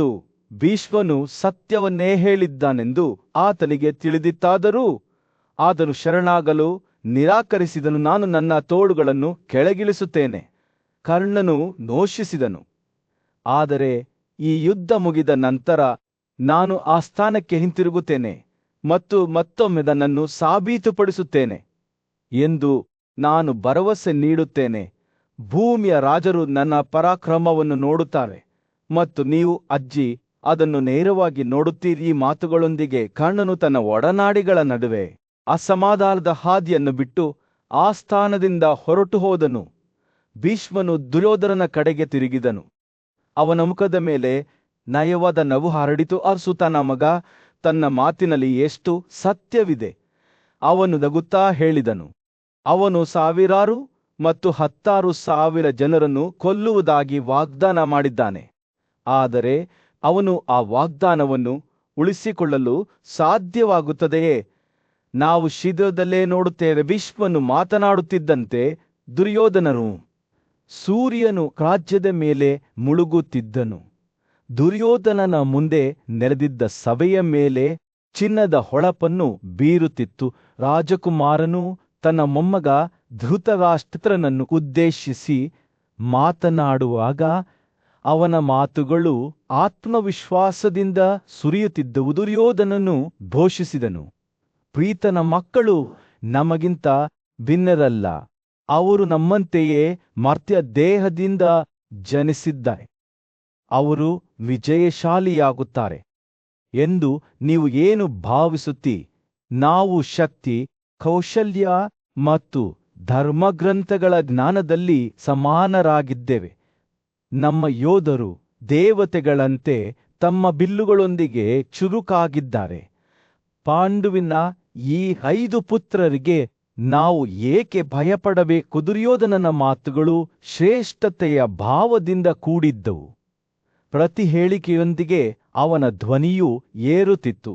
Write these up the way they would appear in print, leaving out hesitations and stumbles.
ಮತ್ತು ಭೀಷ್ಮನು ಸತ್ಯವನ್ನೇ ಹೇಳಿದ್ದಾನೆಂದು ಆತನಿಗೆ ತಿಳಿದಿತ್ತಾದರೂ ಆತನು ಶರಣಾಗಲು ನಿರಾಕರಿಸಿದನು. ನಾನು ನನ್ನ ತೋಳುಗಳನ್ನು ಕೆಳಗಿಳಿಸುತ್ತೇನೆ. ಕರ್ಣನು ಘೋಷಿಸಿದನು, ಆದರೆ ಈ ಯುದ್ಧ ಮುಗಿದ ನಂತರ ನಾನು ಆ ಸ್ಥಾನಕ್ಕೆ ಹಿಂತಿರುಗುತ್ತೇನೆ ಮತ್ತು ಮತ್ತೊಮ್ಮೆ ನನ್ನನ್ನು ಸಾಬೀತುಪಡಿಸುತ್ತೇನೆ ಎಂದು ನಾನು ಭರವಸೆ ನೀಡುತ್ತೇನೆ. ಭೂಮಿಯ ರಾಜರು ನನ್ನ ಪರಾಕ್ರಮವನ್ನು ನೋಡುತ್ತಾರೆ ಮತ್ತು ನೀವು ಅಜ್ಜಿ ಅದನ್ನು ನೇರವಾಗಿ ನೋಡುತ್ತೀರಿ. ಈ ಮಾತುಗಳೊಂದಿಗೆ ಕರ್ಣನು ತನ್ನ ಒಡನಾಡಿಗಳ ನಡುವೆ ಅಸಮಾಧಾನದ ಹಾದಿಯನ್ನು ಬಿಟ್ಟು ಆ ಸ್ಥಾನದಿಂದ ಹೊರಟು ಹೋದನು. ಭೀಷ್ಮನು ದುರ್ಯೋಧನನ ಕಡೆಗೆ ತಿರುಗಿದನು. ಅವನ ಮುಖದ ಮೇಲೆ ನಯವಾದ ನಗು ಹರಡಿತು. ಅರಸು ತನ್ನ ಮಗ, ತನ್ನ ಮಾತಿನಲ್ಲಿ ಎಷ್ಟು ಸತ್ಯವಿದೆ. ಅವನು ನಗುತ್ತಾ ಹೇಳಿದನು, ಅವನು ಸಾವಿರಾರು ಮತ್ತು 10,000 ಜನರನ್ನು ಕೊಲ್ಲುವುದಾಗಿ ವಾಗ್ದಾನ ಮಾಡಿದ್ದಾನೆ. ಆದರೆ ಅವನು ಆ ವಾಗ್ದಾನವನ್ನು ಉಳಿಸಿಕೊಳ್ಳಲು ಸಾಧ್ಯವಾಗುತ್ತದೆಯೇ? ನಾವು ಶೀಘ್ರದಲ್ಲೇ ನೋಡುತ್ತೇವೆ. ಭೀಷ್ಮನು ಮಾತನಾಡುತ್ತಿದ್ದಂತೆ ದುರ್ಯೋಧನನು ಸೂರ್ಯನು ರಾಜ್ಯದ ಮೇಲೆ ಮುಳುಗುತ್ತಿದ್ದನು. ದುರ್ಯೋಧನನ ಮುಂದೆ ನೆರೆದಿದ್ದ ಸಭೆಯ ಮೇಲೆ ಚಿನ್ನದ ಹೊಳಪನ್ನು ಬೀರುತ್ತಿತ್ತು. ರಾಜಕುಮಾರನು ತನ್ನ ಮೊಮ್ಮಗ ಧೃತರಾಷ್ಟ್ರನನ್ನು ಉದ್ದೇಶಿಸಿ ಮಾತನಾಡುವಾಗ ಅವನ ಮಾತುಗಳು ಆತ್ಮವಿಶ್ವಾಸದಿಂದ ಸುರಿಯುತ್ತಿದ್ದವು. ದುರ್ಯೋಧನನು ಘೋಷಿಸಿದನು, ಪ್ರೀತನ ಮಕ್ಕಳು ನಮಗಿಂತ ಭಿನ್ನರಲ್ಲ. ಅವರು ನಮ್ಮಂತೆಯೇ ಮರ್ತ್ಯ ದೇಹದಿಂದ ಜನಿಸಿದ್ದಾರೆ. ಅವರು ವಿಜಯಶಾಲಿಯಾಗುತ್ತಾರೆ ಎಂದು ನೀವು ಏನು ಭಾವಿಸುತ್ತೀ? ನಾವು ಶಕ್ತಿ, ಕೌಶಲ್ಯ ಮತ್ತು ಧರ್ಮಗ್ರಂಥಗಳ ಜ್ಞಾನದಲ್ಲಿ ಸಮಾನರಾಗಿದ್ದೇವೆ. ನಮ್ಮ ಯೋಧರು ದೇವತೆಗಳಂತೆ ತಮ್ಮ ಬಿಲ್ಲುಗಳೊಂದಿಗೆ ಚುರುಕಾಗಿದ್ದಾರೆ. ಪಾಂಡುವಿನ ಈ 5 ಪುತ್ರರಿಗೆ ನಾವು ಏಕೆ ಭಯಪಡಬೇಕು? ದುರ್ಯೋಧನನ ಮಾತುಗಳು ಶ್ರೇಷ್ಠತೆಯ ಭಾವದಿಂದ ಕೂಡಿದ್ದವು. ಪ್ರತಿ ಹೇಳಿಕೆಯೊಂದಿಗೆ ಅವನ ಧ್ವನಿಯು ಏರುತ್ತಿತ್ತು.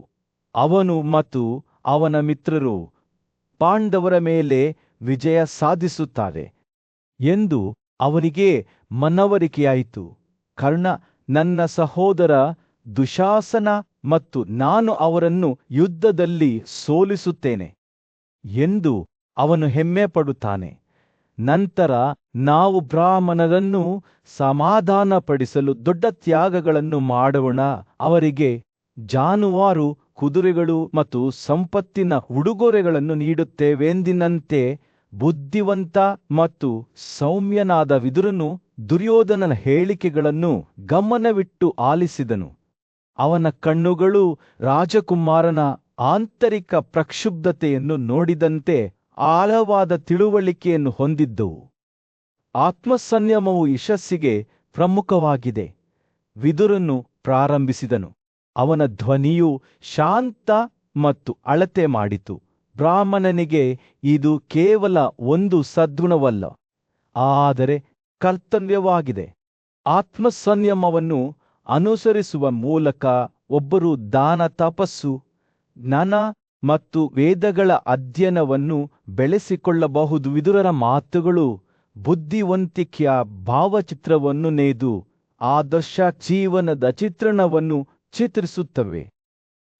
ಅವನು ಮತ್ತು ಅವನ ಮಿತ್ರರು ಪಾಂಡವರ ಮೇಲೆ ವಿಜಯ ಸಾಧಿಸುತ್ತಾರೆ ಎಂದು ಅವನಿಗೆ ಮನವರಿಕೆಯಾಯಿತು. ಕರ್ಣ ನನ್ನ ಸಹೋದರ ದುಶಾಸನ ಮತ್ತು ನಾನು ಅವರನ್ನು ಯುದ್ಧದಲ್ಲಿ ಸೋಲಿಸುತ್ತೇನೆ ಎಂದು ಅವನು ಹೆಮ್ಮೆ ಪಡುತ್ತಾನೆ. ನಂತರ ನಾವು ಬ್ರಾಹ್ಮಣರನ್ನು ಸಮಾಧಾನಪಡಿಸಲು ದೊಡ್ಡ ತ್ಯಾಗಗಳನ್ನು ಮಾಡೋಣ. ಅವರಿಗೆ ಜಾನುವಾರು, ಕುದುರೆಗಳು ಮತ್ತು ಸಂಪತ್ತಿನ ಉಡುಗೊರೆಗಳನ್ನು ನೀಡುತ್ತೇವೆಂದಿನಂತೆ ಬುದ್ಧಿವಂತ ಮತ್ತು ಸೌಮ್ಯನಾದ ವಿದುರನು ದುರ್ಯೋಧನನ ಹೇಳಿಕೆಗಳನ್ನು ಗಮನವಿಟ್ಟು ಆಲಿಸಿದನು. ಅವನ ಕಣ್ಣುಗಳು ರಾಜಕುಮಾರನ ಆಂತರಿಕ ಪ್ರಕ್ಷುಬ್ಧತೆಯನ್ನು ನೋಡಿದಂತೆ ಆಳವಾದ ತಿಳುವಳಿಕೆಯನ್ನು ಹೊಂದಿದ್ದವು. ಆತ್ಮಸಂಯಮವು ಯಶಸ್ಸಿಗೆ ಪ್ರಮುಖವಾಗಿದೆ. ವಿದುರನು ಪ್ರಾರಂಭಿಸಿದನು. ಅವನ ಧ್ವನಿಯು ಶಾಂತ ಮತ್ತು ಅಳತೆ ಮಾಡಿತು. ಬ್ರಾಹ್ಮಣನಿಗೆ ಇದು ಕೇವಲ ಒಂದು ಸದ್ಗುಣವಲ್ಲ, ಆದರೆ ಕರ್ತವ್ಯವಾಗಿದೆ. ಆತ್ಮಸಂಯಮವನ್ನು ಅನುಸರಿಸುವ ಮೂಲಕ ಒಬ್ಬರು ದಾನ, ತಪಸ್ಸು, ಜ್ಞಾನ ಮತ್ತು ವೇದಗಳ ಅಧ್ಯಯನವನ್ನು ಬೆಳೆಸಿಕೊಳ್ಳಬಹುದು. ವಿದುರನ ಮಾತುಗಳು ಬುದ್ಧಿವಂತಿಕೆಯ ಭಾವಚಿತ್ರವನ್ನು ನೇಯ್ದು ಆದರ್ಶ ಜೀವನದ ಚಿತ್ರಣವನ್ನು ಚಿತ್ರಿಸುತ್ತವೆ.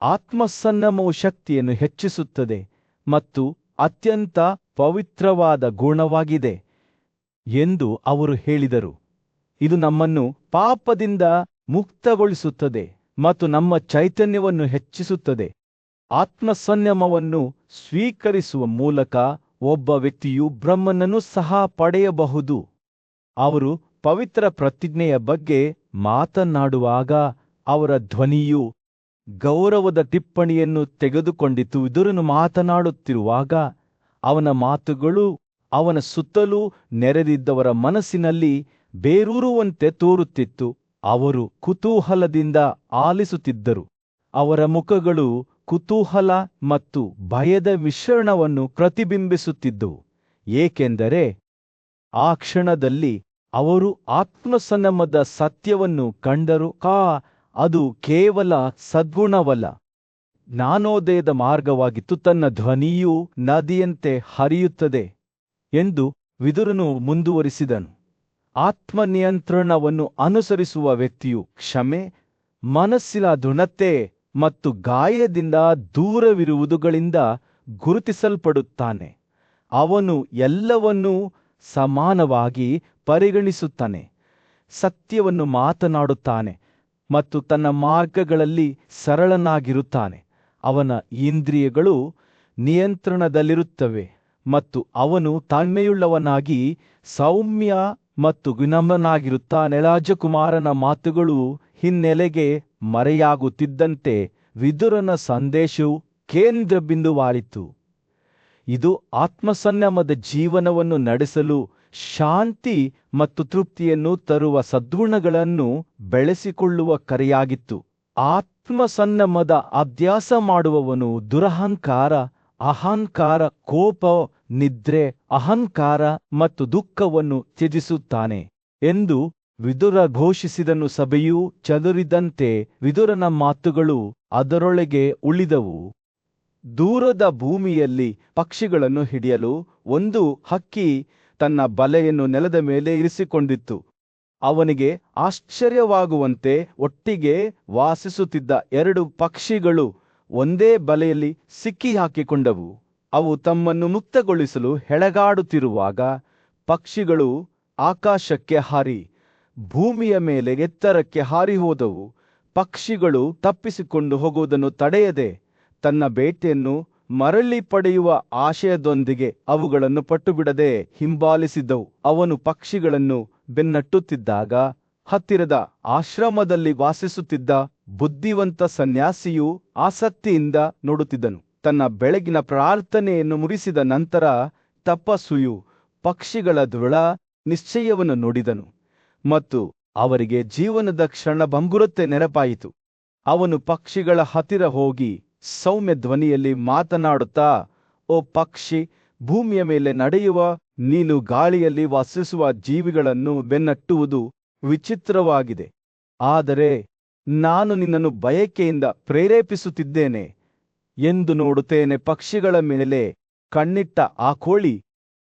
ಆತ್ಮಸಂಯಮವು ಶಕ್ತಿಯನ್ನು ಹೆಚ್ಚಿಸುತ್ತದೆ ಮತ್ತು ಅತ್ಯಂತ ಪವಿತ್ರವಾದ ಗುಣವಾಗಿದೆ ಎಂದು ಅವರು ಹೇಳಿದರು. ಇದು ನಮ್ಮನ್ನು ಪಾಪದಿಂದ ಮುಕ್ತಗೊಳಿಸುತ್ತದೆ ಮತ್ತು ನಮ್ಮ ಚೈತನ್ಯವನ್ನು ಹೆಚ್ಚಿಸುತ್ತದೆ. ಆತ್ಮಸಂಯಮವನ್ನು ಸ್ವೀಕರಿಸುವ ಮೂಲಕ ಒಬ್ಬ ವ್ಯಕ್ತಿಯು ಬ್ರಹ್ಮನನ್ನು ಸಹ ಪಡೆಯಬಹುದು. ಅವರು ಪವಿತ್ರ ಪ್ರತಿಜ್ಞೆಯ ಬಗ್ಗೆ ಮಾತನಾಡುವಾಗ ಅವರ ಧ್ವನಿಯು ಗೌರವದ ಟಿಪ್ಪಣಿಯನ್ನು ತೆಗೆದುಕೊಂಡಿತು. ವಿದುರನು ಮಾತನಾಡುತ್ತಿರುವಾಗ ಅವನ ಮಾತುಗಳು ಅವನ ಸುತ್ತಲೂ ನೆರೆದಿದ್ದವರ ಮನಸ್ಸಿನಲ್ಲಿ ಬೇರೂರುವಂತೆ ತೋರುತ್ತಿತ್ತು. ಅವರು ಕುತೂಹಲದಿಂದ ಆಲಿಸುತ್ತಿದ್ದರು. ಅವರ ಮುಖಗಳು ಕುತೂಹಲ ಮತ್ತು ಭಯದ ಮಿಶ್ರಣವನ್ನು ಪ್ರತಿಬಿಂಬಿಸುತ್ತಿದ್ದವು, ಏಕೆಂದರೆ ಆ ಕ್ಷಣದಲ್ಲಿ ಅವರು ಆತ್ಮಸಂಯಮದ ಸತ್ಯವನ್ನು ಕಂಡರು. ಅದು ಕೇವಲ ಸದ್ಗುಣವಲ್ಲ, ಜ್ಞಾನೋದಯದ ಮಾರ್ಗವಾಗಿತ್ತು. ತನ್ನ ಧ್ವನಿಯು ನದಿಯಂತೆ ಹರಿಯುತ್ತದೆ ಎಂದು ವಿದುರನು ಮುಂದುವರಿಸಿದನು. ಆತ್ಮನಿಯಂತ್ರಣವನ್ನು ಅನುಸರಿಸುವ ವ್ಯಕ್ತಿಯು ಕ್ಷಮೆ ಮನಸ್ಸಿನ ದೃಢತೆ ಮತ್ತು ಗಾಯದಿಂದ ದೂರವಿರುವುದುಗಳಿಂದ ಗುರುತಿಸಲ್ಪಡುತ್ತಾನೆ. ಅವನು ಎಲ್ಲವನ್ನೂ ಸಮಾನವಾಗಿ ಪರಿಗಣಿಸುತ್ತಾನೆ, ಸತ್ಯವನ್ನು ಮಾತನಾಡುತ್ತಾನೆ ಮತ್ತು ತನ್ನ ಮಾರ್ಗಗಳಲ್ಲಿ ಸರಳನಾಗಿರುತ್ತಾನೆ. ಅವನ ಇಂದ್ರಿಯಗಳು ನಿಯಂತ್ರಣದಲ್ಲಿರುತ್ತವೆ ಮತ್ತು ಅವನು ತಾಳ್ಮೆಯುಳ್ಳವನಾಗಿ ಸೌಮ್ಯ ಮತ್ತು ವಿನಮ್ರನಾಗಿರುತ್ತಾನೆ. ರಾಜಕುಮಾರನ ಮಾತುಗಳು ಹಿನ್ನೆಲೆಗೆ ಮರೆಯಾಗುತ್ತಿದ್ದಂತೆ ವಿದುರನ ಸಂದೇಶವು ಕೇಂದ್ರ ಬಿಂದುವಾಯಿತು. ಇದು ಆತ್ಮಸಂಯಮದ ಜೀವನವನ್ನು ನಡೆಸಲು ಶಾಂತಿ ಮತ್ತು ತೃಪ್ತಿಯನ್ನು ತರುವ ಸದ್ಗುಣಗಳನ್ನು ಬೆಳೆಸಿಕೊಳ್ಳುವ ಕರೆಯಾಗಿತ್ತು. ಆತ್ಮಸಂಯಮದ ಅಭ್ಯಾಸ ಮಾಡುವವನು ದುರಹಂಕಾರ, ಅಹಂಕಾರ, ಕೋಪ, ನಿದ್ರೆ, ಅಹಂಕಾರ ಮತ್ತು ದುಃಖವನ್ನು ತ್ಯಜಿಸುತ್ತಾನೆ ಎಂದು ವಿದುರ ಘೋಷಿಸಿದನು. ಸಭೆಯು ಚದುರಿದಂತೆ ವಿದುರನ ಮಾತುಗಳು ಅದರೊಳಗೆ ಉಳಿದವು. ದೂರದ ಭೂಮಿಯಲ್ಲಿ ಪಕ್ಷಿಗಳನ್ನು ಹಿಡಿಯಲು ಒಂದು ಹಕ್ಕಿ ತನ್ನ ಬಲೆಯನ್ನು ನೆಲದ ಮೇಲೆ ಇರಿಸಿಕೊಂಡಿತ್ತು. ಅವನಿಗೆ ಆಶ್ಚರ್ಯವಾಗುವಂತೆ ಒಟ್ಟಿಗೆ ವಾಸಿಸುತ್ತಿದ್ದ 2 ಪಕ್ಷಿಗಳು ಒಂದೇ ಬಲೆಯಲ್ಲಿ ಸಿಕ್ಕಿಹಾಕಿಕೊಂಡವು. ಅವು ತಮ್ಮನ್ನು ಮುಕ್ತಗೊಳಿಸಲು ಹೆಣಗಾಡುತ್ತಿರುವಾಗ ಪಕ್ಷಿಗಳು ಆಕಾಶಕ್ಕೆ ಹಾರಿ ಭೂಮಿಯ ಮೇಲೆ ಎತ್ತರಕ್ಕೆ ಹಾರಿಹೋದವು. ಪಕ್ಷಿಗಳು ತಪ್ಪಿಸಿಕೊಂಡು ಹೋಗುವುದನ್ನು ತಡೆಯದೆ ತನ್ನ ಬೇಟೆಯನ್ನು ಮರಳಿ ಪಡೆಯುವ ಆಶಯದೊಂದಿಗೆ ಅವುಗಳನ್ನು ಪಟ್ಟುಬಿಡದೆ ಹಿಂಬಾಲಿಸಿದ್ದವು. ಅವನು ಪಕ್ಷಿಗಳನ್ನು ಬೆನ್ನಟ್ಟುತ್ತಿದ್ದಾಗ ಹತ್ತಿರದ ಆಶ್ರಮದಲ್ಲಿ ವಾಸಿಸುತ್ತಿದ್ದ ಬುದ್ಧಿವಂತ ಸನ್ಯಾಸಿಯು ಆಸಕ್ತಿಯಿಂದ ನೋಡುತ್ತಿದ್ದನು. ತನ್ನ ಬೆಳಗಿನ ಪ್ರಾರ್ಥನೆಯನ್ನು ಮುಗಿಸಿದ ನಂತರ ತಪಸ್ವಿಯು ಪಕ್ಷಿಗಳ ದೃಢ ನಿಶ್ಚಯವನ್ನು ನೋಡಿದನು ಮತ್ತು ಅವರಿಗೆ ಜೀವನದ ಕ್ಷಣಭಂಗುರತೆ ನೆನಪಾಯಿತು. ಅವನು ಪಕ್ಷಿಗಳ ಹತ್ತಿರ ಹೋಗಿ ಸೌಮ್ಯ ಧ್ವನಿಯಲ್ಲಿ ಮಾತನಾಡುತ್ತಾ, ಓ ಪಕ್ಷಿ, ಭೂಮಿಯ ಮೇಲೆ ನಡೆಯುವ ನೀನು ಗಾಳಿಯಲ್ಲಿ ವಾಸಿಸುವ ಜೀವಿಗಳನ್ನು ಬೆನ್ನಟ್ಟುವುದು ವಿಚಿತ್ರವಾಗಿದೆ. ಆದರೆ ನಾನು ನಿನ್ನನ್ನು ಬಯಕೆಯಿಂದ ಪ್ರೇರೇಪಿಸುತ್ತಿದ್ದೇನೆ ಎಂದು ನೋಡುತ್ತೇನೆ. ಪಕ್ಷಿಗಳ ಮೇಲೆ ಕಣ್ಣಿಟ್ಟ ಆ ಕೋಳಿ,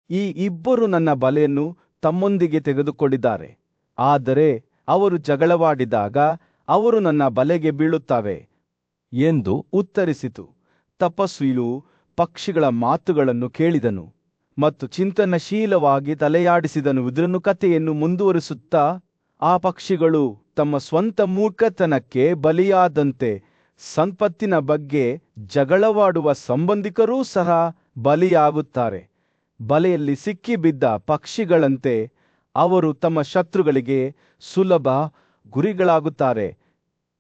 ಈ ಇಬ್ಬರು ನನ್ನ ಬಲೆಯನ್ನು ತಮ್ಮೊಂದಿಗೆ ತೆಗೆದುಕೊಂಡಿದ್ದಾರೆ. ಆದರೆ ಅವರು ಜಗಳವಾಡಿದಾಗ ಅವರು ನನ್ನ ಬಲೆಗೆ ಬೀಳುತ್ತವೆ ಎಂದು ಉತ್ತರಿಸಿತು. ತಪಸ್ವಿಯು ಪಕ್ಷಿಗಳ ಮಾತುಗಳನ್ನು ಕೇಳಿದನು ಮತ್ತು ಚಿಂತನಶೀಲವಾಗಿ ತಲೆಯಾಡಿಸಿದನು. ವಿದುರನು ಕಥೆಯನ್ನು ಮುಂದುವರಿಸುತ್ತಾ, ಆ ಪಕ್ಷಿಗಳು ತಮ್ಮ ಸ್ವಂತ ಮೂರ್ಖತನಕ್ಕೆ ಬಲಿಯಾದಂತೆ ಸಂಪತ್ತಿನ ಬಗ್ಗೆ ಜಗಳವಾಡುವ ಸಂಬಂಧಿಕರೂ ಸಹ ಬಲಿಯಾಗುತ್ತಾರೆ. ಬಲೆಯಲ್ಲಿ ಸಿಕ್ಕಿಬಿದ್ದ ಪಕ್ಷಿಗಳಂತೆ ಅವರು ತಮ್ಮ ಶತ್ರುಗಳಿಗೆ ಸುಲಭ ಗುರಿಗಳಾಗುತ್ತಾರೆ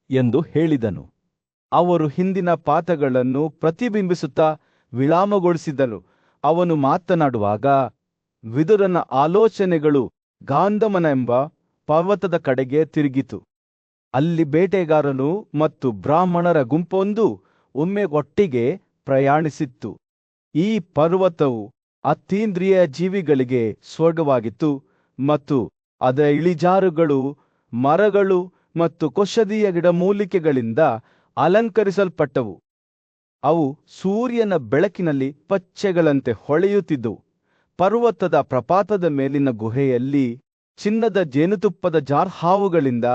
ಎಂದು ಹೇಳಿದನು. ಅವರು ಹಿಂದಿನ ಪಾಠಗಳನ್ನು ಪ್ರತಿಬಿಂಬಿಸುತ್ತಾ ವಿರಾಮಗೊಳಿಸಿದರು. ಅವನು ಮಾತನಾಡುವಾಗ ವಿದುರನ ಆಲೋಚನೆಗಳು ಗಾಂಧಮನೆಂಬ ಪರ್ವತದ ಕಡೆಗೆ ತಿರುಗಿತು. ಅಲ್ಲಿ ಬೇಟೆಗಾರನು ಮತ್ತು ಬ್ರಾಹ್ಮಣರ ಗುಂಪೊಂದು ಒಮ್ಮೆ ಒಟ್ಟಿಗೆ ಪ್ರಯಾಣಿಸಿತ್ತು. ಈ ಪರ್ವತವು ಅತೀಂದ್ರಿಯ ಜೀವಿಗಳಿಗೆ ಸ್ವರ್ಗವಾಗಿತ್ತು ಮತ್ತು ಅದರ ಇಳಿಜಾರುಗಳು ಮರಗಳು ಮತ್ತು ಔಷಧೀಯ ಗಿಡಮೂಲಿಕೆಗಳಿಂದ ಅಲಂಕರಿಸಲ್ಪಟ್ಟವು. ಅವು ಸೂರ್ಯನ ಬೆಳಕಿನಲ್ಲಿ ಪಚ್ಚೆಗಳಂತೆ ಹೊಳೆಯುತ್ತಿದ್ದವು. ಪರ್ವತದ ಪ್ರಪಾತದ ಮೇಲಿನ ಗುಹೆಯಲ್ಲಿ ಚಿನ್ನದ ಜೇನುತುಪ್ಪದ ಜಾರ್ ಹಾವುಗಳಿಂದ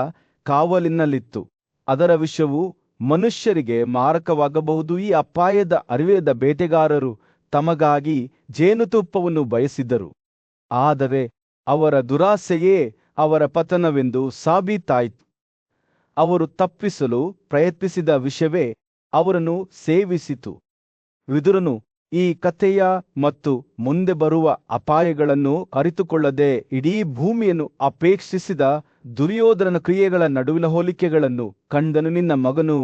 ಕಾವಲಿನಲ್ಲಿತ್ತು. ಅದರ ವಿಷವು ಮನುಷ್ಯರಿಗೆ ಮಾರಕವಾಗಬಹುದು. ಈ ಅಪಾಯದ ಅರಿವಿಲ್ಲದ ಬೇಟೆಗಾರರು ತಮಗಾಗಿ ಜೇನುತುಪ್ಪವನ್ನು ಬಯಸಿದ್ದರು. ಆದರೆ ಅವರ ದುರಾಸೆಯೇ ಅವರ ಪತನವೆಂದು ಸಾಬೀತಾಯಿತು. ಅವರು ತಪ್ಪಿಸಲು ಪ್ರಯತ್ನಿಸಿದ ವಿಷಯವೇ ಅವರನ್ನು ಸೇವಿಸಿತು. ವಿದುರನು ಈ ಕಥೆಯ ಮತ್ತು ಮುಂದೆ ಬರುವ ಅಪಾಯಗಳನ್ನು ಅರಿತುಕೊಳ್ಳದೆ ಇಡೀ ಭೂಮಿಯನ್ನು ಅಪೇಕ್ಷಿಸಿದ ದುರ್ಯೋಧನನ ಕ್ರಿಯೆಗಳ ನಡುವಿನ ಹೋಲಿಕೆಗಳನ್ನು ಕಂಡನು. ನಿನ್ನ ಮಗನು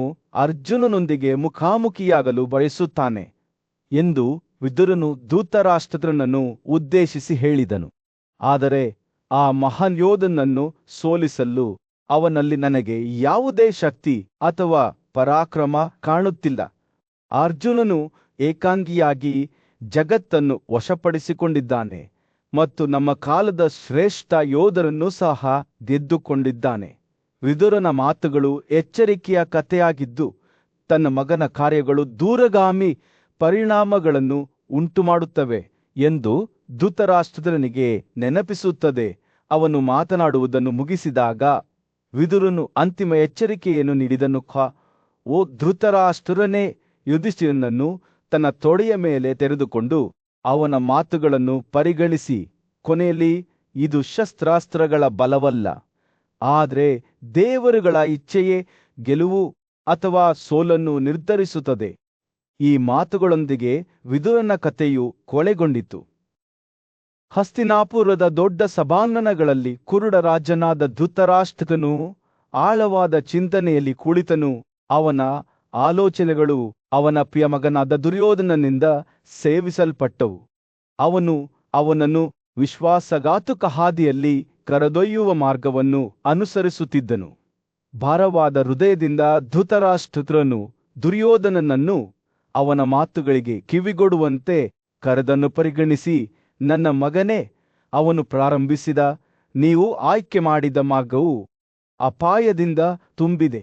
ಅರ್ಜುನನೊಂದಿಗೆ ಮುಖಾಮುಖಿಯಾಗಲು ಬಯಸುತ್ತಾನೆ ಎಂದು ವಿದುರನು ಧೃತರಾಷ್ಟ್ರನನ್ನು ಉದ್ದೇಶಿಸಿ ಹೇಳಿದನು. ಆದರೆ ಆ ಮಹಾನ್ ಯೋಧನನ್ನು ಸೋಲಿಸಲು ಅವನಲ್ಲಿ ನನಗೆ ಯಾವುದೇ ಶಕ್ತಿ ಅಥವಾ ಪರಾಕ್ರಮ ಕಾಣುತ್ತಿಲ್ಲ. ಅರ್ಜುನನು ಏಕಾಂಗಿಯಾಗಿ ಜಗತ್ತನ್ನು ವಶಪಡಿಸಿಕೊಂಡಿದ್ದಾನೆ ಮತ್ತು ನಮ್ಮ ಕಾಲದ ಶ್ರೇಷ್ಠ ಯೋಧರನ್ನು ಸಹ ಗೆದ್ದುಕೊಂಡಿದ್ದಾನೆ. ವಿದುರನ ಮಾತುಗಳು ಎಚ್ಚರಿಕೆಯ ಕಥೆಯಾಗಿದ್ದು ತನ್ನ ಮಗನ ಕಾರ್ಯಗಳು ದೂರಗಾಮಿ ಪರಿಣಾಮಗಳನ್ನು ಉಂಟುಮಾಡುತ್ತವೆ ಎಂದು ಧೃತರಾಷ್ಟ್ರನಿಗೆ ನೆನಪಿಸುತ್ತದೆ. ಅವನು ಮಾತನಾಡುವುದನ್ನು ಮುಗಿಸಿದಾಗ ವಿದುರನು ಅಂತಿಮ ಎಚ್ಚರಿಕೆಯನ್ನು ನೀಡಿದನು. ಓ ಧೃತರಾಷ್ಟ್ರನೇ, ಯುಧಿಷ್ಠಿರನನ್ನು ತನ್ನ ತೊಡೆಯ ಮೇಲೆ ತೆರೆದುಕೊಂಡು ಅವನ ಮಾತುಗಳನ್ನು ಪರಿಗಣಿಸಿ, ಕೊನೆಯಲ್ಲಿ ಇದು ಶಸ್ತ್ರಾಸ್ತ್ರಗಳ ಬಲವಲ್ಲ, ಆದರೆ ದೇವರುಗಳ ಇಚ್ಛೆಯೇ ಗೆಲುವು ಅಥವಾ ಸೋಲನ್ನು ನಿರ್ಧರಿಸುತ್ತದೆ. ಈ ಮಾತುಗಳೊಂದಿಗೆ ವಿದುರನ ಕಥೆಯು ಕೊನೆಗೊಂಡಿತು. ಹಸ್ತಿನಾಪುರದ ದೊಡ್ಡ ಸಭಾಂಗಣಗಳಲ್ಲಿ ಕುರುಡ ರಾಜನಾದ ಧೃತರಾಷ್ಟ್ರನು ಆಳವಾದ ಚಿಂತನೆಯಲ್ಲಿ ಕುಳಿತನು. ಅವನ ಆಲೋಚನೆಗಳು ಅವನ ಪ್ರಿಯ ಮಗನಾದ ದುರ್ಯೋಧನನಿಂದ ಸೇವಿಸಲ್ಪಟ್ಟವು. ಅವನು ಅವನನ್ನು ವಿಶ್ವಾಸಘಾತುಕ ಹಾದಿಯಲ್ಲಿ ಕರೆದೊಯ್ಯುವ ಮಾರ್ಗವನ್ನು ಅನುಸರಿಸುತ್ತಿದ್ದನು. ಭಾರವಾದ ಹೃದಯದಿಂದ ಧೃತರಾಷ್ಟ್ರನು ದುರ್ಯೋಧನನನ್ನು ಅವನ ಮಾತುಗಳಿಗೆ ಕಿವಿಗೊಡುವಂತೆ ಕರೆದನ್ನು ಪರಿಗಣಿಸಿ, ನನ್ನ ಮಗನೇ, ಅವನು ಪ್ರಾರಂಭಿಸಿದ, ನೀವು ಆಯ್ಕೆ ಮಾಡಿದ ಮಾರ್ಗವು ಅಪಾಯದಿಂದ ತುಂಬಿದೆ.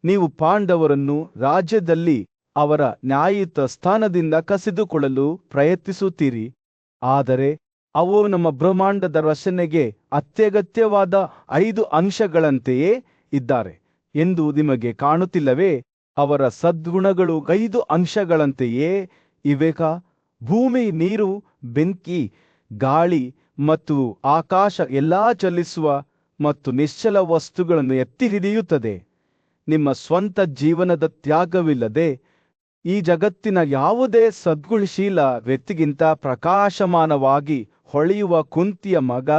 ನೀವು ಪಾಂಡವರನ್ನು ರಾಜ್ಯದಲ್ಲಿ ಅವರ ನ್ಯಾಯಯುತ ಸ್ಥಾನದಿಂದ ಕಸಿದುಕೊಳ್ಳಲು ಪ್ರಯತ್ನಿಸುತ್ತೀರಿ, ಆದರೆ ಅವು ನಮ್ಮ ಬ್ರಹ್ಮಾಂಡದ ರಚನೆಗೆ ಅತ್ಯಗತ್ಯವಾದ 5 ಅಂಶಗಳಂತೆಯೇ ಇದ್ದಾರೆ ಎಂದು ನಿಮಗೆ ಕಾಣುತ್ತಿಲ್ಲವೇ? ಅವರ ಸದ್ಗುಣಗಳು 5 ಅಂಶಗಳಂತೆಯೇ ಇವೆ. ಭೂಮಿ, ನೀರು, ಬೆಂಕಿ, ಗಾಳಿ ಮತ್ತು ಆಕಾಶ ಎಲ್ಲಾ ಚಲಿಸುವ ಮತ್ತು ನಿಶ್ಚಲ ವಸ್ತುಗಳನ್ನು ಎತ್ತಿ ಹಿಡಿಯುತ್ತದೆ. ನಿಮ್ಮ ಸ್ವಂತ ಜೀವನದ ತ್ಯಾಗವಿಲ್ಲದೆ ಈ ಜಗತ್ತಿನ ಯಾವುದೇ ಸದ್ಗುಣಶೀಲ ವ್ಯಕ್ತಿಗಿಂತ ಪ್ರಕಾಶಮಾನವಾಗಿ ಹೊಳೆಯುವ ಕುಂತಿಯ ಮಗ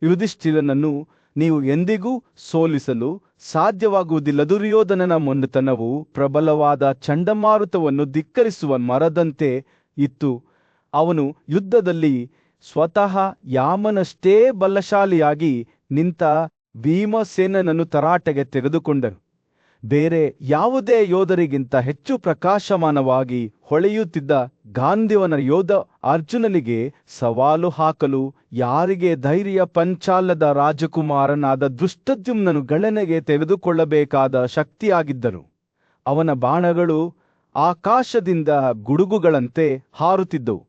ಯುಧಿಷ್ಠಿರನನ್ನು ನೀವು ಎಂದಿಗೂ ಸೋಲಿಸಲು ಸಾಧ್ಯವಾಗುವುದಿಲ್ಲ. ದುರ್ಯೋಧನನ ಮೊಂಡುತನವು ಪ್ರಬಲವಾದ ಚಂಡಮಾರುತವನ್ನು ಧಿಕ್ಕರಿಸುವ ಮರದಂತೆ ಇತ್ತು. ಅವನು ಯುದ್ಧದಲ್ಲಿ ಸ್ವತಃ ಯಾಮನಷ್ಟೇ ಬಲಶಾಲಿಯಾಗಿ ನಿಂತ ಭೀಮಸೇನನನ್ನು ತರಾಟೆಗೆ ತೆಗೆದುಕೊಂಡನು. ಬೇರೆ ಯಾವುದೇ ಯೋಧರಿಗಿಂತ ಹೆಚ್ಚು ಪ್ರಕಾಶಮಾನವಾಗಿ ಹೊಳೆಯುತ್ತಿದ್ದ ಗಾಂಧೀವನ ಯೋಧ ಅರ್ಜುನನಿಗೆ ಸವಾಲು ಹಾಕಲು ಯಾರಿಗೆ ಧೈರ್ಯ? ಪಂಚಾಲದ ರಾಜಕುಮಾರನಾದ ಧೃಷ್ಟದ್ಯುಮ್ನನು ಗಣನೆಗೆ ತೆಗೆದುಕೊಳ್ಳಬೇಕಾದ ಶಕ್ತಿಯಾಗಿದ್ದನು. ಅವನ ಬಾಣಗಳು ಆಕಾಶದಿಂದ ಗುಡುಗುಗಳಂತೆ ಹಾರುತ್ತಿದ್ದವು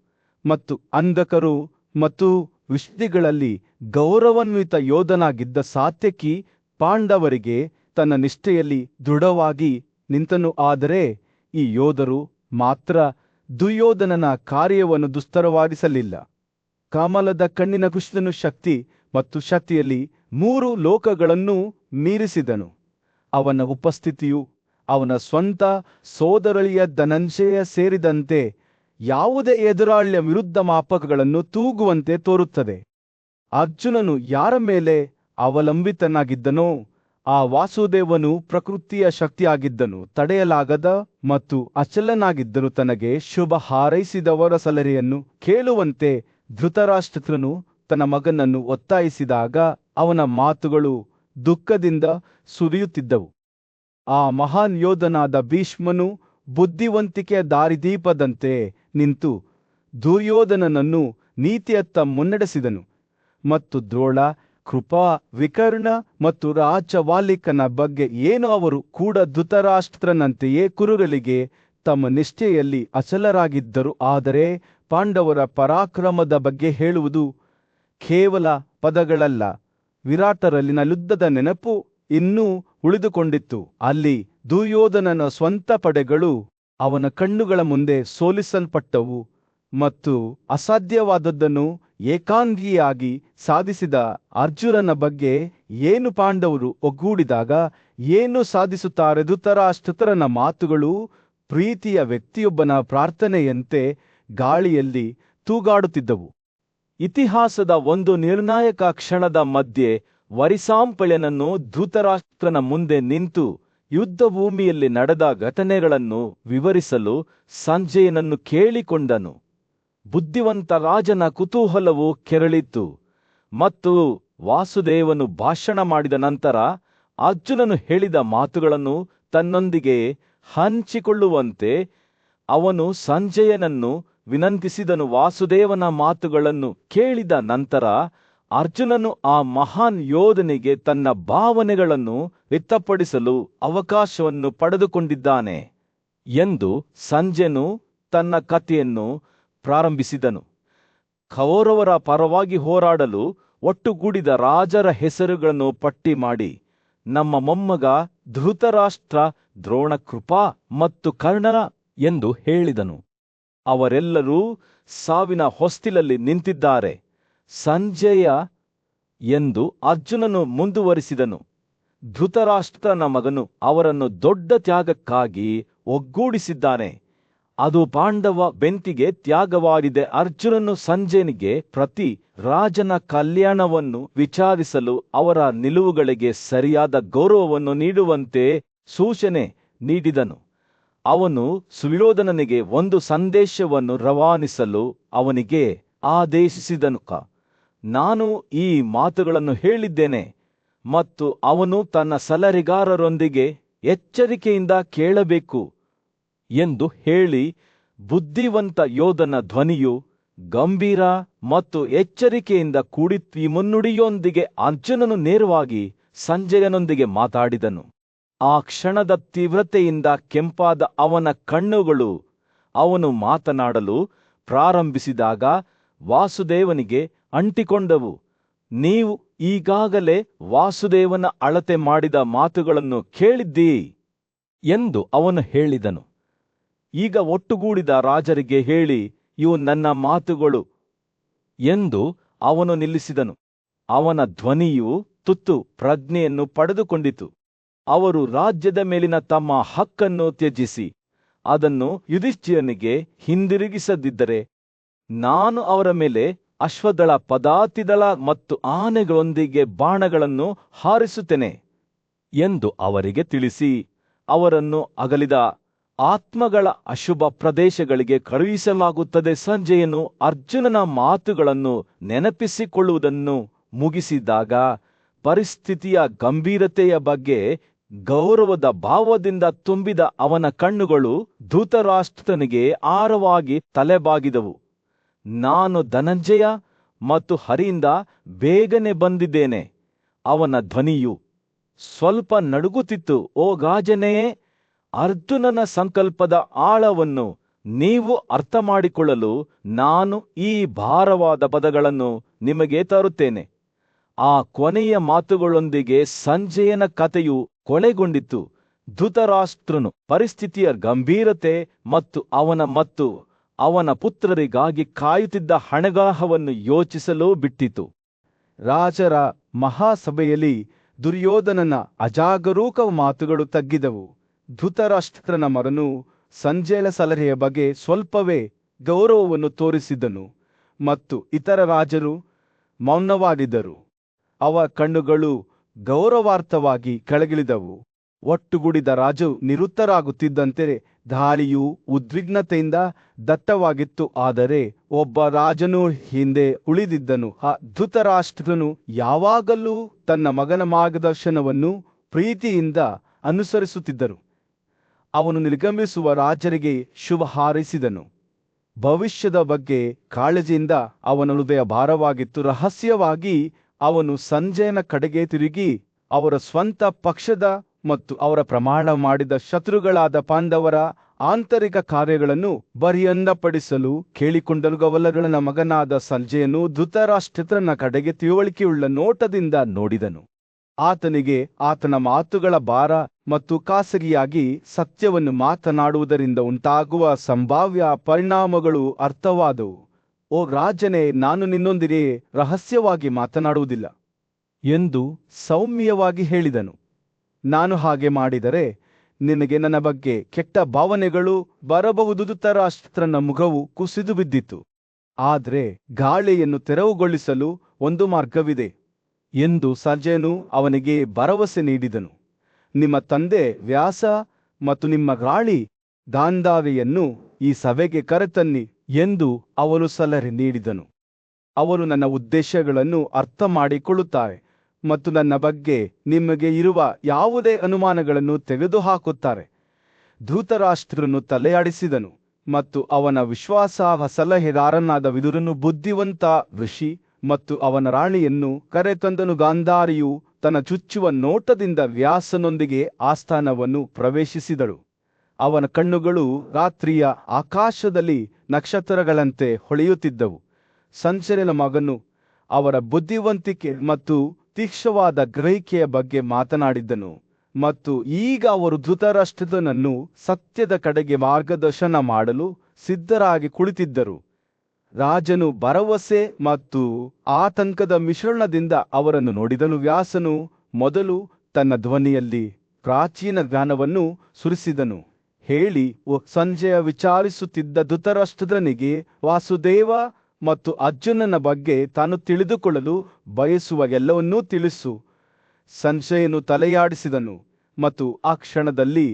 ಮತ್ತು ಅಂಧಕರು ಮತ್ತು ವಿಷ್ಟಿಗಳಲ್ಲಿ ಗೌರವಾನ್ವಿತ ಯೋಧನಾಗಿದ್ದ ಸಾತ್ಯಕಿ ಪಾಂಡವರಿಗೆ ತನ್ನ ನಿಷ್ಠೆಯಲ್ಲಿ ದೃಢವಾಗಿ ನಿಂತನು. ಆದರೆ ಈ ಯೋಧರು ಮಾತ್ರ ದುರ್ಯೋಧನನ ಕಾರ್ಯವನ್ನು ದುಸ್ತರವಾಗಿಸಲಿಲ್ಲ. ಕಮಲದ ಕಣ್ಣಿನ ಕೃಷ್ಣನು ಶಕ್ತಿ ಮತ್ತು ಶಕ್ತಿಯಲ್ಲಿ 3 ಲೋಕಗಳನ್ನು ಮೀರಿಸಿದನು. ಅವನ ಉಪಸ್ಥಿತಿಯು ಅವನ ಸ್ವಂತ ಸೋದರಳಿಯ ಧನಂಜಯ ಸೇರಿದಂತೆ ಯಾವುದೇ ಎದುರಾಳಿಯ ವಿರುದ್ಧ ಮಾಪಕಗಳನ್ನು ತೂಗುವಂತೆ ತೋರುತ್ತದೆ. ಅರ್ಜುನನು ಯಾರ ಮೇಲೆ ಅವಲಂಬಿತನಾಗಿದ್ದನೋ ಆ ವಾಸುದೇವನು ಪ್ರಕೃತಿಯ ಶಕ್ತಿಯಾಗಿದ್ದನು. ತಡೆಯಲಾಗದ ಮತ್ತು ಅಚಲನಾಗಿದ್ದರೂ ತನಗೆ ಶುಭ ಹಾರೈಸಿದವರ ಸಲಹೆಯನ್ನು ಕೇಳುವಂತೆ ಧೃತರಾಷ್ಟ್ರನು ತನ್ನ ಮಗನನ್ನು ಒತ್ತಾಯಿಸಿದಾಗ ಅವನ ಮಾತುಗಳು ದುಃಖದಿಂದ ಸುರಿಯುತ್ತಿದ್ದವು. ಆ ಮಹಾನ್ ಯೋಧನಾದ ಭೀಷ್ಮನು ಬುದ್ಧಿವಂತಿಕೆಯ ದಾರಿದೀಪದಂತೆ ನಿಂತು ದುರ್ಯೋಧನನನ್ನು ನೀತಿಯತ್ತ ಮುನ್ನಡೆಸಿದನು ಮತ್ತು ದ್ರೋಣ, ಕೃಪಾ, ವಿಕರ್ಣ ಮತ್ತು ರಾಜವಾಲಿಕನ ಬಗ್ಗೆ ಏನು ಅವರು ಕೂಡ ಧೃತರಾಷ್ಟ್ರನಂತೆಯೇ ಕುರುಗಳಿಗೆ ತಮ್ಮ ನಿಷ್ಠೆಯಲ್ಲಿ ಅಚಲರಾಗಿದ್ದರು. ಆದರೆ ಪಾಂಡವರ ಪರಾಕ್ರಮದ ಬಗ್ಗೆ ಹೇಳುವುದು ಕೇವಲ ಪದಗಳಲ್ಲ. ವಿರಾಟರಲ್ಲಿನ ಯುದ್ಧದ ನೆನಪು ಇನ್ನೂ ಉಳಿದುಕೊಂಡಿತ್ತು. ಅಲ್ಲಿ ದುರ್ಯೋಧನನ ಸ್ವಂತ ಪಡೆಗಳು ಅವನ ಕಣ್ಣುಗಳ ಮುಂದೆ ಸೋಲಿಸಲ್ಪಟ್ಟವು ಮತ್ತು ಅಸಾಧ್ಯವಾದದ್ದನ್ನು ಏಕಾಂಗಿಯಾಗಿ ಸಾಧಿಸಿದ ಅರ್ಜುನನ ಬಗ್ಗೆ ಏನು ಪಾಂಡವರು ಒಗ್ಗೂಡಿದಾಗ ಏನು ಸಾಧಿಸುತ್ತಾರೆ? ಧೃತರಾಷ್ಟ್ರನ ಮಾತುಗಳು ಪ್ರೀತಿಯ ವ್ಯಕ್ತಿಯೊಬ್ಬನ ಪ್ರಾರ್ಥನೆಯಂತೆ ಗಾಳಿಯಲ್ಲಿ ತೂಗಾಡುತ್ತಿದ್ದವು. ಇತಿಹಾಸದ ಒಂದು ನಿರ್ಣಾಯಕ ಕ್ಷಣದ ಮಧ್ಯೆ ವರಿಸಾಂಪಳ್ಯನನ್ನು ಧೃತರಾಷ್ಟ್ರನ ಮುಂದೆ ನಿಂತು ಯುದ್ಧಭೂಮಿಯಲ್ಲಿ ನಡೆದ ಘಟನೆಗಳನ್ನು ವಿವರಿಸಲು ಸಂಜಯನನ್ನು ಕೇಳಿಕೊಂಡನು. ಬುದ್ಧಿವಂತ ರಾಜನ ಕುತೂಹಲವು ಕೆರಳಿತು ಮತ್ತು ವಾಸುದೇವನು ಭಾಷಣ ಮಾಡಿದ ನಂತರ ಅರ್ಜುನನು ಹೇಳಿದ ಮಾತುಗಳನ್ನು ತನ್ನೊಂದಿಗೆ ಹಂಚಿಕೊಳ್ಳುವಂತೆ ಅವನು ಸಂಜಯನನ್ನು ವಿನಂತಿಸಿದನು. ವಾಸುದೇವನ ಮಾತುಗಳನ್ನು ಕೇಳಿದ ನಂತರ ಅರ್ಜುನನು ಆ ಮಹಾನ್ ಯೋಧನಿಗೆ ತನ್ನ ಭಾವನೆಗಳನ್ನು ವ್ಯಕ್ತಪಡಿಸಲು ಅವಕಾಶವನ್ನು ಪಡೆದುಕೊಂಡಿದ್ದಾನೆ ಎಂದು ಸಂಜಯನು ತನ್ನ ಕಥೆಯನ್ನು ಪ್ರಾರಂಭಿಸಿದನು. ಕೌರವರ ಪರವಾಗಿ ಹೋರಾಡಲು ಒಟ್ಟುಗೂಡಿದ ರಾಜರ ಹೆಸರುಗಳನ್ನು ಪಟ್ಟಿ ಮಾಡಿ ನಮ್ಮ ಮೊಮ್ಮಗ ಧೃತರಾಷ್ಟ್ರ, ದ್ರೋಣಕೃಪಾ ಮತ್ತು ಕರ್ಣನ ಎಂದು ಹೇಳಿದನು. ಅವರೆಲ್ಲರೂ ಸಾವಿನ ಹೊಸ್ತಿಲಲ್ಲಿ ನಿಂತಿದ್ದಾರೆ. ಸಂಜಯ ಎಂದು ಅರ್ಜುನನು ಮುಂದುವರಿಸಿದನು. ಧೃತರಾಷ್ಟ್ರನ ಮಗನು ಅವರನ್ನು ದೊಡ್ಡ ತ್ಯಾಗಕ್ಕಾಗಿ ಒಗ್ಗೂಡಿಸಿದ್ದಾನೆ. ಅದು ಪಾಂಡವ ಬೆಂಕಿಗೆ ತ್ಯಾಗವಾಗಿದೆ. ಅರ್ಜುನನು ಸಂಜಯನಿಗೆ ಪ್ರತಿ ರಾಜನ ಕಲ್ಯಾಣವನ್ನು ವಿಚಾರಿಸಲು ಅವರ ನಿಲುವುಗಳಿಗೆ ಸರಿಯಾದ ಗೌರವವನ್ನು ನೀಡುವಂತೆ ಸೂಚನೆ ನೀಡಿದನು. ಅವನು ಸುಯೋಧನನಿಗೆ ಒಂದು ಸಂದೇಶವನ್ನು ರವಾನಿಸಲು ಅವನಿಗೆ ಆದೇಶಿಸಿದನು. ನಾನು ಈ ಮಾತುಗಳನ್ನು ಹೇಳಿದ್ದೇನೆ ಮತ್ತು ಅವನು ತನ್ನ ಸಲಹೆಗಾರರೊಂದಿಗೆ ಎಚ್ಚರಿಕೆಯಿಂದ ಕೇಳಬೇಕು ಎಂದು ಹೇಳಿ, ಬುದ್ಧಿವಂತ ಯೋಧನ ಧ್ವನಿಯು ಗಂಭೀರ ಮತ್ತು ಎಚ್ಚರಿಕೆಯಿಂದ ಕೂಡಿತ್ತು. ಈ ಮುನ್ನುಡಿಯೊಂದಿಗೆ ಅರ್ಜುನನು ನೇರವಾಗಿ ಸಂಜಯನೊಂದಿಗೆ ಮಾತಾಡಿದನು. ಆ ಕ್ಷಣದ ತೀವ್ರತೆಯಿಂದ ಕೆಂಪಾದ ಅವನ ಕಣ್ಣುಗಳು ಅವನು ಮಾತನಾಡಲು ಪ್ರಾರಂಭಿಸಿದಾಗ ವಾಸುದೇವನಿಗೆ ಅಂಟಿಕೊಂಡವು. ನೀವು ಈಗಾಗಲೇ ವಾಸುದೇವನ ಅಳತೆ ಮಾಡಿದ ಮಾತುಗಳನ್ನು ಕೇಳಿದ್ದೀ ಎಂದು ಅವನು ಹೇಳಿದನು. ಈಗ ಒಟ್ಟುಗೂಡಿದ ರಾಜರಿಗೆ ಹೇಳಿ, ಇವು ನನ್ನ ಮಾತುಗಳು ಎಂದು ಅವನು ನಿಲ್ಲಿಸಿದನು. ಅವನ ಧ್ವನಿಯು ತುತ್ತು ಪ್ರಜ್ಞೆಯನ್ನು ಪಡೆದುಕೊಂಡಿತು. ಅವರು ರಾಜ್ಯದ ಮೇಲಿನ ತಮ್ಮ ಹಕ್ಕನ್ನು ತ್ಯಜಿಸಿ ಅದನ್ನು ಯುಧಿಷ್ಠಿರನಿಗೆ ಹಿಂದಿರುಗಿಸದಿದ್ದರೆ ನಾನು ಅವರ ಮೇಲೆ ಅಶ್ವದಳ, ಪದಾತಿದಳ ಮತ್ತು ಆನೆಗಳೊಂದಿಗೆ ಬಾಣಗಳನ್ನು ಹಾರಿಸುತ್ತೇನೆ ಎಂದು ಅವರಿಗೆ ತಿಳಿಸಿ, ಅವರನ್ನು ಅಗಲಿದ ಆತ್ಮಗಳ ಅಶುಭ ಪ್ರದೇಶಗಳಿಗೆ ಕಳುಹಿಸಲಾಗುತ್ತದೆ. ಸಂಜಯನು ಅರ್ಜುನನ ಮಾತುಗಳನ್ನು ನೆನಪಿಸಿಕೊಳ್ಳುವುದನ್ನು ಮುಗಿಸಿದಾಗ ಪರಿಸ್ಥಿತಿಯ ಗಂಭೀರತೆಯ ಬಗ್ಗೆ ಗೌರವದ ಭಾವದಿಂದ ತುಂಬಿದ ಅವನ ಕಣ್ಣುಗಳು ಧೃತರಾಷ್ಟ್ರನಿಗೆ ಆರವಾಗಿ ತಲೆಬಾಗಿದವು. ನಾನು ಧನಂಜಯ ಮತ್ತು ಹರಿಯಿಂದ ಬೇಗನೆ ಬಂದಿದ್ದೇನೆ. ಅವನ ಧ್ವನಿಯು ಸ್ವಲ್ಪ ನಡುಗುತ್ತಿತ್ತು. ಓ ರಾಜನೇ, ಅರ್ಜುನನ ಸಂಕಲ್ಪದ ಆಳವನ್ನು ನೀವು ಅರ್ಥ ಮಾಡಿಕೊಳ್ಳಲು ನಾನು ಈ ಭಾರವಾದ ಪದಗಳನ್ನು ನಿಮಗೆ ತರುತ್ತೇನೆ. ಆ ಕೊನೆಯ ಮಾತುಗಳೊಂದಿಗೆ ಸಂಜಯನ ಕಥೆಯು ಕೊನೆಗೊಂಡಿತು. ಧೃತರಾಷ್ಟ್ರನು ಪರಿಸ್ಥಿತಿಯ ಗಂಭೀರತೆ ಮತ್ತು ಅವನ ಪುತ್ರರಿಗಾಗಿ ಕಾಯುತ್ತಿದ್ದ ಹಣಗಾಹವನ್ನು ಯೋಚಿಸಲು ಬಿಟ್ಟಿತು. ರಾಜರ ಮಹಾಸಭೆಯಲ್ಲಿ ದುರ್ಯೋಧನನ ಅಜಾಗರೂಕ ಮಾತುಗಳು ತಗ್ಗಿದವು. ಧೃತರಾಷ್ಟ್ರನ ಮಗನು ಸಂಜಯನ ಸಲಹೆಯ ಬಗ್ಗೆ ಸ್ವಲ್ಪವೇ ಗೌರವವನ್ನು ತೋರಿಸಿದನು ಮತ್ತು ಇತರ ರಾಜರು ಮೌನವಾಗಿದ್ದರು. ಅವ ಕಣ್ಣುಗಳು ಗೌರವಾರ್ಥವಾಗಿ ಕೆಳಗಿಳಿದವು. ಒಟ್ಟುಗೂಡಿದ ರಾಜು ನಿರುತ್ತರಾಗುತ್ತಿದ್ದಂತೆ ದಾಳಿಯು ಉದ್ವಿಗ್ನತೆಯಿಂದ ದಟ್ಟವಾಗಿತ್ತು. ಆದರೆ ಒಬ್ಬ ರಾಜನು ಹಿಂದೆ ಉಳಿದಿದ್ದನು. ಆ ಧೃತರಾಷ್ಟ್ರನು ಯಾವಾಗಲೂ ತನ್ನ ಮಗನ ಮಾರ್ಗದರ್ಶನವನ್ನು ಪ್ರೀತಿಯಿಂದ ಅನುಸರಿಸುತ್ತಿದ್ದರು. ಅವನು ನಿರ್ಗಮಿಸುವ ರಾಜರಿಗೆ ಶುಭ ಹಾರೈಸಿದನು. ಭವಿಷ್ಯದ ಬಗ್ಗೆ ಕಾಳಜಿಯಿಂದ ಅವನ ಹೃದಯ ಭಾರವಾಗಿತ್ತು. ರಹಸ್ಯವಾಗಿ ಅವನು ಸಂಜಯನ ಕಡೆಗೆ ತಿರುಗಿ ಅವರ ಸ್ವಂತ ಪಕ್ಷದ ಮತ್ತು ಅವರ ಪ್ರಮಾಣ ಮಾಡಿದ ಶತ್ರುಗಳಾದ ಪಾಂಡವರ ಆಂತರಿಕ ಕಾರ್ಯಗಳನ್ನು ಬಹಿರಂಗಪಡಿಸಲು ಕೇಳಿಕೊಂಡನು. ಗವಲಗಳನ ಮಗನಾದ ಸಂಜಯನು ಧೃತರಾಷ್ಟ್ರನ ಕಡೆಗೆ ತಿಳುವಳಿಕೆಯುಳ್ಳ ನೋಟದಿಂದ ನೋಡಿದನು. ಆತನಿಗೆ ಆತನ ಮಾತುಗಳ ಭಾರ ಮತ್ತು ಖಾಸಗಿಯಾಗಿ ಸತ್ಯವನ್ನು ಮಾತನಾಡುವುದರಿಂದ ಉಂಟಾಗುವ ಸಂಭಾವ್ಯ ಪರಿಣಾಮಗಳು ಅರ್ಥವಾದವು. ಓ ರಾಜನೇ, ನಾನು ನಿನ್ನೊಂದಿಗೆ ರಹಸ್ಯವಾಗಿ ಮಾತನಾಡುವುದಿಲ್ಲ ಎಂದು ಸೌಮ್ಯವಾಗಿ ಹೇಳಿದನು. ನಾನು ಹಾಗೆ ಮಾಡಿದರೆ ನಿನಗೆ ನನ್ನ ಬಗ್ಗೆ ಕೆಟ್ಟ ಭಾವನೆಗಳು ಬರಬಹುದು. ಧೃತರಾಷ್ಟ್ರನ ಮುಖವು ಕುಸಿದು ಬಿದ್ದಿತು. ಆದರೆ ಗಾಳಿಯನ್ನು ತೆರವುಗೊಳಿಸಲು ಒಂದು ಮಾರ್ಗವಿದೆ ಎಂದು ಸಂಜಯನು ಅವನಿಗೆ ಭರವಸೆ ನೀಡಿದನು. ನಿಮ್ಮ ತಂದೆ ವ್ಯಾಸ ಮತ್ತು ನಿಮ್ಮ ರಾಣಿ ಗಾಂಧಾರಿಯನ್ನು ಈ ಸಭೆಗೆ ಕರೆತನ್ನಿ ಎಂದು ಅವನು ಸಲಹೆ ನೀಡಿದನು. ಅವರು ನನ್ನ ಉದ್ದೇಶಗಳನ್ನು ಅರ್ಥ ಮಾಡಿಕೊಳ್ಳುತ್ತಾರೆ ಮತ್ತು ನನ್ನ ಬಗ್ಗೆ ನಿಮಗೆ ಇರುವ ಯಾವುದೇ ಅನುಮಾನಗಳನ್ನು ತೆಗೆದುಹಾಕುತ್ತಾರೆ. ಧೃತರಾಷ್ಟ್ರನು ತಲೆಯಾಡಿಸಿದನು ಮತ್ತು ಅವನ ವಿಶ್ವಾಸಾರ್ಹ ಸಲಹೆಗಾರನಾದ ವಿದುರನು ಬುದ್ಧಿವಂತ ಋಷಿ ಮತ್ತು ಅವನ ರಾಣಿಯನ್ನು ಕರೆತಂದನು. ಗಾಂಧಾರಿಯು ತನ್ನ ಚುಚ್ಚುವ ನೋಟದಿಂದ ವ್ಯಾಸನೊಂದಿಗೆ ಆಸ್ಥಾನವನ್ನು ಪ್ರವೇಶಿಸಿದಳು. ಅವನ ಕಣ್ಣುಗಳು ರಾತ್ರಿಯ ಆಕಾಶದಲ್ಲಿ ನಕ್ಷತ್ರಗಳಂತೆ ಹೊಳೆಯುತ್ತಿದ್ದವು. ಸಂಜಯನ ಮಗನು ಅವರ ಬುದ್ಧಿವಂತಿಕೆ ಮತ್ತು ತೀಕ್ಷ್ಣವಾದ ಗ್ರಹಿಕೆಯ ಬಗ್ಗೆ ಮಾತನಾಡಿದ್ದನು. ಮತ್ತು ಈಗ ಅವರು ಧೃತರಾಷ್ಟ್ರನನ್ನು ಸತ್ಯದ ಕಡೆಗೆ ಮಾರ್ಗದರ್ಶನ ಮಾಡಲು ಸಿದ್ಧರಾಗಿ ಕುಳಿತಿದ್ದರು. ರಾಜನು ಭರವಸೆ ಮತ್ತು ಆತಂಕದ ಮಿಶ್ರಣದಿಂದ ಅವರನ್ನು ನೋಡಿದನು. ವ್ಯಾಸನು ಮೊದಲು ತನ್ನ ಧ್ವನಿಯಲ್ಲಿ ಪ್ರಾಚೀನ ಜ್ಞಾನವನ್ನು ಸುರಿಸಿದನು. ಹೇಳಿ, ಸಂಜಯ ವಿಚಾರಿಸುತ್ತಿದ್ದ ಧೃತರಾಷ್ಟ್ರನಿಗೆ ವಾಸುದೇವ ಮತ್ತು ಅರ್ಜುನನ ಬಗ್ಗೆ ತಾನು ತಿಳಿದುಕೊಳ್ಳಲು ಬಯಸುವ ಎಲ್ಲವನ್ನೂ ತಿಳಿಸು. ಸಂಜಯನು ತಲೆಯಾಡಿಸಿದನು ಮತ್ತು ಆ ಕ್ಷಣದಲ್ಲಿ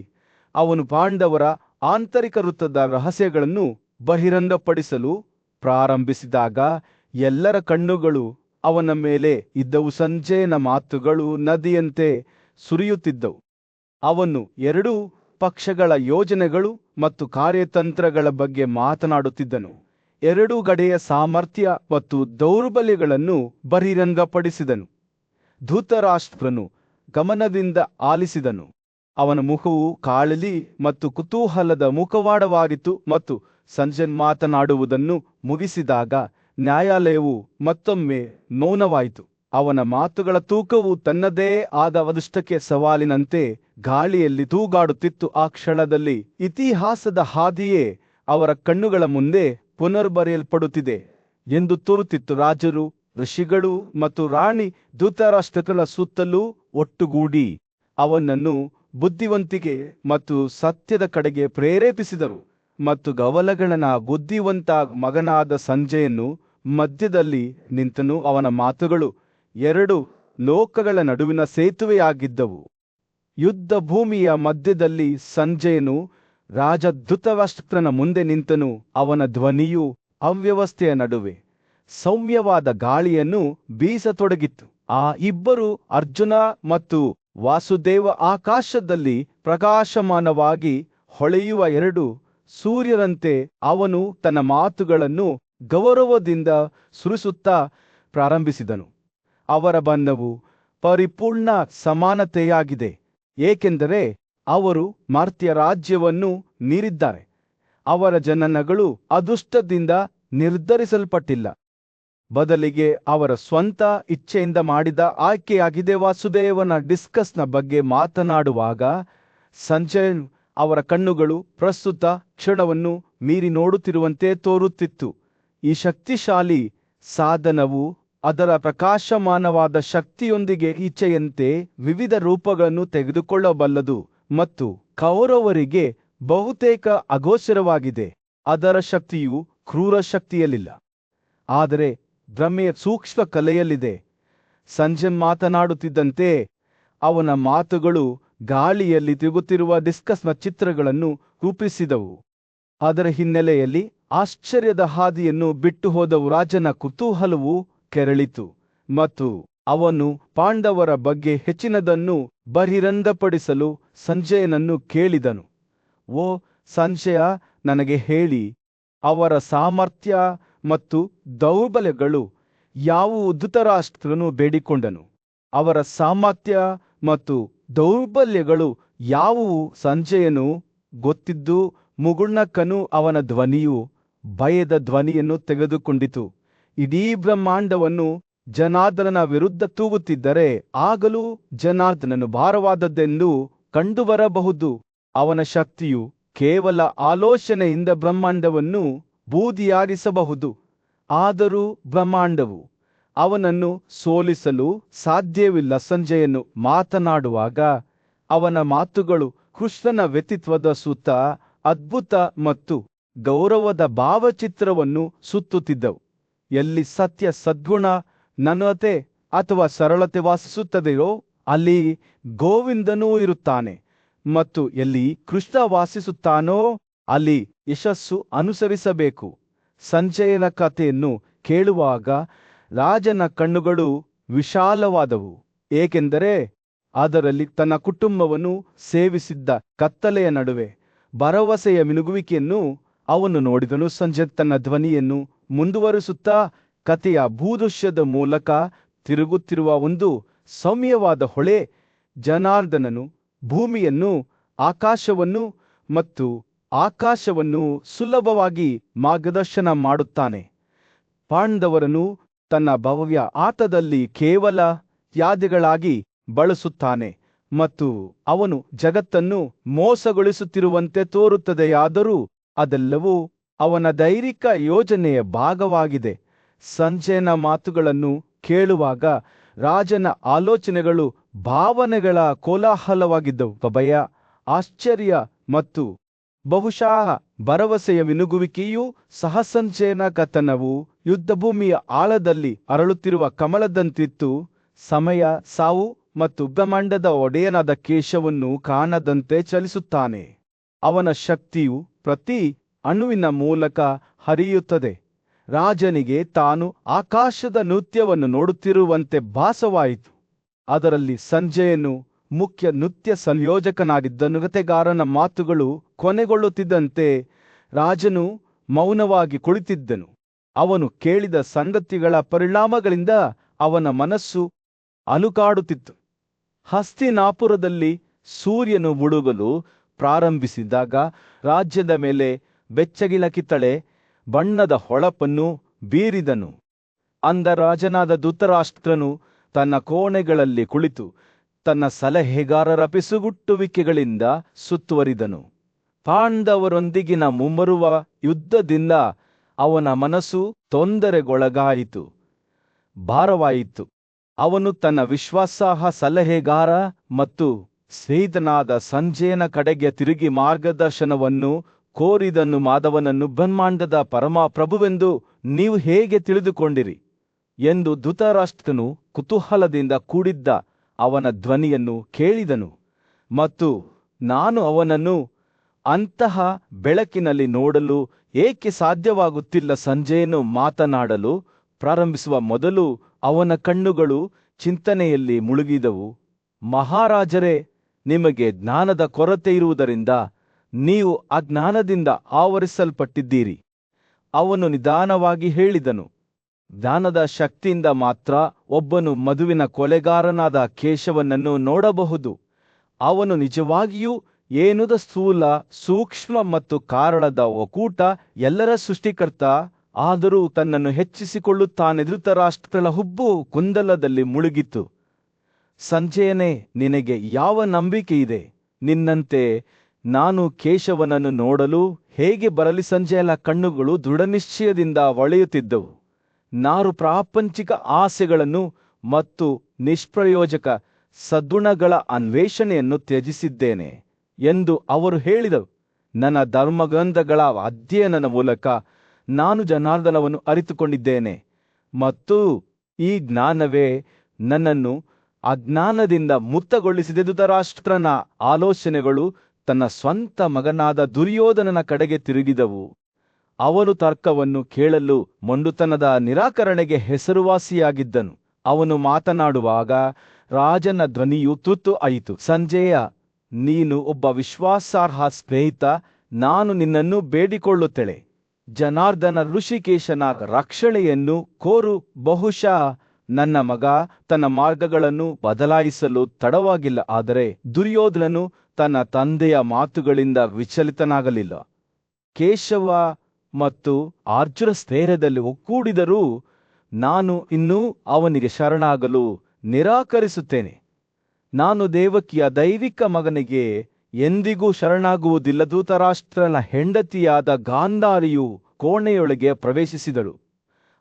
ಅವನು ಪಾಂಡವರ ಆಂತರಿಕ ವೃತ್ತದ ರಹಸ್ಯಗಳನ್ನು ಬಹಿರಂಗಪಡಿಸಲು ಪ್ರಾರಂಭಿಸಿದಾಗ ಎಲ್ಲರ ಕಣ್ಣುಗಳು ಅವನ ಮೇಲೆ ಇದ್ದವು. ಸಂಜಯನ ಮಾತುಗಳು ನದಿಯಂತೆ ಸುರಿಯುತ್ತಿದ್ದವು. ಅವನು ಎರಡೂ ಪಕ್ಷಗಳ ಯೋಜನೆಗಳು ಮತ್ತು ಕಾರ್ಯತಂತ್ರಗಳ ಬಗ್ಗೆ ಮಾತನಾಡುತ್ತಿದ್ದನು. ಎರಡೂ ಕಡೆಯ ಸಾಮರ್ಥ್ಯ ಮತ್ತು ದೌರ್ಬಲ್ಯಗಳನ್ನು ಬಹಿರಂಗಪಡಿಸಿದನು. ಧೃತರಾಷ್ಟ್ರನು ಗಮನದಿಂದ ಆಲಿಸಿದನು. ಅವನ ಮುಖವು ಕಾಳಲಿ ಮತ್ತು ಕುತೂಹಲದ ಮುಖವಾಡವಾಗಿತ್ತು. ಮತ್ತು ಸಂಜಯ್ ಮಾತನಾಡುವುದನ್ನು ಮುಗಿಸಿದಾಗ ನ್ಯಾಯಾಲಯವು ಮತ್ತೊಮ್ಮೆ ಮೌನವಾಯಿತು. ಅವನ ಮಾತುಗಳ ತೂಕವು ತನ್ನದೇ ಆದ ಅದೃಷ್ಟಕ್ಕೆ ಸವಾಲಿನಂತೆ ಗಾಳಿಯಲ್ಲಿ ತೂಗಾಡುತ್ತಿತ್ತು. ಆ ಕ್ಷಣದಲ್ಲಿ ಇತಿಹಾಸದ ಹಾದಿಯೇ ಅವರ ಕಣ್ಣುಗಳ ಮುಂದೆ ಪುನರ್ಬರೆಯಲ್ಪಡುತ್ತಿದೆ ಎಂದು ತೋರುತ್ತಿತ್ತು. ರಾಜರು, ಋಷಿಗಳು ಮತ್ತು ರಾಣಿ ಧೃತರಾಷ್ಟ್ರಗಳ ಸುತ್ತಲೂ ಒಟ್ಟುಗೂಡಿ ಅವನನ್ನು ಬುದ್ಧಿವಂತಿಕೆ ಮತ್ತು ಸತ್ಯದ ಕಡೆಗೆ ಪ್ರೇರೇಪಿಸಿದರು. ಮತ್ತು ಗವಲಗಣನ ಬುದ್ಧಿವಂತ ಮಗನಾದ ಸಂಜಯನು ಮಧ್ಯದಲ್ಲಿ ನಿಂತನು. ಅವನ ಮಾತುಗಳು ಎರಡು ಲೋಕಗಳ ನಡುವಿನ ಸೇತುವೆಯಾಗಿದ್ದವು. ಯುದ್ಧ ಭೂಮಿಯ ಮಧ್ಯದಲ್ಲಿ ಸಂಜಯನು ರಾಜ ಧೃತರಾಷ್ಟ್ರನ ಮುಂದೆ ನಿಂತನು. ಅವನ ಧ್ವನಿಯು ಅವ್ಯವಸ್ಥೆಯ ನಡುವೆ ಸೌಮ್ಯವಾದ ಗಾಳಿಯನ್ನು ಬೀಸತೊಡಗಿತ್ತು. ಆ ಇಬ್ಬರು, ಅರ್ಜುನ ಮತ್ತು ವಾಸುದೇವ, ಆಕಾಶದಲ್ಲಿ ಪ್ರಕಾಶಮಾನವಾಗಿ ಹೊಳೆಯುವ ಎರಡು ಸೂರ್ಯರಂತೆ. ಅವನು ತನ್ನ ಮಾತುಗಳನ್ನು ಗೌರವದಿಂದ ಸುರಿಸುತ್ತಾ ಪ್ರಾರಂಭಿಸಿದನು. ಅವರ ಬಣ್ಣವು ಪರಿಪೂರ್ಣ ಸಮಾನತೆಯಾಗಿದೆ, ಏಕೆಂದರೆ ಅವರು ಮರ್ತ್ಯ ರಾಜ್ಯವನ್ನು ನೀರಿದ್ದಾರೆ. ಅವರ ಜನನಗಳು ಅದೃಷ್ಟದಿಂದ ನಿರ್ಧರಿಸಲ್ಪಟ್ಟಿಲ್ಲ, ಬದಲಿಗೆ ಅವರ ಸ್ವಂತ ಇಚ್ಛೆಯಿಂದ ಮಾಡಿದ ಆಯ್ಕೆಯಾಗಿದೆ. ವಾಸುದೇವನ ಡಿಸ್ಕಸ್ನ ಬಗ್ಗೆ ಮಾತನಾಡುವಾಗ ಸಂಜಯ್ ಅವರ ಕಣ್ಣುಗಳು ಪ್ರಸ್ತುತ ಕ್ಷಣವನ್ನು ಮೀರಿ ನೋಡುತ್ತಿರುವಂತೆ ತೋರುತ್ತಿತ್ತು. ಈ ಶಕ್ತಿಶಾಲಿ ಸಾಧನವು ಅದರ ಪ್ರಕಾಶಮಾನವಾದ ಶಕ್ತಿಯೊಂದಿಗೆ ಇಚ್ಛೆಯಂತೆ ವಿವಿಧ ರೂಪಗಳನ್ನು ತೆಗೆದುಕೊಳ್ಳಬಲ್ಲದು ಮತ್ತು ಕೌರವರಿಗೆ ಬಹುತೇಕ ಅಗೋಚರವಾಗಿದೆ. ಅದರ ಶಕ್ತಿಯು ಕ್ರೂರ ಶಕ್ತಿಯಲ್ಲಿಲ್ಲ, ಆದರೆ ಭ್ರಮೆಯ ಸೂಕ್ಷ್ಮ ಕಲೆಯಲ್ಲಿದೆ. ಸಂಜಯ್ ಮಾತನಾಡುತ್ತಿದ್ದಂತೆ ಅವನ ಮಾತುಗಳು ಗಾಳಿಯಲ್ಲಿ ತಿರುಗುತ್ತಿರುವ ಡಿಸ್ಕಸ್ನ ಚಿತ್ರಗಳನ್ನು ರೂಪಿಸಿದವು. ಅದರ ಹಿನ್ನೆಲೆಯಲ್ಲಿ ಆಶ್ಚರ್ಯದ ಹಾದಿಯನ್ನು ಬಿಟ್ಟು ಹೋದವು. ರಾಜನ ಕುತೂಹಲವು ಕೆರಳಿತು ಮತ್ತು ಅವನು ಪಾಂಡವರ ಬಗ್ಗೆ ಹೆಚ್ಚಿನದನ್ನು ಬಹಿರಂಗಪಡಿಸಲು ಸಂಜಯನನ್ನು ಕೇಳಿದನು. ಓ ಸಂಜಯ, ನನಗೆ ಹೇಳಿ, ಅವರ ಸಾಮರ್ಥ್ಯ ಮತ್ತು ದೌರ್ಬಲ್ಯಗಳು ಯಾವುವು? ಧೃತರಾಷ್ಟ್ರನು ಬೇಡಿಕೊಂಡನು. ಅವರ ಸಾಮರ್ಥ್ಯ ಮತ್ತು ದೌರ್ಬಲ್ಯಗಳು ಯಾವುವು? ಸಂಜಯನು ಗೊತ್ತಿದ್ದು ಮುಗುಳ್ನಕ್ಕನು. ಅವನ ಧ್ವನಿಯು ಭಯದ ಧ್ವನಿಯನ್ನು ತೆಗೆದುಕೊಂಡಿತು. ಇಡೀ ಬ್ರಹ್ಮಾಂಡವನ್ನು ಜನಾರ್ದನನ ವಿರುದ್ಧ ತೂಗುತ್ತಿದ್ದರೆ ಆಗಲೂ ಜನಾರ್ದನನು ಭಾರವಾದದ್ದೆಂದು ಕಂಡುಬರಬಹುದು. ಅವನ ಶಕ್ತಿಯು ಕೇವಲ ಆಲೋಚನೆಯಿಂದ ಬ್ರಹ್ಮಾಂಡವನ್ನು ಬೂದಿಯಾರಿಸಬಹುದು. ಆದರೂ ಬ್ರಹ್ಮಾಂಡವು ಅವನನ್ನು ಸೋಲಿಸಲು ಸಾಧ್ಯವಿಲ್ಲ. ಸಂಜಯನು ಮಾತನಾಡುವಾಗ ಅವನ ಮಾತುಗಳು ಕೃಷ್ಣನ ವ್ಯಕ್ತಿತ್ವದ ಸುತ್ತ ಅದ್ಭುತ ಮತ್ತು ಗೌರವದ ಭಾವಚಿತ್ರವನ್ನು ಸುತ್ತುತ್ತಿದ್ದವು. ಎಲ್ಲಿ ಸತ್ಯ, ಸದ್ಗುಣ, ನಮ್ರತೆ ಅಥವಾ ಸರಳತೆ ವಾಸಿಸುತ್ತದೆಯೋ ಅಲ್ಲಿ ಗೋವಿಂದನೂ ಇರುತ್ತಾನೆ, ಮತ್ತು ಎಲ್ಲಿ ಕೃಷ್ಣ ವಾಸಿಸುತ್ತಾನೋ ಅಲ್ಲಿ ಯಶಸ್ಸು ಅನುಸರಿಸಬೇಕು. ಸಂಜಯನ ಕಥೆಯನ್ನು ಕೇಳುವಾಗ ರಾಜನ ಕಣ್ಣುಗಳು ವಿಶಾಲವಾದವು, ಏಕೆಂದರೆ ಅದರಲ್ಲಿ ತನ್ನ ಕುಟುಂಬವನ್ನು ಸೇವಿಸಿದ್ದ ಕತ್ತಲೆಯ ನಡುವೆ ಭರವಸೆಯ ಮಿನುಗುವಿಕೆಯನ್ನು ಅವನು ನೋಡಿದನು. ಸಂಜಯ್ ತನ್ನ ಧ್ವನಿಯನ್ನು ಮುಂದುವರಿಸುತ್ತಾ, ಕಥೆಯ ಭೂದೃಶ್ಯದ ಮೂಲಕ ತಿರುಗುತ್ತಿರುವ ಒಂದು ಸೌಮ್ಯವಾದ ಹೊಳೆ. ಜನಾರ್ದನನು ಭೂಮಿಯನ್ನು, ಆಕಾಶವನ್ನು ಮತ್ತು ಆಕಾಶವನ್ನು ಸುಲಭವಾಗಿ ಮಾರ್ಗದರ್ಶನ ಮಾಡುತ್ತಾನೆ. ಪಾಂಡವರನ್ನು ತನ್ನ ಭವ್ಯ ಆಟದಲ್ಲಿ ಕೇವಲ ಇತ್ಯಾದಿಗಳಾಗಿ ಬಳಸುತ್ತಾನೆ ಮತ್ತು ಅವನು ಜಗತ್ತನ್ನು ಮೋಸಗೊಳಿಸುತ್ತಿರುವಂತೆ ತೋರುತ್ತದೆಯಾದರೂ ಅದೆಲ್ಲವೂ ಅವನ ದೈವಿಕ ಯೋಜನೆಯ ಭಾಗವಾಗಿದೆ. ಸಂಜಯನ ಮಾತುಗಳನ್ನು ಕೇಳುವಾಗ ರಾಜನ ಆಲೋಚನೆಗಳು ಭಾವನೆಗಳ ಕೋಲಾಹಲವಾಗಿದ್ದವು. ಭಯ, ಆಶ್ಚರ್ಯ ಮತ್ತು ಬಹುಶಃ ಭರವಸೆಯ ಮಿನುಗುವಿಕೆಯೂ ಸಹ ಸಂಜಯನ ಕಥನವು ಯುದ್ಧಭೂಮಿಯ ಆಳದಲ್ಲಿ ಅರಳುತ್ತಿರುವ ಕಮಲದಂತಿತ್ತು. ಸಮಯ, ಸಾವು ಮತ್ತು ಬ್ರಹ್ಮಾಂಡದ ಒಡೆಯನಾದ ಕೇಶವನ್ನು ಕಾಣದಂತೆ ಚಲಿಸುತ್ತಾನೆ. ಅವನ ಶಕ್ತಿಯು ಪ್ರತಿ ಅಣುವಿನ ಮೂಲಕ ಹರಿಯುತ್ತದೆ. ರಾಜನಿಗೆ ತಾನು ಆಕಾಶದ ನೃತ್ಯವನ್ನು ನೋಡುತ್ತಿರುವಂತೆ ಭಾಸವಾಯಿತು. ಅದರಲ್ಲಿ ಸಂಜಯನು ಮುಖ್ಯ ನೃತ್ಯ ಸಂಯೋಜಕನಾಗಿದ್ದನು. ಕಥೆಗಾರನ ಮಾತುಗಳು ಕೊನೆಗೊಳ್ಳುತ್ತಿದ್ದಂತೆ ರಾಜನು ಮೌನವಾಗಿ ಕುಳಿತಿದ್ದನು. ಅವನು ಕೇಳಿದ ಸಂಗತಿಗಳ ಪರಿಣಾಮಗಳಿಂದ ಅವನ ಮನಸ್ಸು ಅಲುಗಾಡುತ್ತಿತ್ತು. ಹಸ್ತಿನಾಪುರದಲ್ಲಿ ಸೂರ್ಯನು ಮುಳುಗಲು ಪ್ರಾರಂಭಿಸಿದಾಗ ರಾಜ್ಯದ ಮೇಲೆ ಬೆಚ್ಚಗಿನ ಕಿತ್ತಳೆ ಬಣ್ಣದ ಹೊಳಪನ್ನು ಬೀರಿದನು. ಅಂದ ರಾಜನಾದ ಧೃತರಾಷ್ಟ್ರನು ತನ್ನ ಕೋಣೆಗಳಲ್ಲಿ ಕುಳಿತು ತನ್ನ ಸಲಹೆಗಾರರ ಪಿಸುಗುಟ್ಟುವಿಕೆಗಳಿಂದ ಸುತ್ತುವರಿದನು. ಪಾಂಡವರೊಂದಿಗಿನ ಮುಂಬರುವ ಯುದ್ಧದಿಂದ ಅವನ ಮನಸ್ಸು ತೊಂದರೆಗೊಳಗಾಯಿತು, ಭಾರವಾಯಿತು. ಅವನು ತನ್ನ ವಿಶ್ವಾಸಾರ್ಹ ಸಲಹೆಗಾರ ಮತ್ತು ಸ್ನೇಹಿತನಾದ ಸಂಜಯನ ಕಡೆಗೆ ತಿರುಗಿ ಮಾರ್ಗದರ್ಶನವನ್ನು ಕೋರಿದನು. ಮಾಧವನನ್ನು ಬ್ರಹ್ಮಾಂಡದ ಪರಮಪ್ರಭುವೆಂದು ನೀವು ಹೇಗೆ ತಿಳಿದುಕೊಂಡಿರಿ ಎಂದು ಧೃತರಾಷ್ಟ್ರನು ಕುತೂಹಲದಿಂದ ಕೂಡಿದ್ದ ಅವನ ಧ್ವನಿಯನ್ನು ಕೇಳಿದನು. ಮತ್ತು ನಾನು ಅವನನ್ನು ಅಂತಹ ಬೆಳಕಿನಲ್ಲಿ ನೋಡಲು ಏಕೆ ಸಾಧ್ಯವಾಗುತ್ತಿಲ್ಲ? ಸಂಜಯನು ಮಾತನಾಡಲು ಪ್ರಾರಂಭಿಸುವ ಮೊದಲು ಅವನ ಕಣ್ಣುಗಳು ಚಿಂತನೆಯಲ್ಲಿ ಮುಳುಗಿದವು. ಮಹಾರಾಜರೇ, ನಿಮಗೆ ಜ್ಞಾನದ ಕೊರತೆ ಇರುವುದರಿಂದ ನೀವು ಅಜ್ಞಾನದಿಂದ ಆವರಿಸಲ್ಪಟ್ಟಿದ್ದೀರಿ. ಅವನು ನಿಧಾನವಾಗಿ ಹೇಳಿದನು, ಜ್ಞಾನದ ಶಕ್ತಿಯಿಂದ ಮಾತ್ರ ಒಬ್ಬನು ಮಧುವಿನ ಕೊಲೆಗಾರನಾದ ಕೇಶವನನ್ನು ನೋಡಬಹುದು. ಅವನು ನಿಜವಾಗಿಯೂ ಏನುದ ಸ್ಥೂಲ, ಸೂಕ್ಷ್ಮ ಮತ್ತು ಕಾರಣದ ಒಕ್ಕೂಟ, ಎಲ್ಲರ ಸೃಷ್ಟಿಕರ್ತ. ಆದರೂ ತನ್ನನ್ನು ಹೆಚ್ಚಿಸಿಕೊಳ್ಳುತ್ತಾನೆ. ಧೃತರಾಷ್ಟ್ರನ ಹುಬ್ಬು ಗೊಂದಲದಲ್ಲಿ ಮುಳುಗಿತು. ಸಂಜಯನೇ, ನಿನಗೆ ಯಾವ ನಂಬಿಕೆ ಇದೆ? ನಿನ್ನಂತೆ ನಾನು ಕೇಶವನನ್ನು ನೋಡಲು ಹೇಗೆ ಬರಲಿ? ಸಂಜಯನ ಕಣ್ಣುಗಳು ದೃಢನಿಶ್ಚಯದಿಂದ ಹೊಳೆಯುತ್ತಿದ್ದವು. ನಾನು ಪ್ರಾಪಂಚಿಕ ಆಸೆಗಳನ್ನು ಮತ್ತು ನಿಷ್ಪ್ರಯೋಜಕ ಸದ್ಗುಣಗಳ ಅನ್ವೇಷಣೆಯನ್ನು ತ್ಯಜಿಸಿದ್ದೇನೆ ಎಂದು ಅವರು ಹೇಳಿದರು. ನನ್ನ ಧರ್ಮಗ್ರಂಥಗಳ ಅಧ್ಯಯನದ ಮೂಲಕ ನಾನು ಜನಾರ್ದನವನ್ನು ಅರಿತುಕೊಂಡಿದ್ದೇನೆ ಮತ್ತು ಈ ಜ್ಞಾನವೇ ನನ್ನನ್ನು ಅಜ್ಞಾನದಿಂದ ಮುಕ್ತಗೊಳಿಸಿದೆ. ಧೃತರಾಷ್ಟ್ರನ ಆಲೋಚನೆಗಳು ತನ್ನ ಸ್ವಂತ ಮಗನಾದ ದುರ್ಯೋಧನನ ಕಡೆಗೆ ತಿರುಗಿದವು. ಅವನು ತರ್ಕವನ್ನು ಕೇಳಲು ಮೊಂಡುತನದ ನಿರಾಕರಣೆಗೆ ಹೆಸರುವಾಸಿಯಾಗಿದ್ದನು. ಅವನು ಮಾತನಾಡುವಾಗ ರಾಜನ ಧ್ವನಿಯು ತುರ್ತು ಆಯಿತು. ಸಂಜಯ, ನೀನು ಒಬ್ಬ ವಿಶ್ವಾಸಾರ್ಹ ಸ್ನೇಹಿತ. ನಾನು ನಿನ್ನನ್ನು ಬೇಡಿಕೊಳ್ಳುತ್ತೇನೆ, ಜನಾರ್ದನ ಋಷಿಕೇಶನ ರಕ್ಷಣೆಯನ್ನು ಕೋರು. ಬಹುಶಃ ನನ್ನ ಮಗ ತನ್ನ ಮಾರ್ಗಗಳನ್ನು ಬದಲಾಯಿಸಲು ತಡವಾಗಿಲ್ಲ. ಆದರೆ ದುರ್ಯೋಧನನು ತನ್ನ ತಂದೆಯ ಮಾತುಗಳಿಂದ ವಿಚಲಿತನಾಗಲಿಲ್ಲ. ಕೇಶವ ಮತ್ತು ಅರ್ಜುನ ಸ್ಥೈರ್ಯದಲ್ಲಿ ಒಕ್ಕೂಡಿದರೂ ನಾನು ಇನ್ನೂ ಅವನಿಗೆ ಶರಣಾಗಲು ನಿರಾಕರಿಸುತ್ತೇನೆ. ನಾನು ದೇವಕಿಯ ದೈವಿಕ ಮಗನಿಗೆ ಎಂದಿಗೂ ಶರಣಾಗುವುದಿಲ್ಲ. ಧೃತರಾಷ್ಟ್ರನ ಹೆಂಡತಿಯಾದ ಗಾಂಧಾರಿಯು ಕೋಣೆಯೊಳಗೆ ಪ್ರವೇಶಿಸಿದಳು.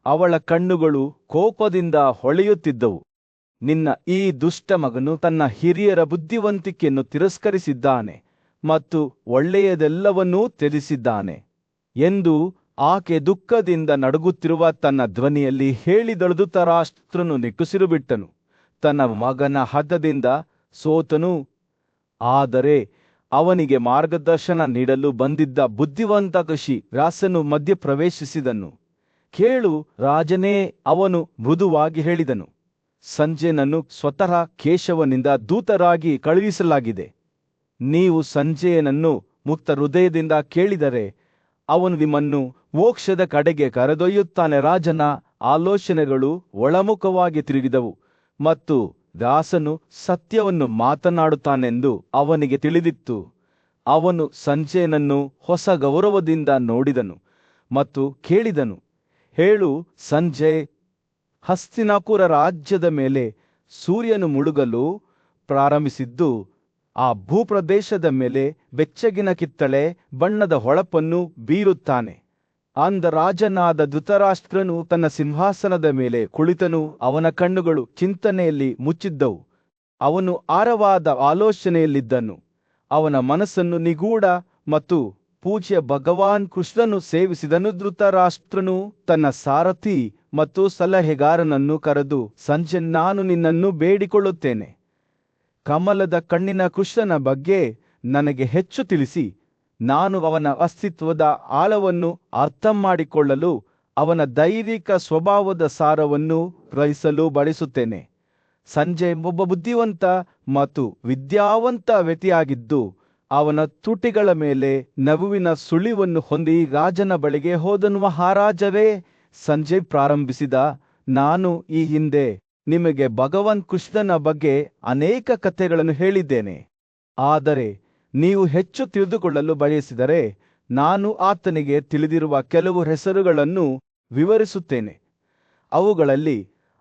ಅವಳ ಕಣ್ಣುಗಳು ಕೋಪದಿಂದ ಹೊಳೆಯುತ್ತಿದ್ದವು. ನಿನ್ನ ಈ ದುಷ್ಟ ಮಗನು ತನ್ನ ಹಿರಿಯರ ಬುದ್ಧಿವಂತಿಕೆಯನ್ನು ತಿರಸ್ಕರಿಸಿದ್ದಾನೆ ಮತ್ತು ಒಳ್ಳೆಯದೆಲ್ಲವನ್ನೂ ತ್ಯಜಿಸಿದ್ದಾನೆ ಎಂದು ಆಕೆ ದುಃಖದಿಂದ ನಡುಗುತ್ತಿರುವ ತನ್ನ ಧ್ವನಿಯಲ್ಲಿ ಹೇಳಿದಳು. ಧೃತರಾಷ್ಟ್ರನು ನಿಟ್ಟುಸಿರು ಬಿಟ್ಟನು. ತನ್ನ ಮಗನ ಹಠದಿಂದ ಸೋತನು. ಆದರೆ ಅವನಿಗೆ ಮಾರ್ಗದರ್ಶನ ನೀಡಲು ಬಂದಿದ್ದ ಬುದ್ಧಿವಂತ ಋಷಿ ವ್ಯಾಸನು ಮಧ್ಯ ಪ್ರವೇಶಿಸಿದನು. ಕೇಳು ರಾಜನೇ, ಅವನು ಮೃದುವಾಗಿ ಹೇಳಿದನು. ಸಂಜಯನನ್ನು ಸ್ವತಃ ಕೇಶವನಿಂದ ದೂತರಾಗಿ ಕಳುಹಿಸಲಾಗಿದೆ. ನೀವು ಸಂಜಯನನ್ನು ಮುಕ್ತ ಹೃದಯದಿಂದ ಕೇಳಿದರೆ ಅವನು ನಿಮ್ಮನ್ನು ಮೋಕ್ಷದ ಕಡೆಗೆ ಕರೆದೊಯ್ಯುತ್ತಾನೆ. ರಾಜನ ಆಲೋಚನೆಗಳು ಒಳಮುಖವಾಗಿ ತಿರುಗಿದವು ಮತ್ತು ದಾಸನು ಸತ್ಯವನ್ನು ಮಾತನಾಡುತ್ತಾನೆಂದು ಅವನಿಗೆ ತಿಳಿದಿತ್ತು. ಅವನು ಸಂಜಯನನ್ನು ಹೊಸ ಗೌರವದಿಂದ ನೋಡಿದನು ಮತ್ತು ಕೇಳಿದನು, ಹೇಳು ಸಂಜಯ್, ಹಸ್ತಿನಾಪುರ ರಾಜ್ಯದ ಮೇಲೆ ಸೂರ್ಯನು ಮುಳುಗಲು ಪ್ರಾರಂಭಿಸಿದ್ದು ಆ ಭೂಪ್ರದೇಶದ ಮೇಲೆ ಬೆಚ್ಚಗಿನ ಕಿತ್ತಳೆ ಬಣ್ಣದ ಹೊಳಪನ್ನು ಬೀರುತ್ತಾನೆ. ಅಂದ ರಾಜನಾದ ಧೃತರಾಷ್ಟ್ರನು ತನ್ನ ಸಿಂಹಾಸನದ ಮೇಲೆ ಕುಳಿತನು. ಅವನ ಕಣ್ಣುಗಳು ಚಿಂತನೆಯಲ್ಲಿ ಮುಚ್ಚಿದ್ದವು. ಅವನು ಆರವಾದ ಆಲೋಚನೆಯಲ್ಲಿದ್ದನು. ಅವನ ಮನಸ್ಸನ್ನು ನಿಗೂಢ ಮತ್ತು ಪೂಜ್ಯ ಭಗವಾನ್ ಕೃಷ್ಣನು ಸೇವಿಸಿದನು. ಧೃತರಾಷ್ಟ್ರನು ತನ್ನ ಸಾರಥಿ ಮತ್ತು ಸಲಹೆಗಾರನನ್ನು ಕರೆದು, ಸಂಜೆ ನಾನು ನಿನ್ನನ್ನು ಬೇಡಿಕೊಳ್ಳುತ್ತೇನೆ, ಕಮಲದ ಕಣ್ಣಿನ ಕೃಷ್ಣನ ಬಗ್ಗೆ ನನಗೆ ಹೆಚ್ಚು ತಿಳಿಸಿ. ನಾನು ಅವನ ಅಸ್ತಿತ್ವದ ಆಳವನ್ನು ಅರ್ಥ ಮಾಡಿಕೊಳ್ಳಲು, ಅವನ ದೈವಿಕ ಸ್ವಭಾವದ ಸಾರವನ್ನು ಗ್ರಹಿಸಲು ಬಯಸುತ್ತೇನೆ. ಸಂಜೆ ಒಬ್ಬ ಬುದ್ಧಿವಂತ ಮತ್ತು ವಿದ್ಯಾವಂತ ವ್ಯಕ್ತಿಯಾಗಿದ್ದು, ಅವನ ತುಟಿಗಳ ಮೇಲೆ ನಗುವಿನ ಸುಳಿವನ್ನು ಹೊಂದಿ ರಾಜನ ಬಳಿಗೆ ಹೋದನು. ಮಹಾರಾಜವೇ, ಸಂಜೆ ಪ್ರಾರಂಭಿಸಿದ, ನಾನು ಈ ಹಿಂದೆ ನಿಮಗೆ ಭಗವಾನ್ ಕೃಷ್ಣನ ಬಗ್ಗೆ ಅನೇಕ ಕಥೆಗಳನ್ನು ಹೇಳಿದ್ದೇನೆ. ಆದರೆ ನೀವು ಹೆಚ್ಚು ತಿಳಿದುಕೊಳ್ಳಲು ಬಯಸಿದರೆ ನಾನು ಆತನಿಗೆ ತಿಳಿದಿರುವ ಕೆಲವು ಹೆಸರುಗಳನ್ನು ವಿವರಿಸುತ್ತೇನೆ. ಅವುಗಳಲ್ಲಿ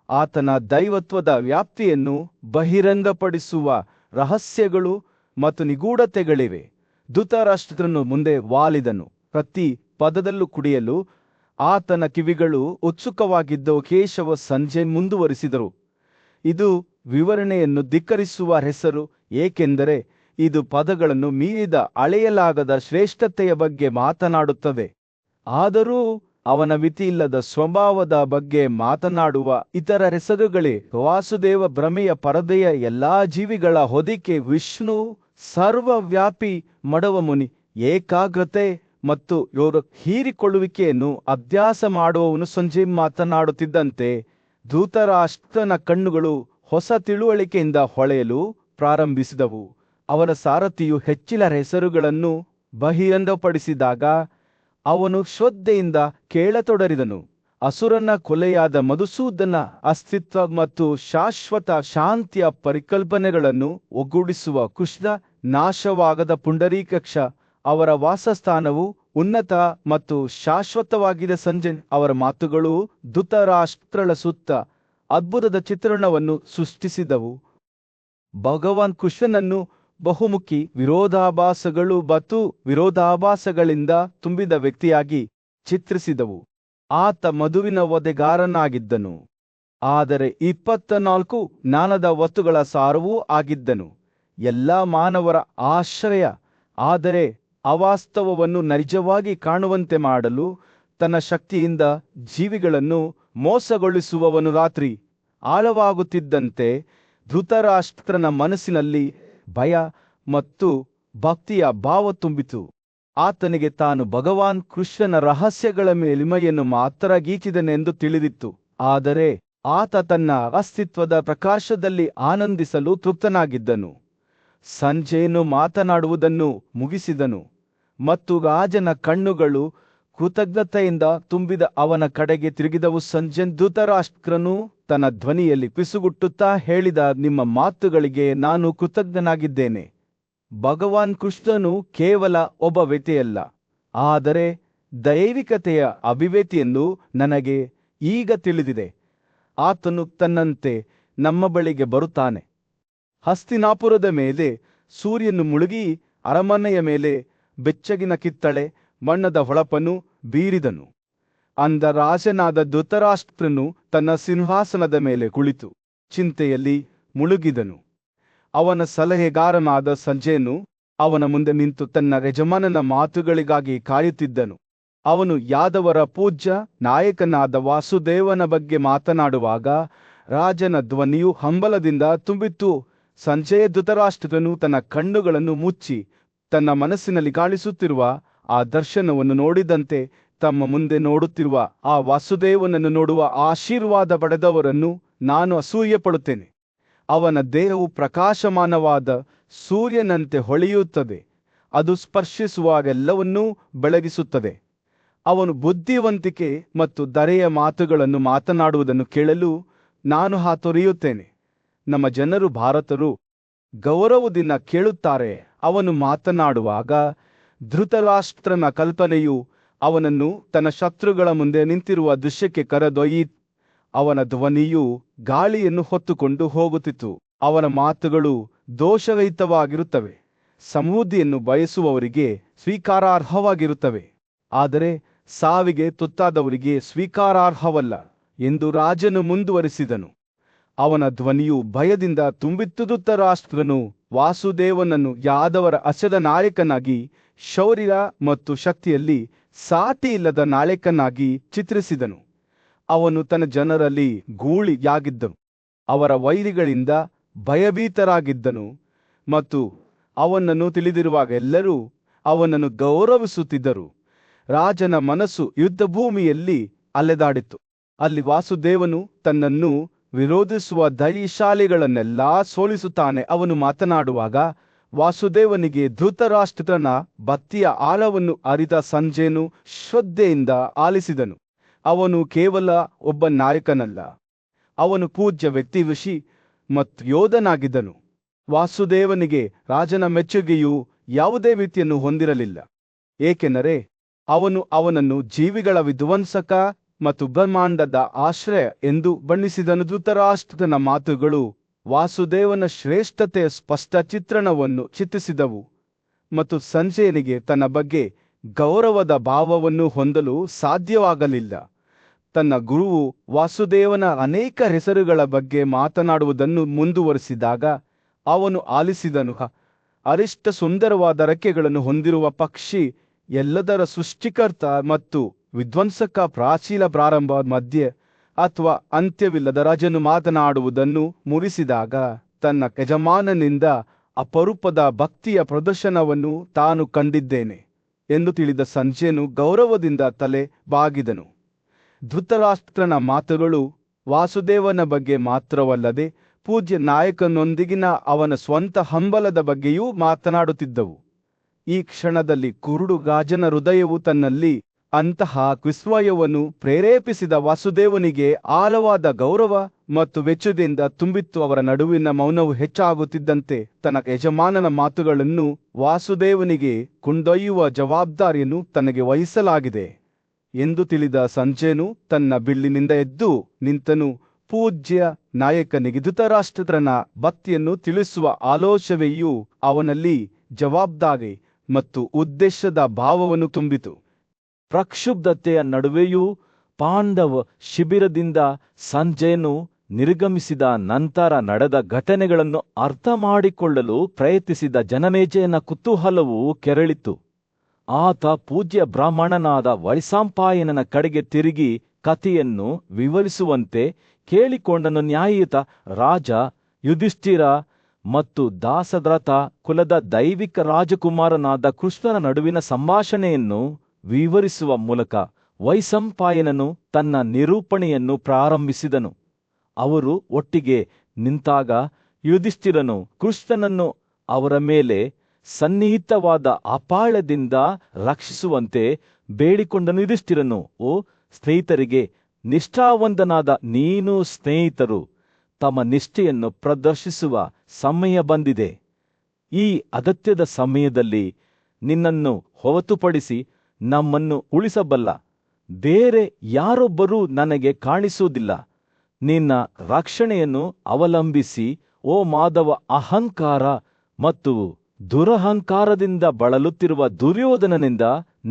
ಆತನ ದೈವತ್ವದ ವ್ಯಾಪ್ತಿಯನ್ನು ಬಹಿರಂಗಪಡಿಸುವ ರಹಸ್ಯಗಳು ಮತ್ತು ನಿಗೂಢತೆಗಳಿವೆ. ಧೃತರಾಷ್ಟ್ರನು ಮುಂದೆ ವಾಲಿದನು. ಪ್ರತಿ ಪದದಲ್ಲೂ ಕುಡಿಯಲು ಆತನ ಕಿವಿಗಳು ಉತ್ಸುಕವಾಗಿದ್ದವು. ಕೇಶವ ಸಂಜೆ ಮುಂದುವರಿಸಿದರು, ಇದು ವಿವರಣೆಯನ್ನು ಧಿಕ್ಕರಿಸುವ ಹೆಸರು, ಏಕೆಂದರೆ ಇದು ಪದಗಳನ್ನು ಮೀರಿದ ಅಳೆಯಲಾಗದ ಶ್ರೇಷ್ಠತೆಯ ಬಗ್ಗೆ ಮಾತನಾಡುತ್ತದೆ. ಆದರೂ ಅವನ ಮಿತಿಯಿಲ್ಲದ ಸ್ವಭಾವದ ಬಗ್ಗೆ ಮಾತನಾಡುವ ಇತರ ಹೆಸರುಗಳೇ ವಾಸುದೇವ, ಭ್ರಮೆಯ ಪರದೆಯ ಎಲ್ಲಾ ಜೀವಿಗಳ ಹೊದಿಕೆ, ವಿಷ್ಣು, ಸರ್ವವ್ಯಾಪಿ, ಮಡವ ಮುನಿ, ಏಕಾಗ್ರತೆ ಮತ್ತು ಯೋಗ ಹೀರಿಕೊಳ್ಳುವಿಕೆಯನ್ನು ಅಭ್ಯಾಸ ಮಾಡುವವನು. ಸಂಜೆ ಮಾತನಾಡುತ್ತಿದ್ದಂತೆ ಧೃತರಾಷ್ಟ್ರನ ಕಣ್ಣುಗಳು ಹೊಸ ತಿಳುವಳಿಕೆಯಿಂದ ಹೊಳೆಯಲು ಪ್ರಾರಂಭಿಸಿದವು. ಅವನ ಸಾರಥಿಯು ಹೆಚ್ಚಿನ ಹೆಸರುಗಳನ್ನು ಬಹಿರಂಗಪಡಿಸಿದಾಗ ಅವನು ಶ್ರದ್ಧೆಯಿಂದ ಕೇಳತೊಡರಿದನು. ಅಸುರನ ಕೊಲೆಯಾದ ಮಧುಸೂದನ ಅಸ್ತಿತ್ವ ಮತ್ತು ಶಾಶ್ವತ ಶಾಂತಿಯ ಪರಿಕಲ್ಪನೆಗಳನ್ನು ಒಗ್ಗೂಡಿಸುವ ಕೃಷ್ಣ, ನಾಶವಾಗದ ಪುಂಡರೀಕಾಕ್ಷ, ಅವರ ವಾಸಸ್ಥಾನವು ಉನ್ನತ ಮತ್ತು ಶಾಶ್ವತವಾಗಿದೆ. ಸಂಜೆ ಅವರ ಮಾತುಗಳು ಧೃತರಾಷ್ಟ್ರಳ ಸುತ್ತ ಅದ್ಭುತದ ಚಿತ್ರಣವನ್ನು ಸೃಷ್ಟಿಸಿದವು. ಭಗವಾನ್ ಕೃಷ್ಣನನ್ನು ಬಹುಮುಖಿ ವಿರೋಧಾಭಾಸಗಳು ಮತ್ತು ವಿರೋಧಾಭಾಸಗಳಿಂದ ತುಂಬಿದ ವ್ಯಕ್ತಿಯಾಗಿ ಚಿತ್ರಿಸಿದವು. ಆತ ಮಧುವಿನ ವಧೆಗಾರನಾಗಿದ್ದನು, ಆದರೆ 24 ಜ್ಞಾನದ ವಸ್ತುಗಳ ಸಾರವೂ ಆಗಿದ್ದನು. ಎಲ್ಲ ಮಾನವರ ಆಶ್ರಯ, ಆದರೆ ಅವಾಸ್ತವವನ್ನು ನೈಜವಾಗಿ ಕಾಣುವಂತೆ ಮಾಡಲು ತನ್ನ ಶಕ್ತಿಯಿಂದ ಜೀವಿಗಳನ್ನು ಮೋಸಗೊಳಿಸುವವನು. ರಾತ್ರಿ ಆಳವಾಗುತ್ತಿದ್ದಂತೆ ಧೃತರಾಷ್ಟ್ರನ ಮನಸ್ಸಿನಲ್ಲಿ ಭಯ ಮತ್ತು ಭಕ್ತಿಯ ಭಾವ ತುಂಬಿತು. ಆತನಿಗೆ ತಾನು ಭಗವಾನ್ ಕೃಷ್ಣನ ರಹಸ್ಯಗಳ ಮೇಲಿಮೆಯನ್ನು ಮಾತ್ರ ಗೀಚಿದನೆಂದು ತಿಳಿದಿತ್ತು, ಆದರೆ ಆತ ತನ್ನ ಅಸ್ತಿತ್ವದ ಪ್ರಕಾಶದಲ್ಲಿ ಆನಂದಿಸಲು ತೃಪ್ತನಾಗಿದ್ದನು. ಸಂಜೆಯನ್ನು ಮಾತನಾಡುವುದನ್ನು ಮುಗಿಸಿದನು ಮತ್ತು ರಾಜನ ಕಣ್ಣುಗಳು ಕೃತಜ್ಞತೆಯಿಂದ ತುಂಬಿದ ಅವನ ಕಡೆಗೆ ತಿರುಗಿದವು. ಸಂಜೆ ಧೃತರಾಷ್ಟ್ರನು ತನ್ನ ಧ್ವನಿಯಲ್ಲಿ ಪಿಸುಗುಟ್ಟುತ್ತಾ ಹೇಳಿದ, ನಿಮ್ಮ ಮಾತುಗಳಿಗೆ ನಾನು ಕೃತಜ್ಞನಾಗಿದ್ದೇನೆ. ಭಗವಾನ್ ಕೃಷ್ಣನು ಕೇವಲ ಒಬ್ಬ ವ್ಯಕ್ತಿಯಲ್ಲ, ಆದರೆ ದೈವಿಕತೆಯ ಅಭಿವ್ಯಕ್ತಿಯೆಂದು ನನಗೆ ಈಗ ತಿಳಿದಿದೆ. ಆತನು ತನ್ನಂತೆ ನಮ್ಮ ಬಳಿಗೆ ಬರುತ್ತಾನೆ. ಹಸ್ತಿನಾಪುರದ ಮೇಲೆ ಸೂರ್ಯನು ಮುಳುಗಿ ಅರಮನೆಯ ಮೇಲೆ ಬೆಚ್ಚಗಿನ ಕಿತ್ತಳೆ ಬಣ್ಣದ ಹೊಳಪನ್ನು ಬೀರಿದನು. ಅಂದ ರಾಜನಾದ ಧೃತರಾಷ್ಟ್ರನು ತನ್ನ ಸಿಂಹಾಸನದ ಮೇಲೆ ಕುಳಿತು ಚಿಂತೆಯಲ್ಲಿ ಮುಳುಗಿದನು. ಅವನ ಸಲಹೆಗಾರನಾದ ಸಂಜಯನು ಅವನ ಮುಂದೆ ನಿಂತು ತನ್ನ ಯಜಮಾನನ ಮಾತುಗಳಿಗಾಗಿ ಕಾಯುತ್ತಿದ್ದನು. ಅವನು ಯಾದವರ ಪೂಜ್ಯ ನಾಯಕನಾದ ವಾಸುದೇವನ ಬಗ್ಗೆ ಮಾತನಾಡುವಾಗ ರಾಜನ ಧ್ವನಿಯು ಹಂಬಲದಿಂದ ತುಂಬಿತ್ತು. ಸಂಜಯ ಧೃತರಾಷ್ಟ್ರನು ತನ್ನ ಕಣ್ಣುಗಳನ್ನು ಮುಚ್ಚಿ ತನ್ನ ಮನಸ್ಸಿನಲ್ಲಿ ಕಾಣಿಸುತ್ತಿರುವ ಆ ದರ್ಶನವನ್ನು ನೋಡಿದಂತೆ ತಮ್ಮ ಮುಂದೆ ನೋಡುತ್ತಿರುವ ಆ ವಾಸುದೇವನನ್ನು ನೋಡುವ ಆಶೀರ್ವಾದ ಪಡೆದವರನ್ನು ನಾನು ಅಸೂಯೆ ಪಡುತ್ತೇನೆ. ಅವನ ದೇಹವು ಪ್ರಕಾಶಮಾನವಾದ ಸೂರ್ಯನಂತೆ ಹೊಳೆಯುತ್ತದೆ, ಅದು ಸ್ಪರ್ಶಿಸುವಾಗೆಲ್ಲವನ್ನೂ ಬೆಳಗಿಸುತ್ತದೆ. ಅವನು ಬುದ್ಧಿವಂತಿಕೆ ಮತ್ತು ದರೆಯ ಮಾತುಗಳನ್ನು ಮಾತನಾಡುವುದನ್ನು ಕೇಳಲು ನಾನು ಹಾತೊರೆಯುತ್ತೇನೆ. ನಮ್ಮ ಜನರು ಭಾರತರು ಗೌರವದಿಂದ ಕೇಳುತ್ತಾರೆ. ಅವನು ಮಾತನಾಡುವಾಗ ಧೃತರಾಷ್ಟ್ರನ ಕಲ್ಪನೆಯು ಅವನನ್ನು ತನ್ನ ಶತ್ರುಗಳ ಮುಂದೆ ನಿಂತಿರುವ ದೃಶ್ಯಕ್ಕೆ ಕರೆದೊಯ್ಯಿತು. ಅವನ ಧ್ವನಿಯು ಗಾಳಿಯನ್ನು ಹೊತ್ತುಕೊಂಡು ಹೋಗುತ್ತಿತ್ತು. ಅವನ ಮಾತುಗಳು ದೋಷರಹಿತವಾಗಿರುತ್ತವೆ, ಸಮೃದ್ಧಿಯನ್ನು ಬಯಸುವವರಿಗೆ ಸ್ವೀಕಾರಾರ್ಹವಾಗಿರುತ್ತವೆ, ಆದರೆ ಸಾವಿಗೆ ತುತ್ತಾದವರಿಗೆ ಸ್ವೀಕಾರಾರ್ಹವಲ್ಲ ಎಂದು ರಾಜನು ಮುಂದುವರಿಸಿದನು. ಅವನ ಧ್ವನಿಯು ಭಯದಿಂದ ತುಂಬಿತ್ತು. ಧೃತರಾಷ್ಟ್ರನು ವಾಸುದೇವನನ್ನು ಯಾದವರ ಅಸದ ನಾಯಕನಾಗಿ, ಶೌರ್ಯ ಮತ್ತು ಶಕ್ತಿಯಲ್ಲಿ ಸಾಟಿಯಿಲ್ಲದ ನಾಯಕನಾಗಿ ಚಿತ್ರಿಸಿದನು. ಅವನು ತನ್ನ ಜನರಲ್ಲಿ ಗೂಳಿಯಾಗಿದ್ದನು, ಅವರ ವೈರಿಗಳಿಂದ ಭಯಭೀತರಾಗಿದ್ದನು ಮತ್ತು ಅವನನ್ನು ತಿಳಿದಿರುವಾಗ ಎಲ್ಲರೂ ಅವನನ್ನು ಗೌರವಿಸುತ್ತಿದ್ದರು. ರಾಜನ ಮನಸ್ಸು ಯುದ್ಧಭೂಮಿಯಲ್ಲಿ ಅಲೆದಾಡಿತು. ಅಲ್ಲಿ ವಾಸುದೇವನು ತನ್ನನ್ನು ವಿರೋಧಿಸುವ ಧೈರ್ಯಶಾಲಿಗಳನ್ನೆಲ್ಲ ಸೋಲಿಸುತ್ತಾನೆ. ಅವನು ಮಾತನಾಡುವಾಗ ವಾಸುದೇವನಿಗೆ ಧೃತರಾಷ್ಟ್ರನ ಭಕ್ತಿಯ ಆಳವನ್ನು ಅರಿತ ಸಂಜಯನು ಶ್ರದ್ಧೆಯಿಂದ ಆಲಿಸಿದನು. ಅವನು ಕೇವಲ ಒಬ್ಬ ನಾಯಕನಲ್ಲ, ಅವನು ಪೂಜ್ಯ ವ್ಯಕ್ತಿವಿಷಿ ಮತ್ತು ಯೋಧನಾಗಿದ್ದನು. ವಾಸುದೇವನಿಗೆ ರಾಜನ ಮೆಚ್ಚುಗೆಯು ಯಾವುದೇ ರೀತಿಯನ್ನು ಹೊಂದಿರಲಿಲ್ಲ, ಏಕೆಂದರೆ ಅವನು ಅವನನ್ನು ಜೀವಿಗಳ ವಿಧ್ವಂಸಕ ಮತ್ತು ಬ್ರಹ್ಮಾಂಡದ ಆಶ್ರಯ ಎಂದು ಬಣ್ಣಿಸಿದನು. ಧೃತರಾಷ್ಟ್ರನ ಮಾತುಗಳು ವಾಸುದೇವನ ಶ್ರೇಷ್ಠತೆಯ ಸ್ಪಷ್ಟ ಚಿತ್ರಣವನ್ನು ಚಿತ್ರಿಸಿದವು ಮತ್ತು ಸಂಜಯನಿಗೆ ತನ್ನ ಬಗ್ಗೆ ಗೌರವದ ಭಾವವನ್ನು ಹೊಂದಲು ಸಾಧ್ಯವಾಗಲಿಲ್ಲ. ತನ್ನ ಗುರುವು ವಾಸುದೇವನ ಅನೇಕ ಹೆಸರುಗಳ ಬಗ್ಗೆ ಮಾತನಾಡುವುದನ್ನು ಮುಂದುವರಿಸಿದಾಗ ಅವನು ಆಲಿಸಿದನು. ಅರಿಷ್ಟ ಸುಂದರವಾದ ರೆಕ್ಕೆಗಳನ್ನು ಹೊಂದಿರುವ ಪಕ್ಷಿ, ಎಲ್ಲದರ ಸೃಷ್ಟಿಕರ್ತ ಮತ್ತು ವಿಧ್ವಂಸಕ, ಪ್ರಾಚೀನ, ಪ್ರಾರಂಭ, ಮಧ್ಯ ಅಥವಾ ಅಂತ್ಯವಿಲ್ಲದ ರಾಜನು ಮಾತನಾಡುವುದನ್ನು ಮುರಿಸಿದಾಗ ತನ್ನ ಯಜಮಾನನಿಂದ ಅಪರೂಪದ ಭಕ್ತಿಯ ಪ್ರದರ್ಶನವನ್ನು ತಾನು ಕಂಡಿದ್ದೇನೆ ಎಂದು ತಿಳಿದ ಸಂಜಯನು ಗೌರವದಿಂದ ತಲೆ ಬಾಗಿದನು. ಧೃತರಾಷ್ಟ್ರನ ಮಾತುಗಳು ವಾಸುದೇವನ ಬಗ್ಗೆ ಮಾತ್ರವಲ್ಲದೆ ಪೂಜ್ಯ ನಾಯಕನೊಂದಿಗಿನ ಅವನ ಸ್ವಂತ ಹಂಬಲದ ಬಗ್ಗೆಯೂ ಮಾತನಾಡುತ್ತಿದ್ದವು. ಈ ಕ್ಷಣದಲ್ಲಿ ಕುರುಡು ರಾಜನ ಹೃದಯವು ತನ್ನಲ್ಲಿ ಅಂತಹ ವಿಸ್ಮಯವನ್ನು ಪ್ರೇರೇಪಿಸಿದ ವಾಸುದೇವನಿಗೆ ಆಳವಾದ ಗೌರವ ಮತ್ತು ವೆಚ್ಚದಿಂದ ತುಂಬಿತ್ತು. ಅವರ ನಡುವಿನ ಮೌನವು ಹೆಚ್ಚಾಗುತ್ತಿದ್ದಂತೆ ತನ್ನ ಯಜಮಾನನ ಮಾತುಗಳನ್ನು ವಾಸುದೇವನಿಗೆ ಕೊಂಡೊಯ್ಯುವ ಜವಾಬ್ದಾರಿಯನ್ನು ತನಗೆ ವಹಿಸಲಾಗಿದೆ ಎಂದು ತಿಳಿದ ಸಂಜಯನು ತನ್ನ ಬಿಲ್ಲಿನಿಂದ ಎದ್ದು ನಿಂತನು. ಪೂಜ್ಯ ನಾಯಕನಿಗೆ ಧೃತರಾಷ್ಟ್ರನ ಭಕ್ತಿಯನ್ನು ತಿಳಿಸುವ ಆಲೋಚನೆಯು ಅವನಲ್ಲಿ ಜವಾಬ್ದಾರಿ ಮತ್ತು ಉದ್ದೇಶದ ಭಾವವನ್ನು ತುಂಬಿತು. ಪ್ರಕ್ಷುಬ್ಧತೆಯ ನಡುವೆಯೂ ಪಾಂಡವ ಶಿಬಿರದಿಂದ ಸಂಜಯನು ನಿರ್ಗಮಿಸಿದ ನಂತರ ನಡೆದ ಘಟನೆಗಳನ್ನು ಅರ್ಥ ಮಾಡಿಕೊಳ್ಳಲು ಪ್ರಯತ್ನಿಸಿದ ಜನಮೇಜಯನ ಕುತೂಹಲವು ಕೆರಳಿತು. ಆತ ಪೂಜ್ಯ ಬ್ರಾಹ್ಮಣನಾದ ವೈಶಂಪಾಯನನ ಕಡೆಗೆ ತಿರುಗಿ ಕಥೆಯನ್ನು ವಿವರಿಸುವಂತೆ ಕೇಳಿಕೊಂಡನು. ನ್ಯಾಯಯುತ ರಾಜ ಯುಧಿಷ್ಠಿರ ಮತ್ತು ದಾಸರಥ ಕುಲದ ದೈವಿಕ ರಾಜಕುಮಾರನಾದ ಕೃಷ್ಣನ ನಡುವಿನ ಸಂಭಾಷಣೆಯನ್ನು ವಿವರಿಸುವ ಮೂಲಕ ವೈಶಂಪಾಯನನು ತನ್ನ ನಿರೂಪಣೆಯನ್ನು ಪ್ರಾರಂಭಿಸಿದನು. ಅವರು ಒಟ್ಟಿಗೆ ನಿಂತಾಗ ಯುಧಿಷ್ಠಿರನು ಕೃಷ್ಣನನ್ನು ಅವರ ಮೇಲೆ ಸನ್ನಿಹಿತವಾದ ಅಪಾಯದಿಂದ ರಕ್ಷಿಸುವಂತೆ ಬೇಡಿಕೊಂಡನು. ಯುಧಿಷ್ಠಿರನು, ಓ ಸ್ನೇಹಿತರಿಗೆ ನಿಷ್ಠಾವಂತನಾದ ನೀನು, ಸ್ನೇಹಿತರು ತಮ್ಮ ನಿಷ್ಠೆಯನ್ನು ಪ್ರದರ್ಶಿಸುವ ಸಮಯ ಬಂದಿದೆ. ಈ ಅಗತ್ಯದ ಸಮಯದಲ್ಲಿ ನಿನ್ನನ್ನು ಹೊರತುಪಡಿಸಿ ನಮ್ಮನ್ನು ಉಳಿಸಬಲ್ಲ ಬೇರೆ ಯಾರೊಬ್ಬರೂ ನನಗೆ ಕಾಣಿಸುವುದಿಲ್ಲ. ನಿನ್ನ ರಕ್ಷಣೆಯನ್ನು ಅವಲಂಬಿಸಿ ಓ ಮಾಧವ, ಅಹಂಕಾರ ಮತ್ತು ದುರಹಂಕಾರದಿಂದ ಬಳಲುತ್ತಿರುವ ದುರ್ಯೋಧನನಿಂದ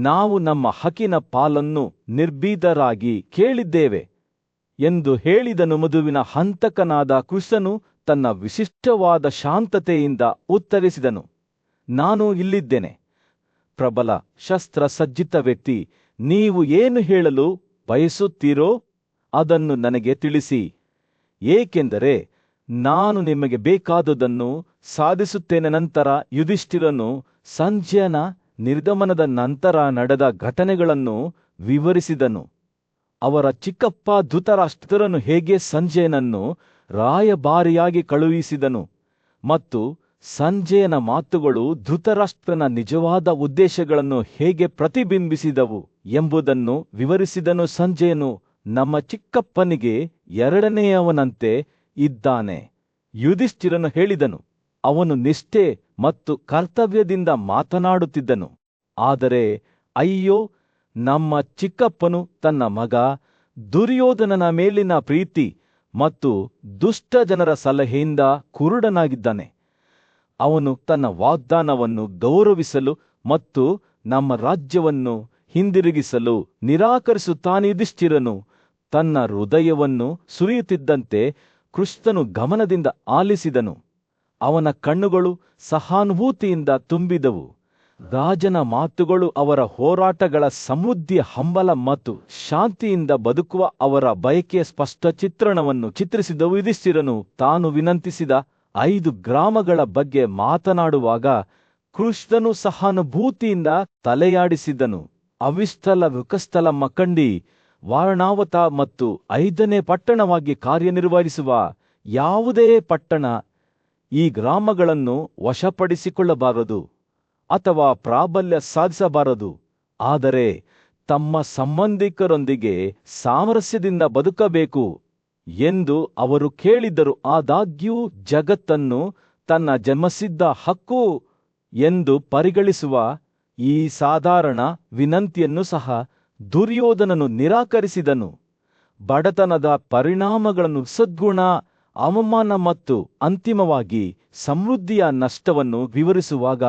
ನಾವು ನಮ್ಮ ಹಕ್ಕಿನ ಪಾಲನ್ನು ನಿರ್ಭೀತರಾಗಿ ಕೇಳಿದ್ದೇವೆ ಎಂದು ಹೇಳಿದನು. ಮಧುವಿನ ಹಂತಕನಾದ ಕೃಷ್ಣನು ತನ್ನ ವಿಶಿಷ್ಟವಾದ ಶಾಂತತೆಯಿಂದ ಉತ್ತರಿಸಿದನು, ನಾನು ಇಲ್ಲಿದ್ದೇನೆ, ಪ್ರಬಲ ಶಸ್ತ್ರಸಜ್ಜಿತ ವ್ಯಕ್ತಿ. ನೀವು ಏನು ಹೇಳಲು ಬಯಸುತ್ತೀರೋ ಅದನ್ನು ನನಗೆ ತಿಳಿಸಿ, ಏಕೆಂದರೆ ನಾನು ನಿಮಗೆ ಬೇಕಾದುದನ್ನು ಸಾಧಿಸುತ್ತೇನೆ. ನಂತರ ಯುಧಿಷ್ಠಿರನು ಸಂಜಯನ ನಿರ್ಗಮನದ ನಂತರ ನಡೆದ ಘಟನೆಗಳನ್ನು ವಿವರಿಸಿದನು. ಅವರ ಚಿಕ್ಕಪ್ಪ ಧೃತರಾಷ್ಟ್ರನು ಹೇಗೆ ಸಂಜಯನನ್ನು ರಾಯಭಾರಿಯಾಗಿ ಕಳುಹಿಸಿದನು ಮತ್ತು ಸಂಜಯನ ಮಾತುಗಳು ಧೃತರಾಷ್ಟ್ರನ ನಿಜವಾದ ಉದ್ದೇಶಗಳನ್ನು ಹೇಗೆ ಪ್ರತಿಬಿಂಬಿಸಿದವು ಎಂಬುದನ್ನು ವಿವರಿಸಿದನು. ಸಂಜಯನು ನಮ್ಮ ಚಿಕ್ಕಪ್ಪನಿಗೆ ಎರಡನೆಯವನಂತೆ ಇದ್ದಾನೆ, ಯುಧಿಷ್ಠಿರನು ಹೇಳಿದನು. ಅವನು ನಿಷ್ಠೆ ಮತ್ತು ಕರ್ತವ್ಯದಿಂದ ಮಾತನಾಡುತ್ತಿದ್ದನು. ಆದರೆ ಅಯ್ಯೋ, ನಮ್ಮ ಚಿಕ್ಕಪ್ಪನು ತನ್ನ ಮಗ ದುರ್ಯೋಧನನ ಮೇಲಿನ ಪ್ರೀತಿ ಮತ್ತು ದುಷ್ಟ ಜನರ ಸಲಹೆಯಿಂದ ಕುರುಡನಾಗಿದ್ದಾನೆ. ಅವನು ತನ್ನ ವಾಗ್ದಾನವನ್ನು ಗೌರವಿಸಲು ಮತ್ತು ನಮ್ಮ ರಾಜ್ಯವನ್ನು ಹಿಂದಿರುಗಿಸಲು ನಿರಾಕರಿಸುತ್ತಾನೆ. ಯುಧಿಷ್ಠಿರನು ತನ್ನ ಹೃದಯವನ್ನು ಸುರಿಯುತ್ತಿದ್ದಂತೆ ಕೃಷ್ಣನು ಗಮನದಿಂದ ಆಲಿಸಿದನು. ಅವನ ಕಣ್ಣುಗಳು ಸಹಾನುಭೂತಿಯಿಂದ ತುಂಬಿದವು. ರಾಜನ ಮಾತುಗಳು ಅವರ ಹೋರಾಟಗಳ ಸಮೃದ್ಧಿಯ ಹಂಬಲ ಮತ್ತು ಶಾಂತಿಯಿಂದ ಬದುಕುವ ಅವರ ಬಯಕೆಯ ಸ್ಪಷ್ಟ ಚಿತ್ರಣವನ್ನು ಚಿತ್ರಿಸಿದವು. ಯುಧಿಷ್ಠಿರನು ತಾನು ವಿನಂತಿಸಿದ 5 ಗ್ರಾಮಗಳ ಬಗ್ಗೆ ಮಾತನಾಡುವಾಗ ಕೃಷ್ಣನು ಸಹಾನುಭೂತಿಯಿಂದ ತಲೆಯಾಡಿಸಿದನು. ಅವಿಸ್ಥಲ, ವೃಕಸ್ಥಲ, ಮಕಂಡಿ, ವಾರಣಾವತ ಮತ್ತು 5ನೇ ಪಟ್ಟಣವಾಗಿ ಕಾರ್ಯನಿರ್ವಹಿಸುವ ಯಾವುದೇ ಪಟ್ಟಣ ಈ ಗ್ರಾಮಗಳನ್ನು ವಶಪಡಿಸಿಕೊಳ್ಳಬಾರದು ಅಥವಾ ಪ್ರಾಬಲ್ಯ ಸಾಧಿಸಬಾರದು. ಆದರೆ ತಮ್ಮ ಸಂಬಂಧಿಕರೊಂದಿಗೆ ಸಾಮರಸ್ಯದಿಂದ ಬದುಕಬೇಕು ಎಂದು ಅವರು ಕೇಳಿದ್ದರು. ಆದಾಗ್ಯೂ ಜಗತ್ತನ್ನು ತನ್ನ ಜನ್ಮಸಿದ್ಧ ಹಕ್ಕು ಎಂದು ಪರಿಗಣಿಸುವ ಈ ಸಾಧಾರಣ ವಿನಂತಿಯನ್ನು ಸಹ ದುರ್ಯೋಧನನು ನಿರಾಕರಿಸಿದನು. ಬಡತನದ ಪರಿಣಾಮಗಳನ್ನು, ಸದ್ಗುಣ, ಅವಮಾನ ಮತ್ತು ಅಂತಿಮವಾಗಿ ಸಮೃದ್ಧಿಯ ನಷ್ಟವನ್ನು ವಿವರಿಸುವಾಗ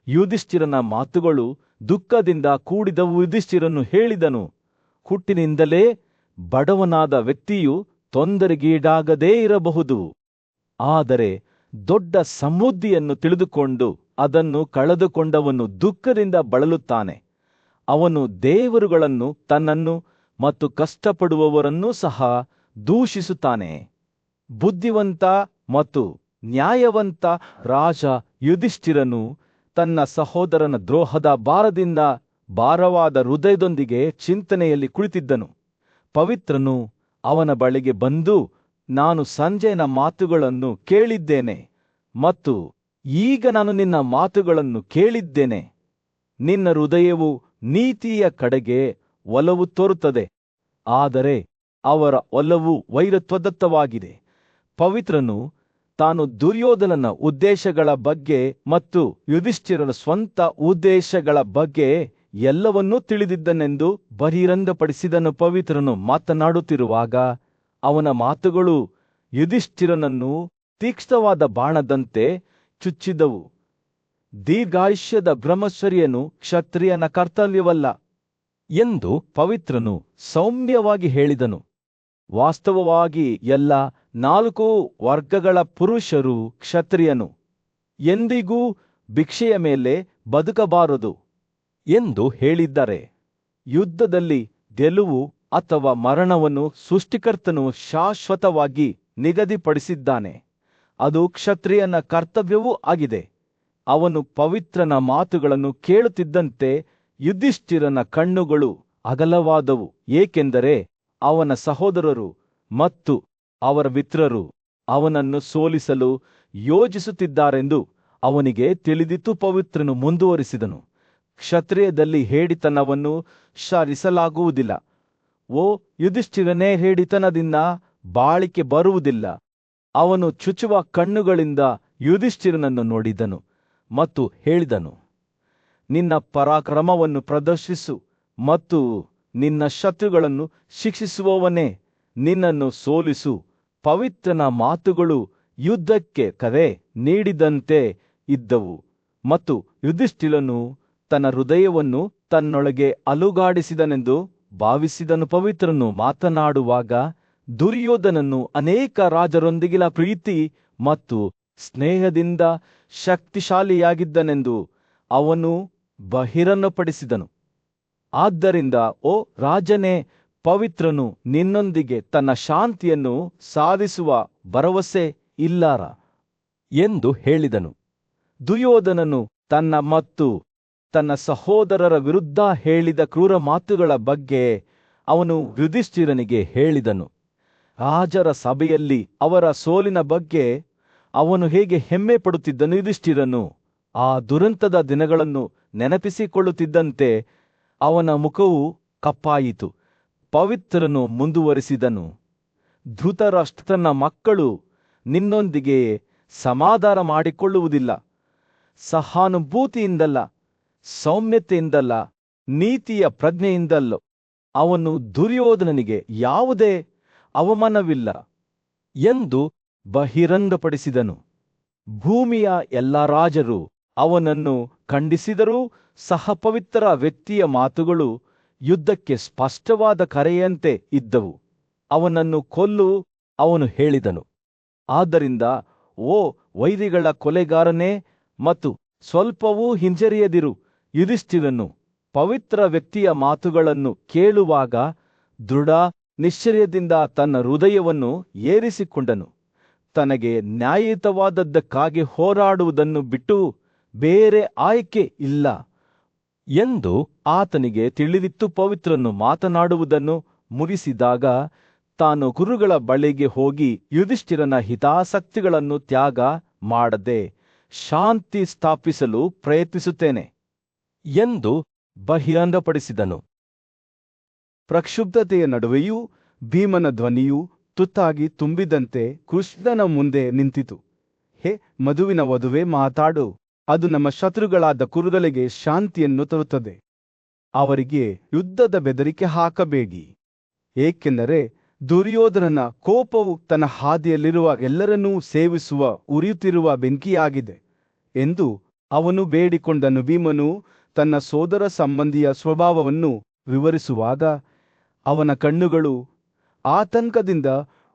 ಯುಧಿಷ್ಠಿರನ ಮಾತುಗಳು ದುಃಖದಿಂದ ಕೂಡಿದವು. ಯುಧಿಷ್ಠಿರನು ಹೇಳಿದನು, ಹುಟ್ಟಿನಿಂದಲೇ ಬಡವನಾದ ವ್ಯಕ್ತಿಯು ತೊಂದರೆಗೀಡಾಗದೇ ಇರಬಹುದು, ಆದರೆ ದೊಡ್ಡ ಸಮೃದ್ಧಿಯನ್ನು ತಿಳಿದುಕೊಂಡು ಅದನ್ನು ಕಳೆದುಕೊಂಡವನು ದುಃಖದಿಂದ ಬಳಲುತ್ತಾನೆ. ಅವನು ದೇವರುಗಳನ್ನು, ತನ್ನನ್ನು ಮತ್ತು ಕಷ್ಟಪಡುವವರನ್ನೂ ಸಹ ದೂಷಿಸುತ್ತಾನೆ. ಬುದ್ಧಿವಂತ ಮತ್ತು ನ್ಯಾಯವಂತ ರಾಜ ಯುಧಿಷ್ಠಿರನು ತನ್ನ ಸಹೋದರನ ದ್ರೋಹದ ಭಾರದಿಂದ ಭಾರವಾದ ಹೃದಯದೊಂದಿಗೆ ಚಿಂತನೆಯಲ್ಲಿ ಕುಳಿತಿದ್ದನು. ಪವಿತ್ರನು ಅವನ ಬಳಿಗೆ ಬಂದು, ನಾನು ಸಂಜಯನ ಮಾತುಗಳನ್ನು ಕೇಳಿದ್ದೇನೆ ಮತ್ತು ಈಗ ನಾನು ನಿನ್ನ ಮಾತುಗಳನ್ನು ಕೇಳಿದ್ದೇನೆ. ನಿನ್ನ ಹೃದಯವು ನೀತಿಯ ಕಡೆಗೆ ಒಲವು ತೋರುತ್ತದೆ, ಆದರೆ ಅವರ ಒಲವು ವೈರತ್ವದತ್ತವಾಗಿದೆ. ಪವಿತ್ರನು ತಾನು ದುರ್ಯೋಧನನ ಉದ್ದೇಶಗಳ ಬಗ್ಗೆ ಮತ್ತು ಯುಧಿಷ್ಠಿರನ ಸ್ವಂತ ಉದ್ದೇಶಗಳ ಬಗ್ಗೆ ಎಲ್ಲವನ್ನೂ ತಿಳಿದಿದ್ದನೆಂದು ಬಹಿರಂಗಪಡಿಸಿದನು. ಪವಿತ್ರನು ಮಾತನಾಡುತ್ತಿರುವಾಗ ಅವನ ಮಾತುಗಳು ಯುಧಿಷ್ಠಿರನನ್ನು ತೀಕ್ಷ್ಣವಾದ ಬಾಣದಂತೆ ಚುಚ್ಚಿದವು. ದೀರ್ಘಾಯುಷ್ಯದ ಬ್ರಹ್ಮಚರ್ಯನು ಕ್ಷತ್ರಿಯನ ಕರ್ತವ್ಯವಲ್ಲ ಎಂದು ಪವಿತ್ರನು ಸೌಮ್ಯವಾಗಿ ಹೇಳಿದನು. ವಾಸ್ತವವಾಗಿ ಎಲ್ಲ 4 ವರ್ಗಗಳ ಪುರುಷರು ಕ್ಷತ್ರಿಯನು ಎಂದಿಗೂ ಭಿಕ್ಷೆಯ ಮೇಲೆ ಬದುಕಬಾರದು ಎಂದು ಹೇಳಿದ್ದಾರೆ. ಯುದ್ಧದಲ್ಲಿ ಗೆಲುವು ಅಥವಾ ಮರಣವನ್ನು ಸೃಷ್ಟಿಕರ್ತನು ಶಾಶ್ವತವಾಗಿ ನಿಗದಿಪಡಿಸಿದ್ದಾನೆ. ಅದು ಕ್ಷತ್ರಿಯನ ಕರ್ತವ್ಯವೂ ಆಗಿದೆ. ಅವನು ಪವಿತ್ರನ ಮಾತುಗಳನ್ನು ಕೇಳುತ್ತಿದ್ದಂತೆ ಯುಧಿಷ್ಠಿರನ ಕಣ್ಣುಗಳು ಅಗಲವಾದವು, ಏಕೆಂದರೆ ಅವನ ಸಹೋದರರು ಮತ್ತು ಅವರ ಮಿತ್ರರು ಅವನನ್ನು ಸೋಲಿಸಲು ಯೋಜಿಸುತ್ತಿದ್ದಾರೆಂದು ಅವನಿಗೆ ತಿಳಿದಿತ್ತು. ಪವಿತ್ರನು ಮುಂದುವರಿಸಿದನು, ಕ್ಷತ್ರಿಯದಲ್ಲಿ ಹೇಡಿತನವನ್ನು ಸರಿಸಲಾಗುವುದಿಲ್ಲ. ಓ ಯುಧಿಷ್ಠಿರನೇ, ಹೇಡಿತನದಿಂದ ಬಾಳಿಕೆ ಬರುವುದಿಲ್ಲ. ಅವನು ಚುಚ್ಚುವ ಕಣ್ಣುಗಳಿಂದ ಯುಧಿಷ್ಠಿರನನ್ನು ನೋಡಿದನು ಮತ್ತು ಹೇಳಿದನು, ನಿನ್ನ ಪರಾಕ್ರಮವನ್ನು ಪ್ರದರ್ಶಿಸು ಮತ್ತು ನಿನ್ನ ಶತ್ರುಗಳನ್ನು ಶಿಕ್ಷಿಸುವವನೇ, ನಿನ್ನನ್ನು ಸೋಲಿಸು. ಪವಿತ್ರನ ಮಾತುಗಳು ಯುದ್ಧಕ್ಕೆ ಕರೆ ನೀಡಿದಂತೆ ಇದ್ದವು ಮತ್ತು ಯುಧಿಷ್ಠಿರನು ತನ್ನ ಹೃದಯವನ್ನು ತನ್ನೊಳಗೆ ಅಲುಗಾಡಿಸಿದನೆಂದು ಭಾವಿಸಿದನು. ಪವಿತ್ರನು ಮಾತನಾಡುವಾಗ ದುರ್ಯೋಧನನು ಅನೇಕ ರಾಜರೊಂದಿಗಿನ ಪ್ರೀತಿ ಮತ್ತು ಸ್ನೇಹದಿಂದ ಶಕ್ತಿಶಾಲಿಯಾಗಿದ್ದನೆಂದು ಅವನು ಬಹಿರಂಗಪಡಿಸಿದನು. ಆದ್ದರಿಂದ ಓ ರಾಜನೇ, ಪವಿತ್ರನು ನಿನ್ನೊಂದಿಗೆ ತನ್ನ ಶಾಂತಿಯನ್ನು ಸಾಧಿಸುವ ಭರವಸೆ ಇಲ್ಲಾರ ಎಂದು ಹೇಳಿದನು. ದುರ್ಯೋಧನನು ತನ್ನ ಮತ್ತು ತನ್ನ ಸಹೋದರರ ವಿರುದ್ಧ ಹೇಳಿದ ಕ್ರೂರ ಮಾತುಗಳ ಬಗ್ಗೆ ಅವನು ಯುಧಿಷ್ಠಿರನಿಗೆ ಹೇಳಿದನು. ರಾಜರ ಸಭೆಯಲ್ಲಿ ಅವರ ಸೋಲಿನ ಬಗ್ಗೆ ಅವನು ಹೇಗೆ ಹೆಮ್ಮೆ ಪಡುತ್ತಿದ್ದನು. ಯುಧಿಷ್ಠಿರನು ಆ ದುರಂತದ ದಿನಗಳನ್ನು ನೆನಪಿಸಿಕೊಳ್ಳುತ್ತಿದ್ದಂತೆ ಅವನ ಮುಖವು ಕಪ್ಪಾಯಿತು. ಪವಿತ್ರನು ಮುಂದುವರಿಸಿದನು, ಧೃತರಾಷ್ಟ್ರನ ಮಕ್ಕಳು ನಿನ್ನೊಂದಿಗೆ ಸಮಾಧಾನ ಮಾಡಿಕೊಳ್ಳುವುದಿಲ್ಲ. ಸಹಾನುಭೂತಿಯಿಂದಲ್ಲ, ಸೌಮ್ಯತೆಯಿಂದಲ್ಲ, ನೀತಿಯ ಪ್ರಜ್ಞೆಯಿಂದಲ್ಲೋ, ಅವನು ದುರ್ಯೋಧನನಿಗೆ ಯಾವುದೇ ಅವಮಾನವಿಲ್ಲ ಎಂದು ಬಹಿರಂಗಪಡಿಸಿದನು. ಭೂಮಿಯ ಎಲ್ಲಾ ರಾಜರು ಅವನನ್ನು ಖಂಡಿಸಿದರೂ ಸಹ ಪವಿತ್ರ ವ್ಯಕ್ತಿಯ ಮಾತುಗಳು ಯುದ್ಧಕ್ಕೆ ಸ್ಪಷ್ಟವಾದ ಕರೆಯಂತೆ ಇದ್ದವು. ಅವನನ್ನು ಕೊಲ್ಲು ಅವನು ಹೇಳಿದನು. ಆದ್ದರಿಂದ ಓ ವೈರಿಗಳ ಕೊಲೆಗಾರನೇ, ಮತ್ತು ಸ್ವಲ್ಪವೂ ಹಿಂಜರಿಯದಿರು. ಯುಧಿಷ್ಠಿರನು ಪವಿತ್ರ ವ್ಯಕ್ತಿಯ ಮಾತುಗಳನ್ನು ಕೇಳುವಾಗ ದೃಢ ನಿಶ್ಚಯದಿಂದ ತನ್ನ ಹೃದಯವನ್ನು ಏರಿಸಿಕೊಂಡನು. ತನಗೆ ನ್ಯಾಯಯುತವಾದದ್ದಕ್ಕಾಗಿ ಹೋರಾಡುವುದನ್ನು ಬಿಟ್ಟು ಬೇರೆ ಆಯ್ಕೆ ಇಲ್ಲ ಎಂದು ಆತನಿಗೆ ತಿಳಿದಿತ್ತು. ಪವಿತ್ರನು ಮಾತನಾಡುವುದನ್ನು ಮುಗಿಸಿದಾಗ ತಾನು ಗುರುಗಳ ಬಳಿಗೆ ಹೋಗಿ ಯುಧಿಷ್ಠಿರನ ಹಿತಾಸಕ್ತಿಗಳನ್ನು ತ್ಯಾಗ ಮಾಡದೆ ಶಾಂತಿ ಸ್ಥಾಪಿಸಲು ಪ್ರಯತ್ನಿಸುತ್ತೇನೆ ಎಂದು ಬಹಿರಂಗಪಡಿಸಿದನು. ಪ್ರಕ್ಷುಬ್ಧತೆಯ ನಡುವೆಯೂ ಭೀಮನ ಧ್ವನಿಯು ತುತ್ತಾಗಿ ತುಂಬಿದಂತೆ ಕೃಷ್ಣನ ಮುಂದೆ ನಿಂತಿತು. ಹೇ ಮಧುವಿನ ವಧುವೆ, ಮಾತಾಡು. ಅದು ನಮ್ಮ ಶತ್ರುಗಳಾದ ಕುರುಗಳಿಗೆ ಶಾಂತಿಯನ್ನು ತರುತ್ತದೆ. ಅವರಿಗೆ ಯುದ್ಧದ ಬೆದರಿಕೆ ಹಾಕಬೇಡಿ, ಏಕೆಂದರೆ ದುರ್ಯೋಧನನ ಕೋಪವು ತನ್ನ ಹಾದಿಯಲ್ಲಿರುವ ಎಲ್ಲರನ್ನೂ ಸೇವಿಸುವ ಉರಿಯುತ್ತಿರುವ ಬೆಂಕಿಯಾಗಿದೆ ಎಂದು ಅವನು ಬೇಡಿಕೊಂಡನು. ಭೀಮನು ತನ್ನ ಸೋದರ ಸಂಬಂಧಿಯ ಸ್ವಭಾವವನ್ನು ವಿವರಿಸುವಾಗ ಅವನ ಕಣ್ಣುಗಳು ಆತಂಕದಿಂದ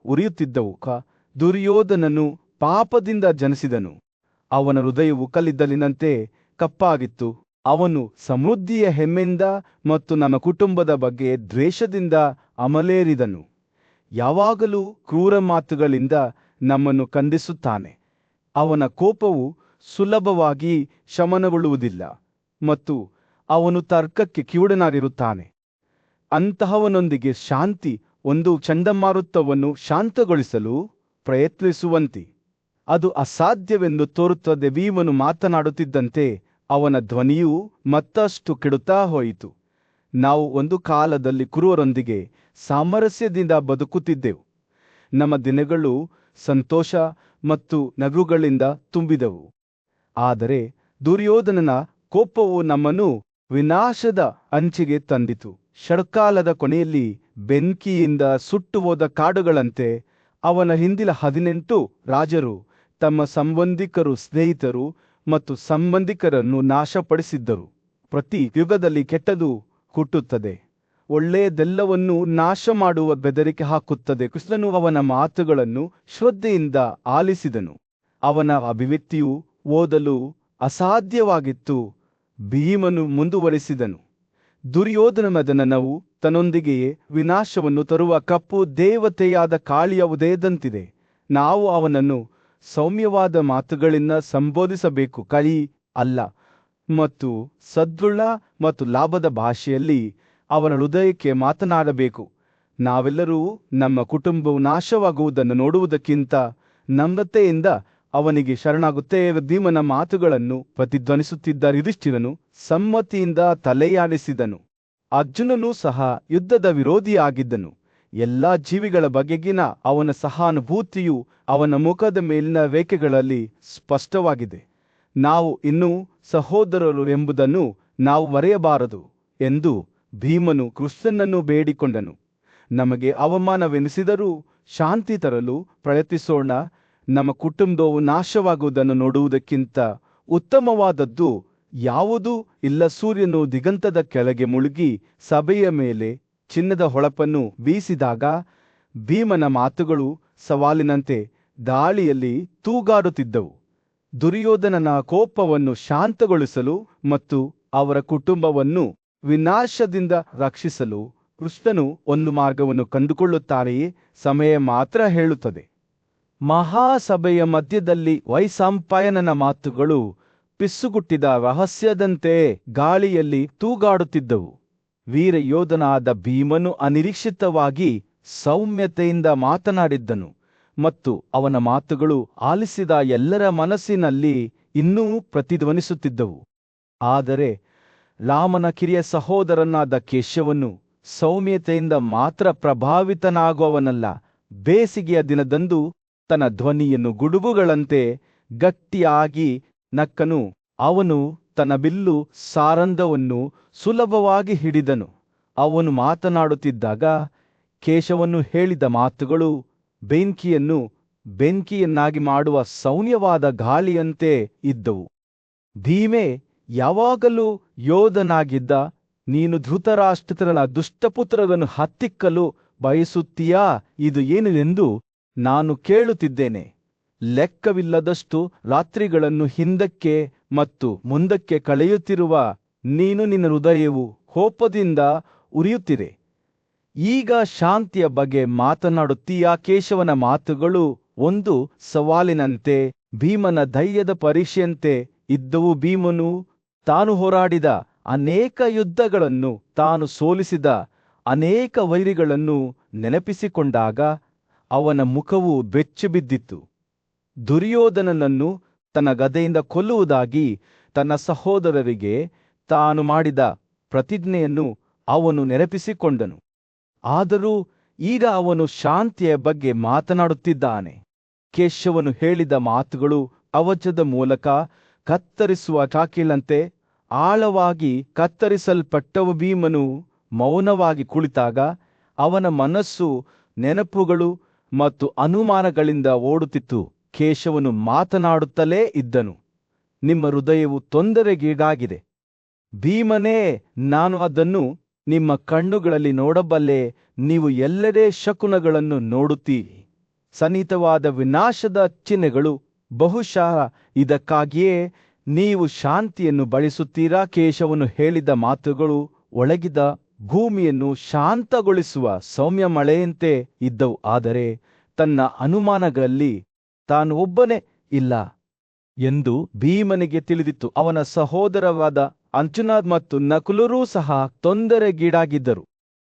ಉರಿಯುತ್ತಿದ್ದವು. ದುರ್ಯೋಧನನು ಪಾಪದಿಂದ ಜನಿಸಿದನು. ಅವನ ಹೃದಯವು ಕಲ್ಲಿದ್ದಲಿನಂತೆ ಕಪ್ಪಾಗಿತ್ತು. ಅವನು ಸಮೃದ್ಧಿಯ ಹೆಮ್ಮೆಯಿಂದ ಮತ್ತು ನಮ್ಮ ಕುಟುಂಬದ ಬಗ್ಗೆ ದ್ವೇಷದಿಂದ ಅಮಲೇರಿದನು. ಯಾವಾಗಲೂ ಕ್ರೂರ ಮಾತುಗಳಿಂದ ನಮ್ಮನ್ನು ಖಂಡಿಸುತ್ತಾನೆ. ಅವನ ಕೋಪವು ಸುಲಭವಾಗಿ ಶಮನಗೊಳ್ಳುವುದಿಲ್ಲ ಮತ್ತು ಅವನು ತರ್ಕಕ್ಕೆ ಕಿವುಡನಾಗಿರುತ್ತಾನೆ. ಅಂತಹವನೊಂದಿಗೆ ಶಾಂತಿ ಒಂದು ಚಂಡಮಾರುತವನ್ನು ಶಾಂತಗೊಳಿಸಲು ಪ್ರಯತ್ನಿಸುವಂತೆ ಅದು ಅಸಾಧ್ಯವೆಂದು ತೋರುತ್ತದೆ. ಭೀಮನು ಮಾತನಾಡುತ್ತಿದ್ದಂತೆ ಅವನ ಧ್ವನಿಯು ಮತ್ತಷ್ಟು ಕೆಡುತ್ತಾ ಹೋಯಿತು. ನಾವು ಒಂದು ಕಾಲದಲ್ಲಿ ಕುರುವರೊಂದಿಗೆ ಸಾಮರಸ್ಯದಿಂದ ಬದುಕುತ್ತಿದ್ದೆವು. ನಮ್ಮ ದಿನಗಳು ಸಂತೋಷ ಮತ್ತು ನಗುಗಳಿಂದ ತುಂಬಿದವು. ಆದರೆ ದುರ್ಯೋಧನನ ಕೋಪವು ನಮ್ಮನ್ನು ವಿನಾಶದ ಅಂಚಿಗೆ ತಂದಿತು. ಷಡ್ಕಾಲದ ಕೊನೆಯಲ್ಲಿ ಬೆಂಕಿಯಿಂದ ಸುಟ್ಟುಹೋದ ಕಾಡುಗಳಂತೆ ಅವನ ಹಿಂದಿನ 18 ರಾಜರು ತಮ್ಮ ಸಂಬಂಧಿಕರು, ಸ್ನೇಹಿತರು ಮತ್ತು ಸಂಬಂಧಿಕರನ್ನು ನಾಶಪಡಿಸಿದ್ದರು. ಪ್ರತಿ ಯುಗದಲ್ಲಿ ಕೆಟ್ಟದು ಹುಟ್ಟುತ್ತದೆ, ಒಳ್ಳೆಯದೆಲ್ಲವನ್ನೂ ನಾಶ ಮಾಡುವ ಬೆದರಿಕೆ ಹಾಕುತ್ತದೆ. ಕೃಷ್ಣನು ಅವನ ಮಾತುಗಳನ್ನು ಶ್ರದ್ಧೆಯಿಂದ ಆಲಿಸಿದನು. ಅವನ ಅಭಿವ್ಯಕ್ತಿಯು ಓದಲು ಅಸಾಧ್ಯವಾಗಿತ್ತು. ಭೀಮನು ಮುಂದುವರಿಸಿದನು. ದುರ್ಯೋಧನ ಮದನವು ತನ್ನೊಂದಿಗೆಯೇ ವಿನಾಶವನ್ನು ತರುವ ಕಪ್ಪು ದೇವತೆಯಾದ ಕಾಳಿಯ ಉದಯದಂತಿದೆ. ನಾವು ಅವನನ್ನು ಸೌಮ್ಯವಾದ ಮಾತುಗಳಿಂದ ಸಂಬೋಧಿಸಬೇಕು, ಕಳಿ ಅಲ್ಲ, ಮತ್ತು ಸದೃಢ ಮತ್ತು ಲಾಭದ ಭಾಷೆಯಲ್ಲಿ ಅವನ ಹೃದಯಕ್ಕೆ ಮಾತನಾಡಬೇಕು. ನಾವೆಲ್ಲರೂ ನಮ್ಮ ಕುಟುಂಬವು ನಾಶವಾಗುವುದನ್ನು ನೋಡುವುದಕ್ಕಿಂತ ನಮ್ರತೆಯಿಂದ ಅವನಿಗೆ ಶರಣಾಗುತ್ತೇವೆ. ಭೀಮನ ಮಾತುಗಳನ್ನು ಪ್ರತಿಧ್ವನಿಸುತ್ತಿದ್ದ ಯುಧಿಷ್ಠಿರನು ಸಮ್ಮತಿಯಿಂದ ತಲೆಯಾಡಿಸಿದನು. ಅರ್ಜುನನೂ ಸಹ ಯುದ್ಧದ ವಿರೋಧಿಯಾಗಿದ್ದನು. ಎಲ್ಲಾ ಜೀವಿಗಳ ಬಗೆಗಿನ ಅವನ ಸಹಾನುಭೂತಿಯು ಅವನ ಮುಖದ ಮೇಲಿನ ರೇಖೆಗಳಲ್ಲಿ ಸ್ಪಷ್ಟವಾಗಿದೆ. ನಾವು ಇನ್ನೂ ಸಹೋದರರು ಎಂಬುದನ್ನು ನಾವು ಮರೆಯಬಾರದು ಎಂದು ಭೀಮನು ಕೃಷ್ಣನನ್ನು ಬೇಡಿಕೊಂಡನು. ನಮಗೆ ಅವಮಾನವೆನಿಸಿದರೂ ಶಾಂತಿ ತರಲು ಪ್ರಯತ್ನಿಸೋಣ. ನಮ್ಮ ಕುಟುಂಬವು ನಾಶವಾಗುವುದನ್ನು ನೋಡುವುದಕ್ಕಿಂತ ಉತ್ತಮವಾದದ್ದು ಯಾವುದೂ ಇಲ್ಲ. ಸೂರ್ಯನು ದಿಗಂತದ ಕೆಳಗೆ ಮುಳುಗಿ ಸಭೆಯ ಮೇಲೆ ಚಿನ್ನದ ಹೊಳಪನ್ನು ಬೀಸಿದಾಗ ಭೀಮನ ಮಾತುಗಳು ಸವಾಲಿನಂತೆ ದಾಳಿಯಲ್ಲಿ ತೂಗಾಡುತ್ತಿದ್ದವು. ದುರ್ಯೋಧನನ ಕೋಪವನ್ನು ಶಾಂತಗೊಳಿಸಲು ಮತ್ತು ಅವರ ಕುಟುಂಬವನ್ನು ವಿನಾಶದಿಂದ ರಕ್ಷಿಸಲು ಕೃಷ್ಣನು ಒಂದು ಮಾರ್ಗವನ್ನು ಕಂಡುಕೊಳ್ಳುತ್ತಾನೆಯೇ? ಸಮಯ ಮಾತ್ರ ಹೇಳುತ್ತದೆ. ಮಹಾಸಭೆಯ ಮಧ್ಯದಲ್ಲಿ ವೈಶಂಪಾಯನನ ಮಾತುಗಳು ಪಿಸ್ಸುಗುಟ್ಟಿದ ರಹಸ್ಯದಂತೆ ಗಾಳಿಯಲ್ಲಿ ತೂಗಾಡುತ್ತಿದ್ದವು. ವೀರ ಯೋಧನಾದ ಭೀಮನು ಅನಿರೀಕ್ಷಿತವಾಗಿ ಸೌಮ್ಯತೆಯಿಂದ ಮಾತನಾಡಿದ್ದನು ಮತ್ತು ಅವನ ಮಾತುಗಳು ಆಲಿಸಿದ ಎಲ್ಲರ ಮನಸ್ಸಿನಲ್ಲಿ ಇನ್ನೂ ಪ್ರತಿಧ್ವನಿಸುತ್ತಿದ್ದವು. ಆದರೆ ರಾಮನ ಕಿರಿಯ ಸಹೋದರನಾದ ಕೇಶವನು ಸೌಮ್ಯತೆಯಿಂದ ಮಾತ್ರ ಪ್ರಭಾವಿತನಾಗುವವನಲ್ಲ. ಬೇಸಿಗೆಯ ದಿನದಂದು ತನ್ನ ಧ್ವನಿಯನ್ನು ಗುಡುಗುಗಳಂತೆ ಗಟ್ಟಿಯಾಗಿ ನಕ್ಕನು. ಅವನು ತನ್ನ ಬಿಲ್ಲು ಸಾರಂಧವನ್ನು ಸುಲಭವಾಗಿ ಹಿಡಿದನು ಅವನು ಮಾತನಾಡುತ್ತಿದ್ದಾಗ ಕೇಶವನು ಹೇಳಿದ ಮಾತುಗಳು ಬೆಂಕಿಯನ್ನಾಗಿ ಮಾಡುವ ಸೌಮ್ಯವಾದ ಗಾಳಿಯಂತೆ ಇದ್ದವು. ಭೀಮೆ, ಯಾವಾಗಲೂ ಯೋಧನಾಗಿದ್ದ ನೀನು ಧೃತರಾಷ್ಟ್ರನ ದುಷ್ಟಪುತ್ರರನ್ನು ಹತ್ತಿಕ್ಕಲು ಬಯಸುತ್ತೀಯಾ? ಇದು ಏನೆಂದು ನಾನು ಕೇಳುತ್ತಿದ್ದೇನೆ. ಲೆಕ್ಕವಿಲ್ಲದಷ್ಟು ರಾತ್ರಿಗಳನ್ನು ಹಿಂದಕ್ಕೆ ಮತ್ತು ಮುಂದಕ್ಕೆ ಕಳೆಯುತ್ತಿರುವ ನೀನು, ನಿನ್ನ ಹೃದಯವು ಕೋಪದಿಂದ ಉರಿಯುತ್ತಿದೆ. ಈಗ ಶಾಂತಿಯ ಬಗ್ಗೆ ಮಾತನಾಡುತ್ತೀಯಾ? ಕೇಶವನ ಮಾತುಗಳು ಒಂದು ಸವಾಲಿನಂತೆ, ಭೀಮನ ಧೈರ್ಯದ ಪರೀಕ್ಷೆಯಂತೆ ಇದ್ದವು. ಭೀಮನು ತಾನು ಹೋರಾಡಿದ ಅನೇಕ ಯುದ್ಧಗಳನ್ನು, ತಾನು ಸೋಲಿಸಿದ ಅನೇಕ ವೈರಿಗಳನ್ನು ನೆನಪಿಸಿಕೊಂಡಾಗ ಅವನ ಮುಖವು ಬೆಚ್ಚಿಬಿದ್ದಿತ್ತು. ದುರ್ಯೋಧನನನ್ನು ತನ್ನ ಗದೆಯಿಂದ ಕೊಲ್ಲುವುದಾಗಿ ತನ್ನ ಸಹೋದರರಿಗೆ ತಾನು ಮಾಡಿದ ಪ್ರತಿಜ್ಞೆಯನ್ನು ಅವನು ನೆನಪಿಸಿಕೊಂಡನು. ಆದರೂ ಈಗ ಅವನು ಶಾಂತಿಯ ಬಗ್ಗೆ ಮಾತನಾಡುತ್ತಿದ್ದಾನೆ. ಕೇಶವನು ಹೇಳಿದ ಮಾತುಗಳು ಕವಚದ ಮೂಲಕ ಕತ್ತರಿಸುವ ಚಾಕಿಲಂತೆ ಆಳವಾಗಿ ಕತ್ತರಿಸಲ್ಪಟ್ಟವು. ಭೀಮನು ಮೌನವಾಗಿ ಕುಳಿತಾಗ ಅವನ ಮನಸ್ಸು ನೆನಪುಗಳು ಮತ್ತು ಅನುಮಾನಗಳಿಂದ ಓಡುತ್ತಿತ್ತು. ಕೇಶವನು ಮಾತನಾಡುತ್ತಲೇ ಇದ್ದನು. ನಿಮ್ಮ ಹೃದಯವು ತೊಂದರೆಗೀಡಾಗಿದೆ. ಭೀಮನೇ, ನಾನು ಅದನ್ನು ನಿಮ್ಮ ಕಣ್ಣುಗಳಲ್ಲಿ ನೋಡಬಲ್ಲೆ. ನೀವು ಎಲ್ಲೆಡೆ ಶಕುನಗಳನ್ನು ನೋಡುತ್ತೀರಿ, ಸನ್ನಿಹಿತವಾದ ವಿನಾಶದ ಚಿಹ್ನೆಗಳು. ಬಹುಶಃ ಇದಕ್ಕಾಗಿಯೇ ನೀವು ಶಾಂತಿಯನ್ನು ಬಯಸುತ್ತೀರಾ? ಕೇಶವನು ಹೇಳಿದ ಮಾತುಗಳು ಒಳಗಿದ ಭೂಮಿಯನ್ನು ಶಾಂತಗೊಳಿಸುವ ಸೌಮ್ಯ ಮಳೆಯಂತೆ ಇದ್ದವು. ಆದರೆ ತನ್ನ ಅನುಮಾನಗಳಲ್ಲಿ ತಾನು ಒಬ್ಬನೇ ಇಲ್ಲ ಎಂದು ಭೀಮನಿಗೆ ತಿಳಿದಿತ್ತು. ಅವನ ಸಹೋದರವಾದ ಅರ್ಜುನ ಮತ್ತು ನಕುಲರೂ ಸಹ ತೊಂದರೆಗೀಡಾಗಿದ್ದರು.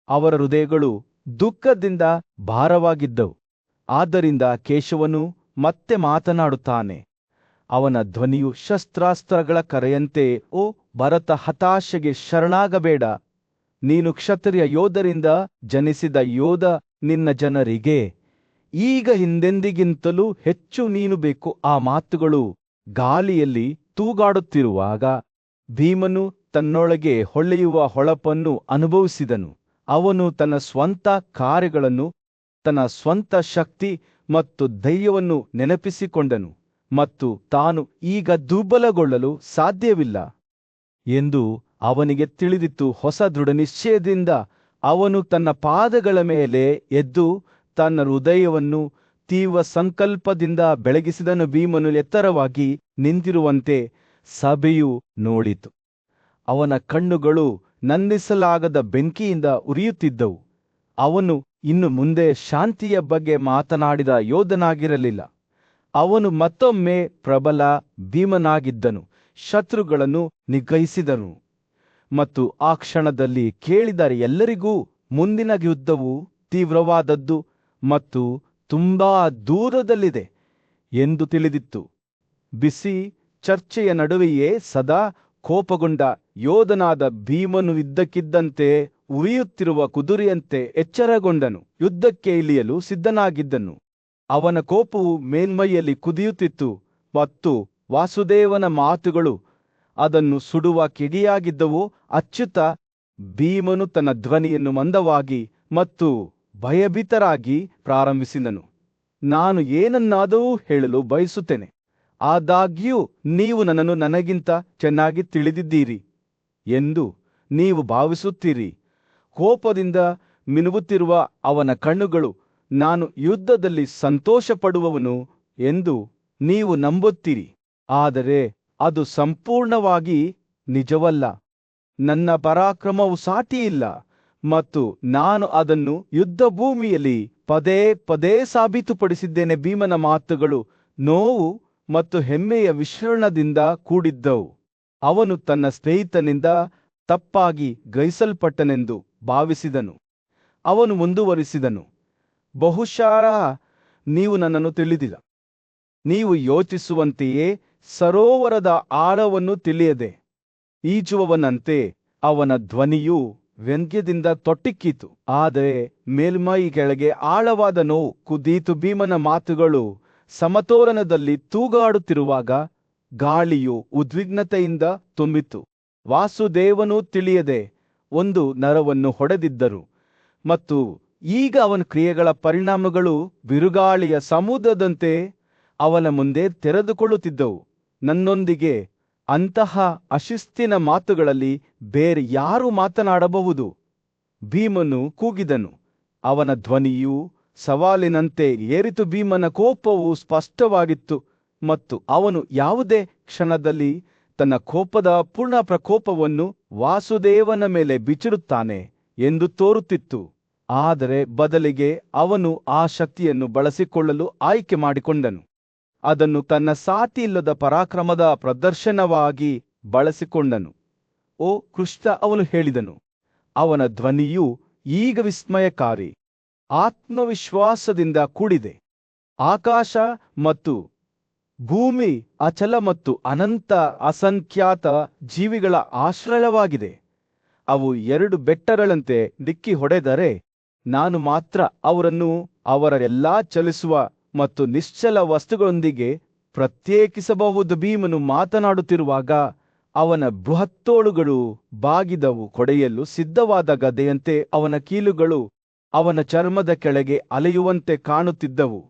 ಅವರ ಹೃದಯಗಳು ದುಃಖದಿಂದ ಭಾರವಾಗಿದ್ದವು. ಆದ್ದರಿಂದ ಕೇಶವನು ಮತ್ತೆ ಮಾತನಾಡುತ್ತಾನೆ. ಅವನ ಧ್ವನಿಯು ಶಸ್ತ್ರಾಸ್ತ್ರಗಳ ಕರೆಯಂತೆ, ಓ ಭರತ, ಹತಾಶೆಗೆ ಶರಣಾಗಬೇಡ. ನೀನು ಕ್ಷತ್ರಿಯ ಯೋಧರಿಂದ ಜನಿಸಿದ ಯೋಧ. ನಿನ್ನ ಜನರಿಗೆ ಈಗ ಹಿಂದೆಂದಿಗಿಂತಲೂ ಹೆಚ್ಚು ನೀನು ಬೇಕು. ಆ ಮಾತುಗಳು ಗಾಳಿಯಲ್ಲಿ ತೂಗಾಡುತ್ತಿರುವಾಗ ಭೀಮನು ತನ್ನೊಳಗೆ ಹೊಳೆಯುವ ಹೊಳಪನ್ನು ಅನುಭವಿಸಿದನು. ಅವನು ತನ್ನ ಸ್ವಂತ ಕಾರ್ಯಗಳನ್ನು, ತನ್ನ ಸ್ವಂತ ಶಕ್ತಿ ಮತ್ತು ಧೈರ್ಯವನ್ನು ನೆನಪಿಸಿಕೊಂಡನು ಮತ್ತು ತಾನು ಈಗ ದುರ್ಬಲಗೊಳ್ಳಲು ಸಾಧ್ಯವಿಲ್ಲ ಎಂದು ಅವನಿಗೆ ತಿಳಿದಿತ್ತು. ಹೊಸ ದೃಢನಿಶ್ಚಯದಿಂದ ಅವನು ತನ್ನ ಪಾದಗಳ ಮೇಲೆ ಎದ್ದು ತನ್ನ ಹೃದಯವನ್ನು ತೀವ್ರ ಸಂಕಲ್ಪದಿಂದ ಬೆಳಗಿಸಿದನು. ಭೀಮನು ಎತ್ತರವಾಗಿ ನಿಂತಿರುವಂತೆ ಸಭೆಯು ನೋಡಿತು. ಅವನ ಕಣ್ಣುಗಳು ನಂದಿಸಲಾಗದ ಬೆಂಕಿಯಿಂದ ಉರಿಯುತ್ತಿದ್ದವು. ಅವನು ಇನ್ನು ಮುಂದೆ ಶಾಂತಿಯ ಬಗ್ಗೆ ಮಾತನಾಡಿದ ಯೋಧನಾಗಿರಲಿಲ್ಲ. ಅವನು ಮತ್ತೊಮ್ಮೆ ಪ್ರಬಲ ಭೀಮನಾಗಿದ್ದನು. ಶತ್ರುಗಳನ್ನು ನಿಗ್ರಹಿಸಿದನು ಮತ್ತು ಆ ಕ್ಷಣದಲ್ಲಿ ಕೇಳಿದ ಎಲ್ಲರಿಗೂ ಮುಂದಿನ ಯುದ್ಧವು ತೀವ್ರವಾದದ್ದು ಮತ್ತು ತುಂಬಾ ದೂರದಲ್ಲಿದೆ ಎಂದು ತಿಳಿದಿತ್ತು. ಬಿಸಿ ಚರ್ಚೆಯ ನಡುವೆಯೇ ಸದಾ ಕೋಪಗೊಂಡ ಯೋಧನಾದ ಭೀಮನು ಇದ್ದಕ್ಕಿದ್ದಂತೆ ಉರಿಯುತ್ತಿರುವ ಕುದುರೆಯಂತೆ ಎಚ್ಚರಗೊಂಡನು. ಯುದ್ಧಕ್ಕೆ ಇಳಿಯಲು ಸಿದ್ಧನಾಗಿದ್ದನು. ಅವನ ಕೋಪವು ಮೇಲ್ಮೈಯಲ್ಲಿ ಕುದಿಯುತ್ತಿತ್ತು ಮತ್ತು ವಾಸುದೇವನ ಮಾತುಗಳು ಅದನ್ನು ಸುಡುವ ಕಿಡಿಯಾಗಿದ್ದವು. ಅಚ್ಯುತ, ಭೀಮನು ತನ್ನ ಧ್ವನಿಯನ್ನು ಮಂದವಾಗಿ ಮತ್ತು ಭಯಭೀತರಾಗಿ ಪ್ರಾರಂಭಿಸಿದನು. ನಾನು ಏನನ್ನಾದರೂ ಹೇಳಲು ಬಯಸುತ್ತೇನೆ. ಆದಾಗ್ಯೂ ನೀವು ನನ್ನನ್ನು ನನಗಿಂತ ಚೆನ್ನಾಗಿ ತಿಳಿದಿದ್ದೀರಿ ಎಂದು ನೀವು ಭಾವಿಸುತ್ತೀರಿ. ಕೋಪದಿಂದ ಮಿನುಗುತ್ತಿರುವ ಅವನ ಕಣ್ಣುಗಳು ನಾನು ಯುದ್ಧದಲ್ಲಿ ಸಂತೋಷಪಡುವವನು ಎಂದು ನೀವು ನಂಬುತ್ತೀರಿ. ಆದರೆ ಅದು ಸಂಪೂರ್ಣವಾಗಿ ನಿಜವಲ್ಲ. ನನ್ನ ಪರಾಕ್ರಮವು ಸಾಟಿಯಿಲ್ಲ ಮತ್ತು ನಾನು ಅದನ್ನು ಯುದ್ಧಭೂಮಿಯಲ್ಲಿ ಪದೇ ಪದೇ ಸಾಬೀತುಪಡಿಸಿದ್ದೇನೆ. ಭೀಮನ ಮಾತುಗಳು ನೋವು ಮತ್ತು ಹೆಮ್ಮೆಯ ಮಿಶ್ರಣದಿಂದ ಕೂಡಿದ್ದವು. ಅವನು ತನ್ನ ಸ್ನೇಹಿತನಿಂದ ತಪ್ಪಾಗಿ ಗ್ರಹಿಸಲ್ಪಟ್ಟನೆಂದು ಭಾವಿಸಿದನು. ಅವನು ಮುಂದುವರಿಸಿದನು, ಬಹುಶಃ ನೀವು ನನ್ನನ್ನು ತಿಳಿದಿಲ್ಲ. ನೀವು ಯೋಚಿಸುವಂತೆಯೇ ಸರೋವರದ ಆಳವನ್ನು ತಿಳಿಯದೆ ಈಜುವವನಂತೆ ಅವನ ಧ್ವನಿಯು ವ್ಯಂಗ್ಯದಿಂದ ತೊಟ್ಟಿಕ್ಕಿತು. ಆದರೆ ಮೇಲ್ಮೈ ಕೆಳಗೆ ಆಳವಾದ ನೋವು ಕುದೀತು. ಭೀಮನ ಮಾತುಗಳು ಸಮತೋಲನದಲ್ಲಿ ತೂಗಾಡುತ್ತಿರುವಾಗ ಗಾಳಿಯು ಉದ್ವಿಗ್ನತೆಯಿಂದ ತುಂಬಿತು. ವಾಸುದೇವನು ತಿಳಿಯದೆ ಒಂದು ನರವನ್ನು ಹೊಡೆದಿದ್ದರು, ಮತ್ತು ಈಗ ಅವನ ಕ್ರಿಯೆಗಳ ಪರಿಣಾಮಗಳು ಬಿರುಗಾಳಿಯ ಸಮುದ್ರದಂತೆ ಅವನ ಮುಂದೆ ತೆರೆದುಕೊಳ್ಳುತ್ತಿದ್ದವು. ನನ್ನೊಂದಿಗೆ ಅಂತಹ ಅಶಿಸ್ತಿನ ಮಾತುಗಳಲ್ಲಿ ಬೇರೆ ಯಾರು ಮಾತನಾಡಬಹುದು? ಭೀಮನು ಕೂಗಿದನು. ಅವನ ಧ್ವನಿಯು ಸವಾಲಿನಂತೆ ಏರಿತು. ಭೀಮನ ಕೋಪವು ಸ್ಪಷ್ಟವಾಗಿತ್ತು, ಮತ್ತು ಅವನು ಯಾವುದೇ ಕ್ಷಣದಲ್ಲಿ ತನ್ನ ಕೋಪದ ಪೂರ್ಣ ಪ್ರಕೋಪವನ್ನು ವಾಸುದೇವನ ಮೇಲೆ ಬಿಚ್ಚಿರುತ್ತಾನೆ ಎಂದು ತೋರುತ್ತಿತ್ತು. ಆದರೆ ಬದಲಿಗೆ ಅವನು ಆ ಶಕ್ತಿಯನ್ನು ಬಳಸಿಕೊಳ್ಳಲು ಆಯ್ಕೆ ಮಾಡಿಕೊಂಡನು. ಅದನ್ನು ತನ್ನ ಸಾಟಿಯಿಲ್ಲದ ಪರಾಕ್ರಮದ ಪ್ರದರ್ಶನವಾಗಿ ಬಳಸಿಕೊಂಡನು. ಓ ಕೃಷ್ಣ, ಅವನು ಹೇಳಿದನು. ಅವನ ಧ್ವನಿಯು ಈಗ ವಿಸ್ಮಯಕಾರಿ, ಆತ್ಮವಿಶ್ವಾಸದಿಂದ ಕೂಡಿದೆ. ಆಕಾಶ ಮತ್ತು ಭೂಮಿ ಅಚಲ ಮತ್ತು ಅನಂತ ಅಸಂಖ್ಯಾತ ಜೀವಿಗಳ ಆಶ್ರಯವಾಗಿದೆ. ಅವು ಎರಡು ಬೆಟ್ಟಗಳಂತೆ ಡಿಕ್ಕಿ ಹೊಡೆದರೆ ನಾನು ಮಾತ್ರ ಅವರನ್ನು ಅವರ ಎಲ್ಲಾ ಚಲಿಸುವ ಮತ್ತು ನಿಶ್ಚಲ ವಸ್ತುಗಳೊಂದಿಗೆ ಪ್ರತ್ಯೇಕಿಸಬಹುದು. ಭೀಮನು ಮಾತನಾಡುತ್ತಿರುವಾಗ ಅವನ ಬೃಹತ್ತೋಳುಗಳು ಬಾಗಿದವು. ಕೊಡೆಯಲು ಸಿದ್ಧವಾದ ಗದೆಯಂತೆ ಅವನ ಕೀಲುಗಳು ಅವನ ಚರ್ಮದ ಕೆಳಗೆ ಅಲೆಯುವಂತೆ ಕಾಣುತ್ತಿದ್ದವು.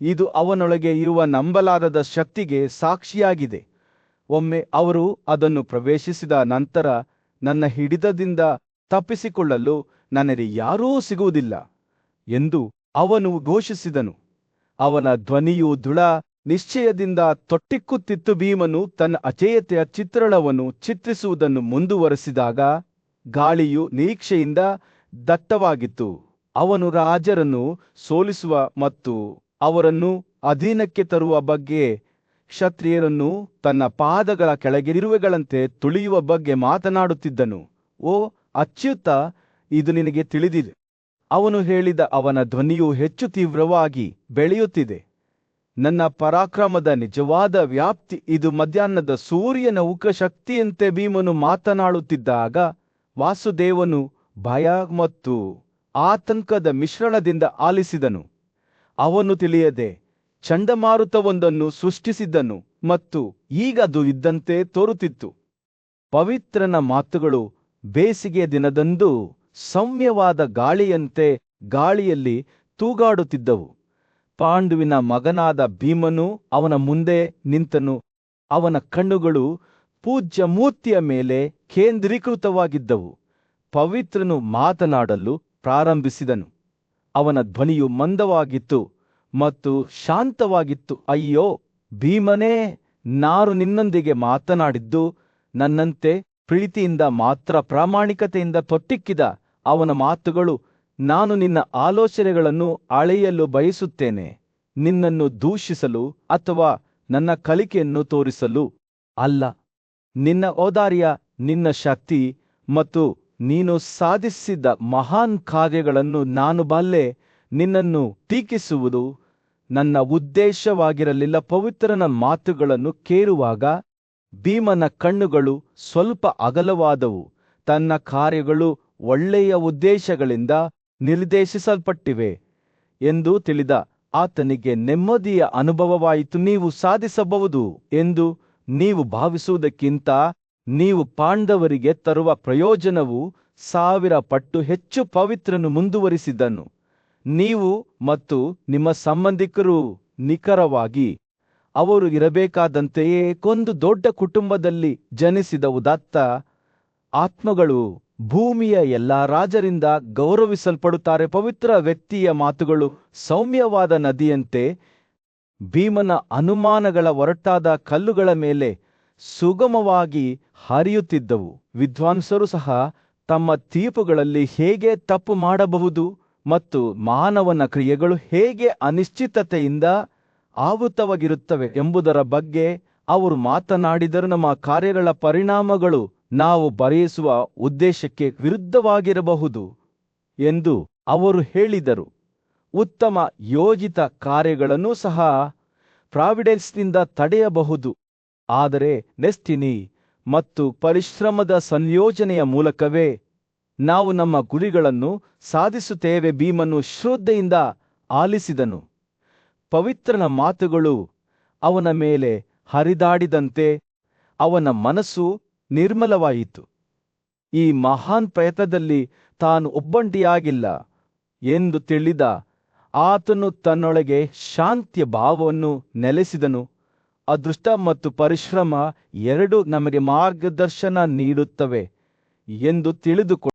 ಇದು ಅವನೊಳಗೆ ಇರುವ ನಂಬಲಾರದ ಶಕ್ತಿಗೆ ಸಾಕ್ಷಿಯಾಗಿದೆ. ಒಮ್ಮೆ ಅವರು ಅದನ್ನು ಪ್ರವೇಶಿಸಿದ ನಂತರ ನನ್ನ ಹಿಡಿತದಿಂದ ತಪ್ಪಿಸಿಕೊಳ್ಳಲು ನನಗೆ ಯಾರೂ ಸಿಗುವುದಿಲ್ಲ ಎಂದು ಅವನು ಘೋಷಿಸಿದನು. ಅವನ ಧ್ವನಿಯು ದೃಢ ನಿಶ್ಚಯದಿಂದ ತೊಟ್ಟಿಕ್ಕುತ್ತಿತ್ತು. ಭೀಮನು ತನ್ನ ಅಜೇಯತೆಯ ಚಿತ್ರಣವನ್ನು ಚಿತ್ರಿಸುವುದನ್ನು ಮುಂದುವರೆಸಿದಾಗ ಗಾಳಿಯು ನಿರೀಕ್ಷೆಯಿಂದ ದಟ್ಟವಾಗಿತ್ತು. ಅವನು ರಾಜರನ್ನು ಸೋಲಿಸುವ ಮತ್ತು ಅವರನ್ನು ಅಧೀನಕ್ಕೆ ತರುವ ಬಗ್ಗೆ, ಕ್ಷತ್ರಿಯರನ್ನು ತನ್ನ ಪಾದಗಳ ಕೆಳಗಿರುವೆಗಳಂತೆ ತುಳಿಯುವ ಬಗ್ಗೆ ಮಾತನಾಡುತ್ತಿದ್ದನು. ಓ ಅಚ್ಯುತ, ಇದು ನಿನಗೆ ತಿಳಿದಿದೆ. ಅವನು ಹೇಳಿದ ಅವನ ಧ್ವನಿಯು ಹೆಚ್ಚು ತೀವ್ರವಾಗಿ ಬೆಳೆಯುತ್ತಿದೆ. ನನ್ನ ಪರಾಕ್ರಮದ ನಿಜವಾದ ವ್ಯಾಪ್ತಿ ಇದು. ಮಧ್ಯಾಹ್ನದ ಸೂರ್ಯನ ಉಗ್ರಶಕ್ತಿಯಂತೆ ಭೀಮನು ಮಾತನಾಡುತ್ತಿದ್ದಾಗ ವಾಸುದೇವನು ಭಯ ಮತ್ತು ಆತಂಕದ ಮಿಶ್ರಣದಿಂದ ಆಲಿಸಿದನು. ಅವನು ತಿಳಿಯದೆ ಚಂಡಮಾರುತವೊಂದನ್ನು ಸೃಷ್ಟಿಸಿದ್ದನು, ಮತ್ತು ಈಗ ಅದು ಇದ್ದಂತೆ ತೋರುತ್ತಿತ್ತು. ಪವಿತ್ರನ ಮಾತುಗಳು ಬೇಸಿಗೆಯ ದಿನದಂದು ಸೌಮ್ಯವಾದ ಗಾಳಿಯಂತೆ ಗಾಳಿಯಲ್ಲಿ ತೂಗಾಡುತ್ತಿದ್ದವು. ಪಾಂಡುವಿನ ಮಗನಾದ ಭೀಮನು ಅವನ ಮುಂದೆ ನಿಂತನು. ಅವನ ಕಣ್ಣುಗಳು ಪೂಜ್ಯ ಮೂರ್ತಿಯ ಮೇಲೆ ಕೇಂದ್ರೀಕೃತವಾಗಿದ್ದವು. ಪವಿತ್ರನು ಮಾತನಾಡಲು ಪ್ರಾರಂಭಿಸಿದನು. ಅವನ ಧ್ವನಿಯು ಮಂದವಾಗಿತ್ತು ಮತ್ತು ಶಾಂತವಾಗಿತ್ತು. ಅಯ್ಯೋ ಭೀಮನೇ, ನಾನು ನಿನ್ನೊಂದಿಗೆ ಮಾತನಾಡಿದ್ದು ನನ್ನಂತೆ ಪ್ರೀತಿಯಿಂದ ಮಾತ್ರ, ಪ್ರಾಮಾಣಿಕತೆಯಿಂದ ತೊಟ್ಟಿಕ್ಕಿದ ಅವನ ಮಾತುಗಳು. ನಾನು ನಿನ್ನ ಆಲೋಚನೆಗಳನ್ನು ಅಳೆಯಲು ಬಯಸುತ್ತೇನೆ, ನಿನ್ನನ್ನು ದೂಷಿಸಲು ಅಥವಾ ನನ್ನ ಕಲಿಕೆಯನ್ನು ತೋರಿಸಲು ಅಲ್ಲ. ನಿನ್ನ ಔದಾರ್ಯ, ನಿನ್ನ ಶಕ್ತಿ ಮತ್ತು ನೀನು ಸಾಧಿಸಿದ ಮಹಾನ್ ಕಾರ್ಯಗಳನ್ನು ನಾನು ಬಲ್ಲೆ. ನಿನ್ನನ್ನು ಟೀಕಿಸುವುದು ನನ್ನ ಉದ್ದೇಶವಾಗಿರಲಿಲ್ಲ. ಪವಿತ್ರನ ಮಾತುಗಳನ್ನು ಕೇಳುವಾಗ ಭೀಮನ ಕಣ್ಣುಗಳು ಸ್ವಲ್ಪ ಅಗಲವಾದವು. ತನ್ನ ಕಾರ್ಯಗಳು ಒಳ್ಳೆಯ ಉದ್ದೇಶಗಳಿಂದ ನಿರ್ದೇಶಿಸಲ್ಪಟ್ಟಿವೆ ಎಂದು ತಿಳಿದ ಆತನಿಗೆ ನೆಮ್ಮದಿಯ ಅನುಭವವಾಯಿತು. ನೀವು ಸಾಧಿಸಬಹುದು ಎಂದು ನೀವು ಭಾವಿಸುವುದಕ್ಕಿಂತ ನೀವು ಪಾಂಡವರಿಗೆ ತರುವ ಪ್ರಯೋಜನವು 1000 ಪಟ್ಟು ಹೆಚ್ಚು. ಪವಿತ್ರನು ಮುಂದುವರಿಸಿದನು. ನೀವು ಮತ್ತು ನಿಮ್ಮ ಸಂಬಂಧಿಕರು ನಿಖರವಾಗಿ ಅವರು ಇರಬೇಕಾದಂತೆಯೇ ಒಂದು ದೊಡ್ಡ ಕುಟುಂಬದಲ್ಲಿ ಜನಿಸಿದ ಉದಾತ್ತ ಆತ್ಮಗಳು ಭೂಮಿಯ ಎಲ್ಲಾ ರಾಜರಿಂದ ಗೌರವಿಸಲ್ಪಡುತ್ತಾರೆ. ಪವಿತ್ರ ವ್ಯಕ್ತಿಯ ಮಾತುಗಳು ಸೌಮ್ಯವಾದ ನದಿಯಂತೆ ಭೀಮನ ಅನುಮಾನಗಳ ಒರಟಾದ ಕಲ್ಲುಗಳ ಮೇಲೆ ಸುಗಮವಾಗಿ ಹರಿಯುತ್ತಿದ್ದವು. ವಿದ್ವಾಂಸರು ಸಹ ತಮ್ಮ ತೀರ್ಪುಗಳಲ್ಲಿ ಹೇಗೆ ತಪ್ಪು ಮಾಡಬಹುದು ಮತ್ತು ಮಾನವನ ಕ್ರಿಯೆಗಳು ಹೇಗೆ ಅನಿಶ್ಚಿತತೆಯಿಂದ ಆವೃತವಾಗಿರುತ್ತವೆ ಎಂಬುದರ ಬಗ್ಗೆ ಅವರು ಮಾತನಾಡಿದರು. ನಮ್ಮ ಕಾರ್ಯಗಳ ಪರಿಣಾಮಗಳು ನಾವು ಬರೆಯಿಸುವ ಉದ್ದೇಶಕ್ಕೆ ವಿರುದ್ಧವಾಗಿರಬಹುದು ಎಂದು ಅವರು ಹೇಳಿದರು. ಉತ್ತಮ ಯೋಜಿತ ಕಾರ್ಯಗಳನ್ನು ಸಹ ಪ್ರಾವಿಡೆನ್ಸ್ನಿಂದ ತಡೆಯಬಹುದು, ಆದರೆ ಡೆಸ್ಟಿನಿ ಮತ್ತು ಪರಿಶ್ರಮದ ಸಂಯೋಜನೆಯ ಮೂಲಕವೇ ನಾವು ನಮ್ಮ ಗುರಿಗಳನ್ನು ಸಾಧಿಸುತ್ತೇವೆ. ಭೀಮನು ಶ್ರದ್ಧೆಯಿಂದ ಆಲಿಸಿದನು. ಪವಿತ್ರನ ಮಾತುಗಳು ಅವನ ಮೇಲೆ ಹರಿದಾಡಿದಂತೆ ಅವನ ಮನಸ್ಸು ನಿರ್ಮಲವಾಯಿತು. ಈ ಮಹಾನ್ ಪ್ರಯತ್ನದಲ್ಲಿ ತಾನು ಒಬ್ಬಂಟಿಯಾಗಿಲ್ಲ ಎಂದು ತಿಳಿದ ಆತನು ತನ್ನೊಳಗೆ ಶಾಂತಿಯ ಭಾವವನ್ನು ನೆಲೆಸಿದನು. ಅದೃಷ್ಟ ಮತ್ತು ಪರಿಶ್ರಮ ಎರಡೂ ನಮಗೆ ಮಾರ್ಗದರ್ಶನ ನೀಡುತ್ತವೆ ಎಂದು ತಿಳಿದುಕೊಂಡು